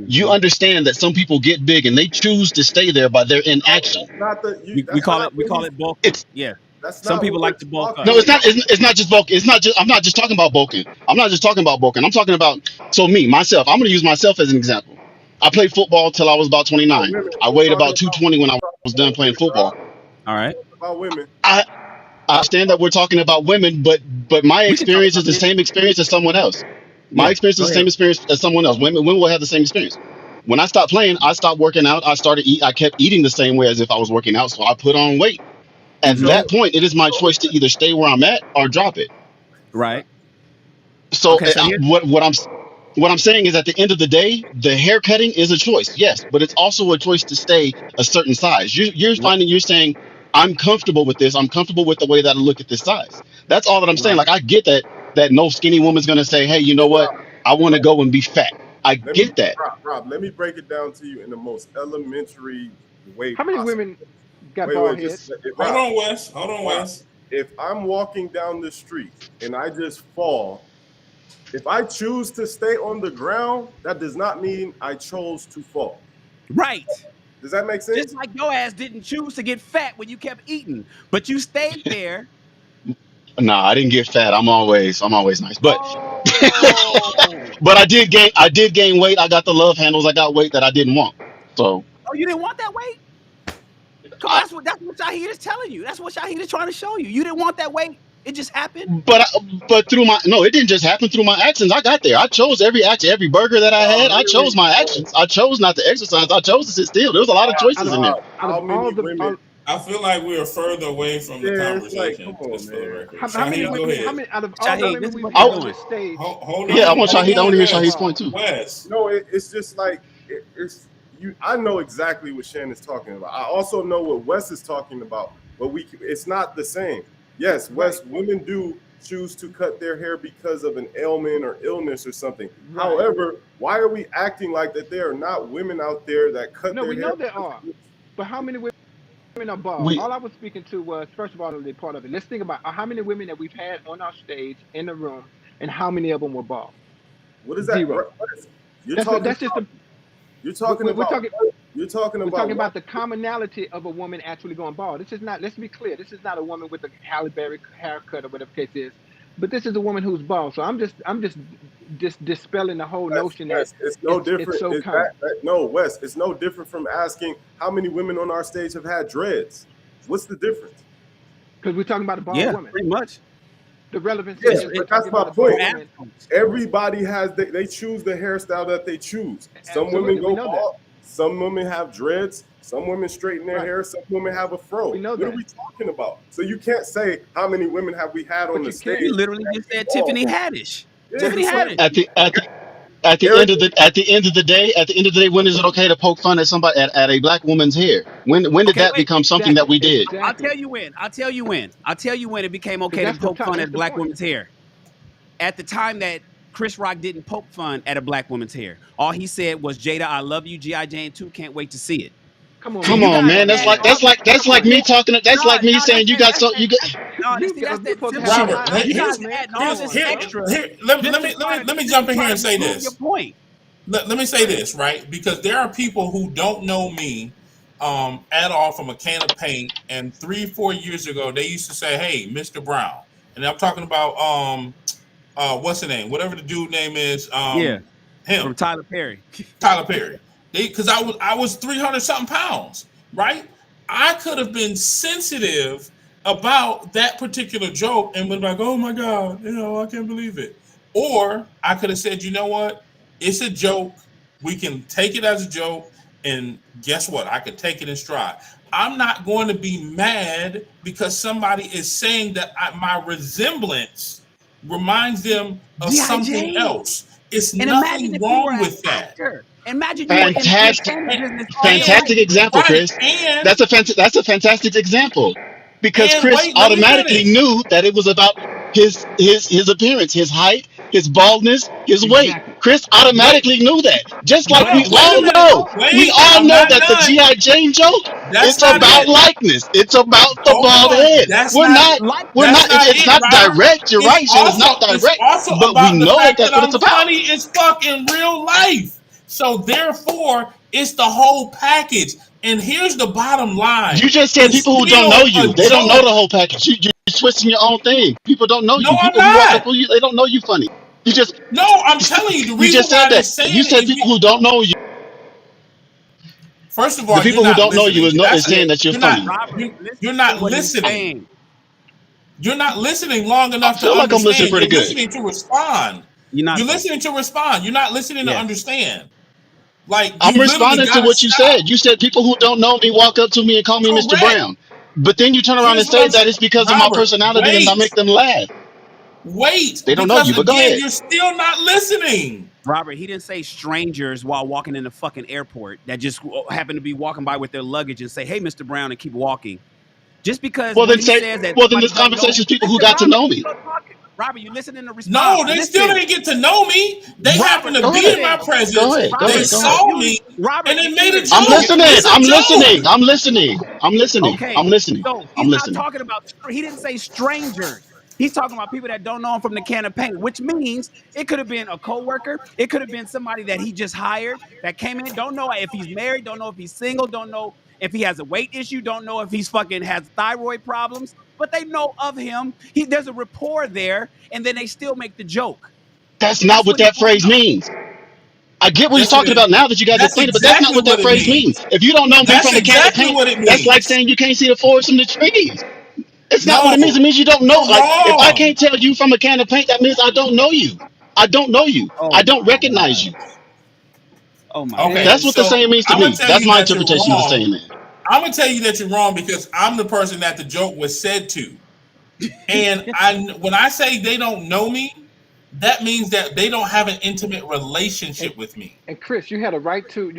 You Hmm. understand that some people get big and they choose to stay there by their no, inaction. that's not the you. We That's call not it what he's. bulking. It's Yeah. That's Some not people what we're like to bulk up. no, talking about. it's not just bulk. It's not just. I'm not just talking about bulking. I'm not just talking about bulking. I'm talking about myself. I'm gonna use myself as an example. I played football till I was about About 29. women. I We're weighed talking about about 220 when we're I talking was done about playing women, football. Rob. All right. About women. I I understand that we're talking about women, but my We can talk experience about is the men. same experience as someone else. My Yeah. experience is Go the ahead. same experience as someone else. Women will have the same experience. When I stopped playing, I stopped working out. I kept eating the same way as if I was working out. So I put on weight. At So that point, it is my choice to either stay where I'm at or drop it. Right. So Okay. So here. what I'm saying is, at the end of the day, the hair cutting is a choice, yes, but it's also a choice to stay a certain size. You're saying, I'm comfortable with this. I'm comfortable with the way that I look at this size. That's all that I'm saying. Right. Like, I get that no skinny woman's gonna say, hey, you know what? I want to go and be fat. I get that. Rob, let me break it down to you in the most elementary way How many possible. women got bald heads? hold on, Wes. Hold on, Wes. If I'm walking down the street and I just fall, if I choose to stay on the ground, that does not mean I chose to fall. Right. Does that make sense? Just like your ass didn't choose to get fat when you kept eating, but you stayed there. Nah, I didn't get fat. I'm always nice. But Oh. but I did gain weight. I got the love handles. I got weight that I didn't want. So Oh, you didn't want that weight? Come on, that's what Shahid is telling you. That's what Shahid is trying to show you. You didn't want that weight. It just happened. but through my no, it didn't just happen through my actions. I got there. I chose every action, every burger that I had. I chose my actions. I chose not to exercise. I chose to sit still. There was a lot of choices in there. How many women? I feel like we are further away from the conversation. Come on, just for the record. How many Shahid, go women? ahead. How many out of all the Shahid, women this is we've what had you're on doing. this stage? Hold Yeah, I on, want hold Shahid. I on, want to hear Wes. Shahid's point too. Wes. No, it's just like it's you. I know exactly what Shannon's talking about. I also know what Wes is talking about, but it's not the same. Yes, Wes, women do choose to cut their hair because of an ailment or illness or something. Right. However, why are we acting like that there are not women out there that cut No, their we hair? know there are, but how many women are bald? We All I was speaking to was, first of all, the part of it. Let's think about how many women that we've had on our stage in the room, and how many of them were bald. What is that? Zero. You're That's talking. that's just the. You're talking We're about. talking. You're talking We're about. talking about the commonality of a woman actually going bald. This is not. Let's be clear. This is not a woman with a Halle Berry haircut or whatever the case is, but this is a woman who's bald. So I'm just dispelling the whole notion that it's no different. It's so It's common. no, Wes. It's no different from asking how many women on our stage have had dreads. What's the difference? Because we're talking about a bald woman. Pretty much. The relevance Yes, is but that's my point. woman. Everybody has they choose the hairstyle that they choose. Some women go bald. Some women have dreads. Some women straighten their hair. Some women have a fro. What are we talking about? So you can't say how many women have we had on the stage. You literally just said Tiffany Haddish. Yeah, Tiffany Haddish. At the end of the day, when is it okay to poke fun at somebody at a black woman's hair? When did that become something that we did? I'll tell you when. I'll tell you when it became okay to poke fun at a black woman's hair. At the time that Chris Rock didn't poke fun at a black woman's hair, all he said was, "Jada, I love you. G.I. Jane 2, can't wait to see it." Come on, man. That's like me talking. That's like me saying you got so you got. Let me jump in here and say this. Let me say this, right? Because there are people who don't know me at all from a can of paint, and 3-4 years ago they used to say, "Hey, Mr. Brown," and I'm talking about what's the name? Whatever the dude name is. Him. From Tyler Perry. Tyler Perry. Because I was 300 something pounds, right? I could have been sensitive about that particular joke and been like, "Oh my God, I can't believe it." Or I could have said, "You know what? It's a joke. We can take it as a joke, and guess what? I could take it in stride." I'm not going to be mad because somebody is saying that my resemblance reminds them of something else. It's nothing wrong with that. Imagine fantastic example, Chris. That's a fantastic example because Chris automatically knew that it was about his appearance, his height, his baldness, his weight. Chris automatically knew that. Just like we all know that the G.I. Jane joke, it's about likeness. It's about the bald head. It's not direct. You're right, Shane. It's not direct. But we know that's what it's about. Funny as fuck in real life. So therefore, it's the whole package. And here's the bottom line. You just said people who don't know you. They don't know the whole package. You're twisting your own thing. People don't know you. People who walk up on you, they don't know you funny. No, I'm telling you. The reason you just said why that. You said people who don't know you. First of all, the people who don't know you is saying that you're funny. You're not listening. You're not listening long enough to understand. I'm listening pretty good. You're listening to respond. You're listening to respond. You're not listening to understand. Like I'm responding to what you said. You said people who don't know me walk up to me and call me Mr. Brown. But then you turn around and Here's what say I'm that saying, it's because of my Robert. personality and I make them laugh. Wait, They don't know because you, but go again, ahead. you're still not listening. Robert, he didn't say strangers while walking in the fucking airport that just happen to be walking by with their luggage and say, "Hey, Mr. Brown," and keep walking. Just because Well, when then he say, says that well, then somebody this don't know conversation him, is people who listen, got to Robert, know you me. still talking. Robert, you listening to No, response. they still Listen, didn't get to know me. They Robert, happened to Go be in ahead. my listen. Go presence. ahead. Go They Robert, ahead. Go you ahead. saw you me Robert, and they you made a muted I'm joke. Robert. listening. It's a I'm listening. joke. I'm listening. I'm listening. Okay, I'm listening. so I'm he's not listening. talking about. He didn't say strangers. He's talking about people that don't know him from the can of paint, which means it could have been a coworker. It could have been somebody that he just hired that came in. Don't know if he's married. Don't know if he's single. Don't know if he has a weight issue. Don't know if he's fucking has thyroid problems. But they know of him. There's a rapport there, and then they still make the joke. That's That's not what what he's that doing. phrase means. I get what he's Yes, it talking is. about now that you guys That's explained it, but that's not exactly what what that it phrase means. means. If you don't know me That's from a can of exactly paint, what it that's like means. saying you can't see the forest from the trees. It's not what No, it means. It means you don't know. you're Like, if I wrong. can't tell you from a can of paint, that means I don't know you. I don't know you. Oh I don't my recognize god. you. Oh my Okay, god. That's what the so saying means to I'm gonna me. tell That's you my that you're interpretation of the wrong. saying there. I'm gonna tell you that you're wrong because I'm the person that the joke was said to. And when I say they don't know me, that means that they don't have an intimate And relationship with me. and Chris, you had a right to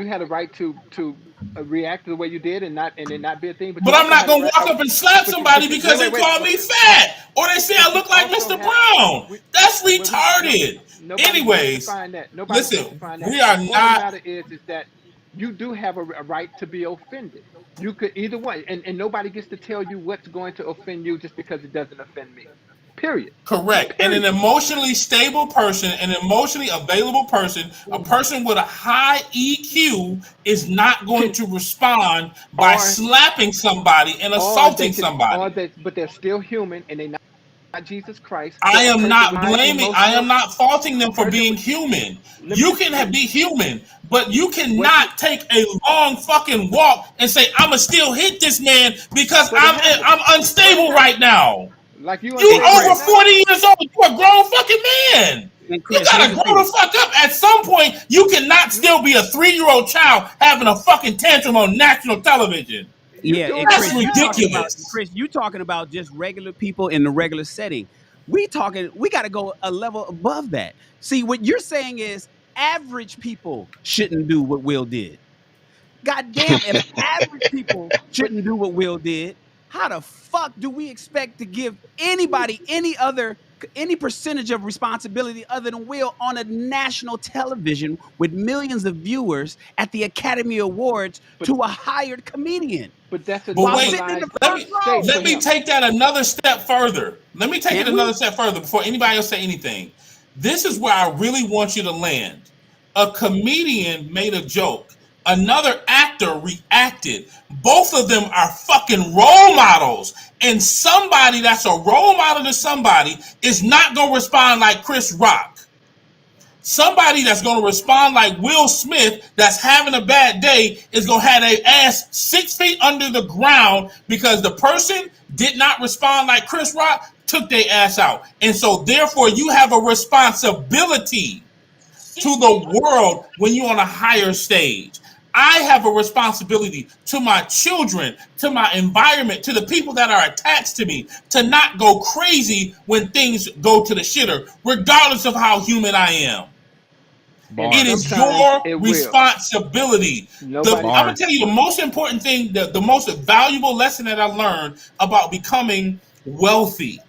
react the way you did and it not be a thing. But you But I'm also not had a gonna right. walk up and slap somebody because they call me fat or they say I But you look like also Mr. have Brown. we That's well we no retarded. nobody's going to Anyways, define that. Nobody's going to listen, define that. we The are point of the not matter is that you do have a right to be offended. You could either way, and nobody gets to tell you what's going to offend you just because it doesn't offend me. Period. correct. And an Period. emotionally stable person, an emotionally available person, a person with a high EQ is not going Can to respond by or slapping somebody and or they assaulting can or somebody. they but they're still human and they're not Jesus Christ. I So a am person not with high blaming, I am emotional not faulting a them for person being with human. let me You just can let, be human, but you what you cannot take a long fucking walk and say, I'ma still hit this man because but it happens. I'm But it unstable right happens. now. Like you You Hey unstable over right Chris. now. 40 years old. You a grown fucking man. And You Chris, here's gotta the grow thing. the fuck up. At some point, you cannot You still be a 3-year-old child having a fucking tantrum on national television. you Yeah, doing and it That's right Chris, now. ridiculous. You talking about just regular people in the regular setting. We got to go a level above that. See, what you're saying is average people shouldn't do what Will did. God damn, if average people But shouldn't do what Will did, how the fuck do we expect to give anybody any percentage of responsibility other than Will on a national television with millions of viewers at the Academy Awards but to a hired comedian but that's a But while wait, sitting in the normalized let first me state row? for let me him. take that another step further. Let me take it Can we? another step further before anybody else say anything. This is where I really want you to land. A comedian made a joke. Another actor reacted. Both of them are fucking role models. And somebody that's a role model to somebody is not going to respond like Chris Rock. Somebody that's going to respond like Will Smith that's having a bad day is going to have their ass 6 feet under the ground because the person did not respond like Chris Rock, took their ass out. And so therefore you have a responsibility to the world when you're on a higher stage. I have a responsibility to my children, to my environment, to the people that are attached to me, to not go crazy when things go to the shitter, regardless of how human I am. And It is Bars. sometimes your it will. responsibility. Nobody I'm gonna Bars. tell you the most important thing, the most valuable lesson that I learned about becoming wealthy.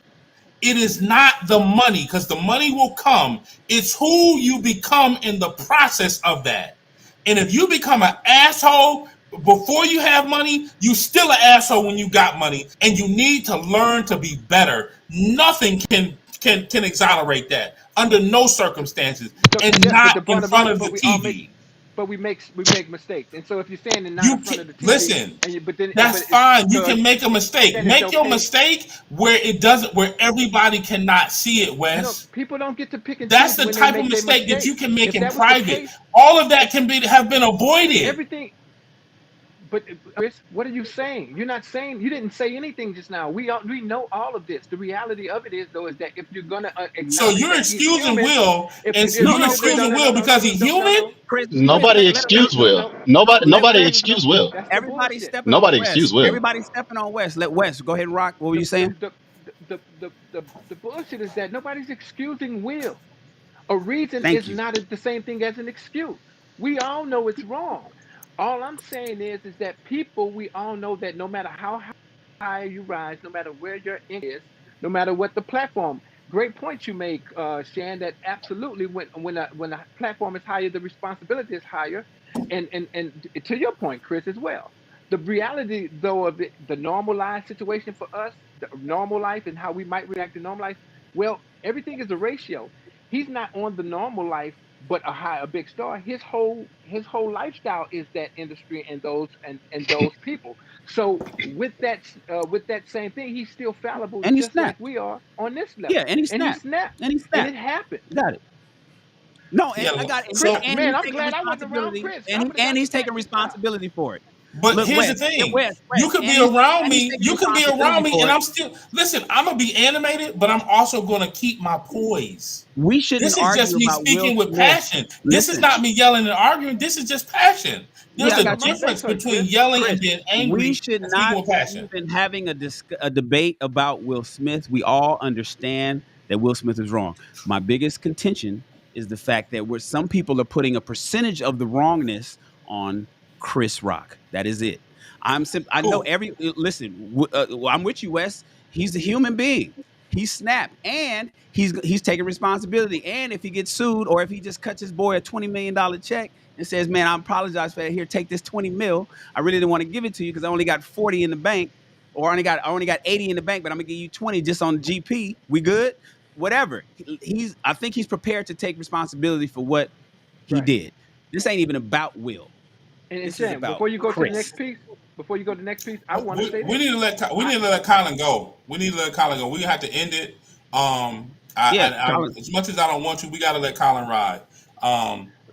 It is not the money, because the money will come. It's who you become in the process of that. And if you become an asshole before you have money, you still an asshole when you got money. And you need to learn to be better. Nothing can exonerate that under no circumstances, so and yeah, but not the in point about front it, of the but we all make TV. but we make mistakes. And so if you're saying they're not in You front can of the TV listen. and you but then That's but it's fine. You so can make a mistake. then it's Make your okay. mistake where it doesn't, where everybody cannot see it, You know, Wes. people don't get to pick and That's choose the when they type of make their mistake that you mistakes. can make If in that was the private. case, All of that if can be have been avoided. everything But Chris, what are you saying? You're not saying. You didn't say anything just now. We know all of this. The reality of it is, though, is that if you're gonna So acknowledge you're that he's excusing human, Will, and if you're no, Chris, no, excusing no, no, Will no, no, because no, he's no, no, human. no, Chris, Chris, Nobody no, excuse no, Will. no, no. let Nobody Wes. excuse Will. That's the Everybody bullshit. stepping on Nobody Wes. excuse Will. Everybody stepping on Wes. Let Wes go ahead and rock. What were The you saying? the bullshit is that nobody's excusing Will. A reason Thank is you. not the same thing as an excuse. We all know it's wrong. All I'm saying is that people, we all know that no matter how high you rise, no matter where your income is, no matter what the platform. Great point you make, Shan. That absolutely, when a platform is higher, the responsibility is higher, and to your point, Chris, as well. The reality, though, of the normalized situation for us, the normal life, and how we might react to normal life, well, everything is a ratio. He's not on the normal life, but a big star. His whole lifestyle is that industry and those people. So with that same thing, he's still fallible, And he just like snapped. we are on this Yeah, level. and he And he snapped. snapped, And he and snapped. it happened. Got it. No, and Yeah. I got it. Chris, So, And man, he's I'm taking glad I wasn't around responsibility. Chris. I And would have got he's the cat taking this time. responsibility for it. but Look, here's Wes, the thing: Wes, you could and be around and he's me. taking You could be responsibility around me, for and it. I'm still listen. I'm gonna be animated, but I'm also gonna keep my poise. We shouldn't This is just argue me about Will speaking with Smith. passion. This is Listen, not me yelling and arguing. This is just passion. yeah, There's I a That's got what my you. difference face hurt, between Chris. yelling and Chris, being we angry should and speaking not with be passion. even having a debate about Will Smith. We all understand that Will Smith is wrong. My biggest contention is the fact that where some people are putting a percentage of the wrongness on Chris Rock. That is it. I know Cool. every listen. I'm with you, Wes. He's a human being. He snapped, and he's taking responsibility. And if he gets sued, or if he just cuts his boy a $20 million check and says, "Man, I apologize for that. Here, take this 20 mil. I really didn't want to give it to you because I only got 40 in the bank, or I only got 80 in the bank, but I'm gonna give you 20 just on GP. We good? Whatever." I think he's prepared to take responsibility for what he Right. did. This ain't even about Will. And This is Shan, about before you go to the Chris. next piece, I want to say We this. need to let we I need to let Colin go. We need to let Colin go. We have to end it. Yeah, I Colin. as much as I don't want to, we got to let Colin ride.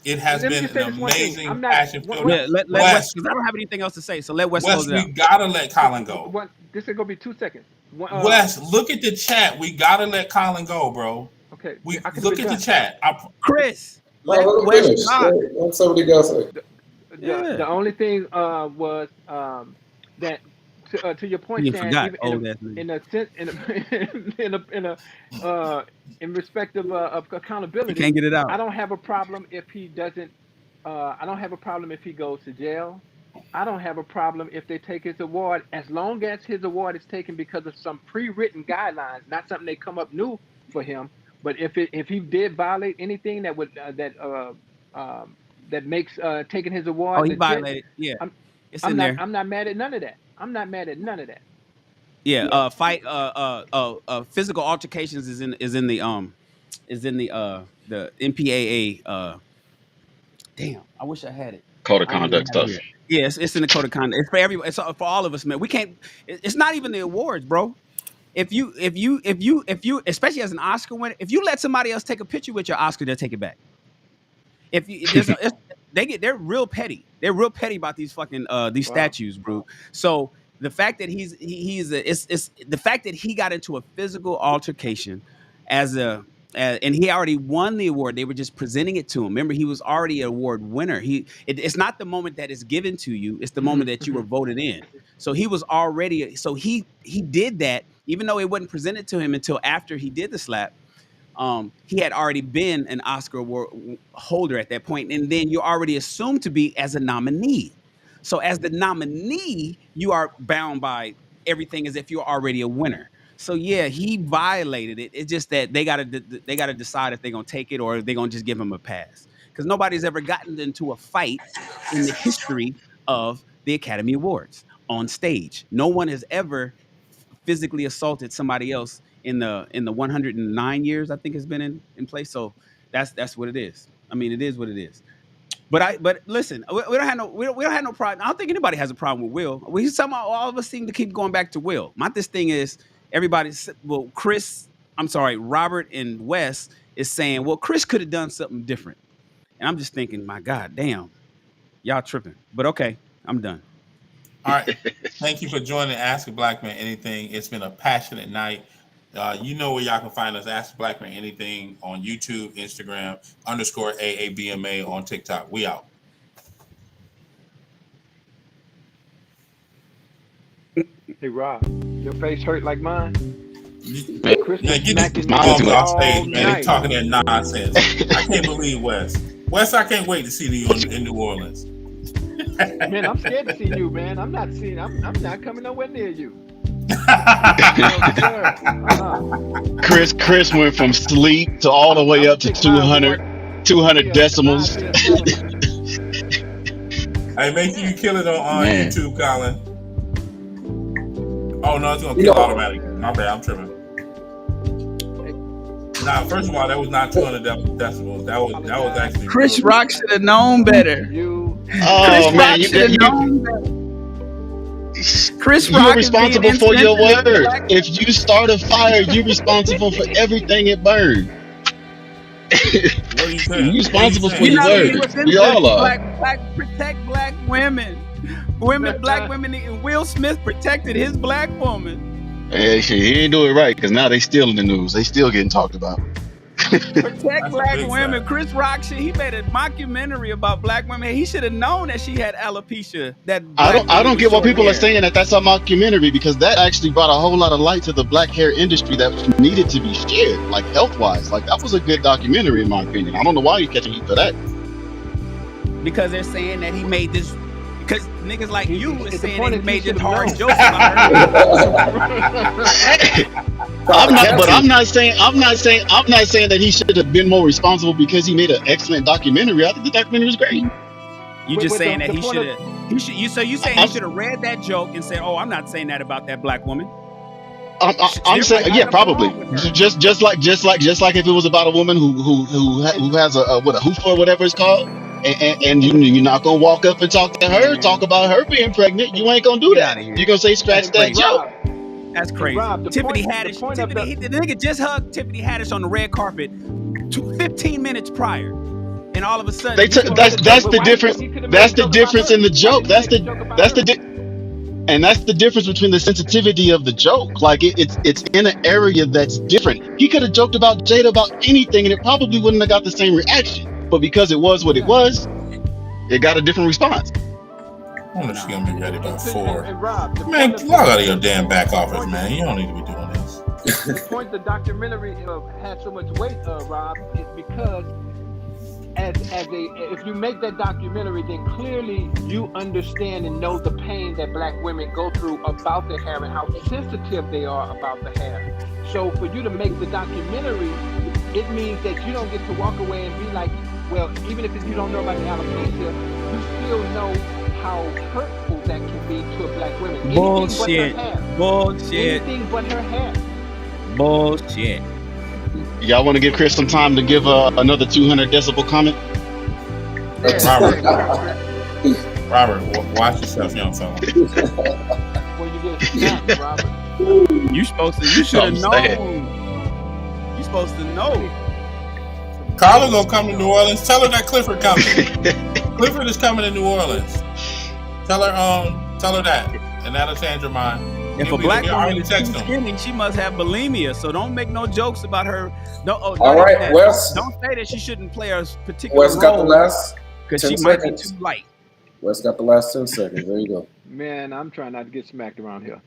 It has let me been just an say this one thing. amazing, I'm not passion filled. what Yeah, let Wes, West, because I don't have anything else to say. So let Wes close West, it out. we gotta let Colin go. what this is gonna be 2 seconds. West, look at the chat. We gotta let Colin go, bro. Okay, We I could have look been at the done. chat. Chris, No, let let him Wes finish. rock. Let's see what he got to say. The Yeah. only thing was that to your He point, didn't Shan, forgot, even old ass nigga. in a sense in respect of He accountability, can't get it out. I don't have a problem if he doesn't. I don't have a problem if he goes to jail. I don't have a problem if they take his award, as long as his award is taken because of some pre-written guidelines, not something they come up new for him. But if he did violate anything that would that makes taking his Oh, award he legit, violated. Yeah, I'm it's in there. I'm not mad at none of that. I'm not mad at none of that. Yeah, So fight physical altercations is in the MPAA damn, I wish I had it. Code of I don't even conduct have it stuff. here. Yeah, it's in the code of conduct. It's for everyone. It's for all of us, man. We can't. It's not even the awards, bro. If you, especially as an Oscar winner, if you let somebody else take a picture with your Oscar, they'll take it back. If you, they're real petty. They're real petty about these fucking these wow. statues, bro. So the fact that it's the fact that he got into a physical altercation and he already won the award. They were just presenting it to him. Remember, he was already an award winner. It's not the moment that it's given to you. It's the moment that you were voted in. So he was already. So he did that, even though it wasn't presented to him until after he did the slap. He had already been an Oscar award holder at that point, and then you're already assumed to be as a nominee. So as the nominee, you are bound by everything as if you're already a winner. So yeah, he violated it. It's just that they gotta decide if they're gonna take it or if they're gonna just give him a pass. Because nobody's ever gotten into a fight in the history of the Academy Awards on stage. No one has ever physically assaulted somebody else in the 109 years I think has been in place. So that's what it is. I mean, it is what it is. But listen, we don't have no problem. I don't think anybody has a problem with Will. We somehow all of us seem to keep going back to Will. This thing is Robert and Wes is saying, well, Chris could have done something different. And I'm just thinking, my God damn, y'all tripping. But okay, I'm done. All right. Thank you for joining Ask a Black Man Anything. It's been a passionate night. You know where y'all can find us, Ask a Black Man Anything on YouTube, Instagram, _ AABMA on TikTok. We out. Hey Rob, your face hurt like mine. Man, Chris Man, been get these smacking me bums off all stage, man. They night. talking that nonsense. I can't believe Wes. Wes, I can't wait to see you in New Orleans. Man, I'm scared to see you, man. I'm not not coming nowhere near you. No, sir. Chris went from sleep to all the way up to 200 decimals. Hey, make sure you kill it on Man. YouTube, Colin. Oh no, it's gonna You kill know- automatically. My bad, I'm tripping. Nah, first of all, that was not 200 decibels. That was actually Chris real. Rock should have known better. You Oh Chris man, Rock should have known better. Chris you're Rock is being responsible for your insensitive to words. black- If you start a fire, you're responsible for everything it burns. What are you saying? You're responsible for You're your not being words. sensitive We all to are. protect black women. Black women, and Will Smith protected his black woman. Hey, shit, he ain't do it right because now they still in the news. They still getting talked about. Protect That's a black big women. fact. Chris Rock, he made a mockumentary about black women. He should have known that she had alopecia. I don't get what people are saying that that's a mockumentary because that actually brought a whole lot of light to the black hair industry that needed to be shared, like health wise. Like that was a good documentary in my opinion. I don't know why you're catching heat for that. Because they're saying that he made this. Because niggas like you is it's the saying point that he that made you this should've hard known. joke about her. I'm not saying that he should have been more responsible because he made an excellent documentary. I think the documentary was great. You just But saying the that he point should of- have. So you saying he should have read that joke and said, "Oh, I'm not saying that about that black woman." I'm saying, yeah, probably. Just like if it was about a woman who has a hoofah or whatever it's called, and you're not gonna walk up and talk to her, talk about her being pregnant. You ain't gonna do Get that. outta here. You're gonna say scratch that joke. Rob, That's crazy. Rob, the Tiffany point- Haddish. the point of The nigga just hugged Tiffany Haddish on the red carpet 15 minutes prior, and all of a sudden That's the difference. That's the difference in the joke. That's the difference between the sensitivity of the joke. Like it's in an area that's different. He could have joked about Jada about anything, and it probably wouldn't have got the same reaction. But because it was what it was, it got a different response. I wonder if she's gonna be ready by 4. And Rob, the Man, point of- log out of your damn back office, man. You don't need to be doing this. the point the documentary had so much weight, Rob, is because if you make that documentary, then clearly you understand and know the pain that black women go through about their hair and how sensitive they are about the hair. So for you to make the documentary, it means that you don't get to walk away and be like, well, even if you don't know about the alopecia, you still know how hurtful that can be to a black woman. Bullshit. Bullshit. Anything but her hair. Bullshit. Y'all want to give Chris some time to give another 200 decibel comment? Robert, watch yourself, young fella. When you get smacked, Robert. You should have known. You supposed to know. Carla gonna come to New Orleans. Tell her that Clifford coming. Clifford is coming to New Orleans. Tell her that, and that'll change her mind. If a black woman is too skinny, she must have bulimia. So don't make no jokes about her. All right, Wes. Don't say that she shouldn't play a particular Wes got the role last because 10 she might be seconds. too light. Wes got the last 10 seconds. There you go. Man, I'm trying not to get smacked around here.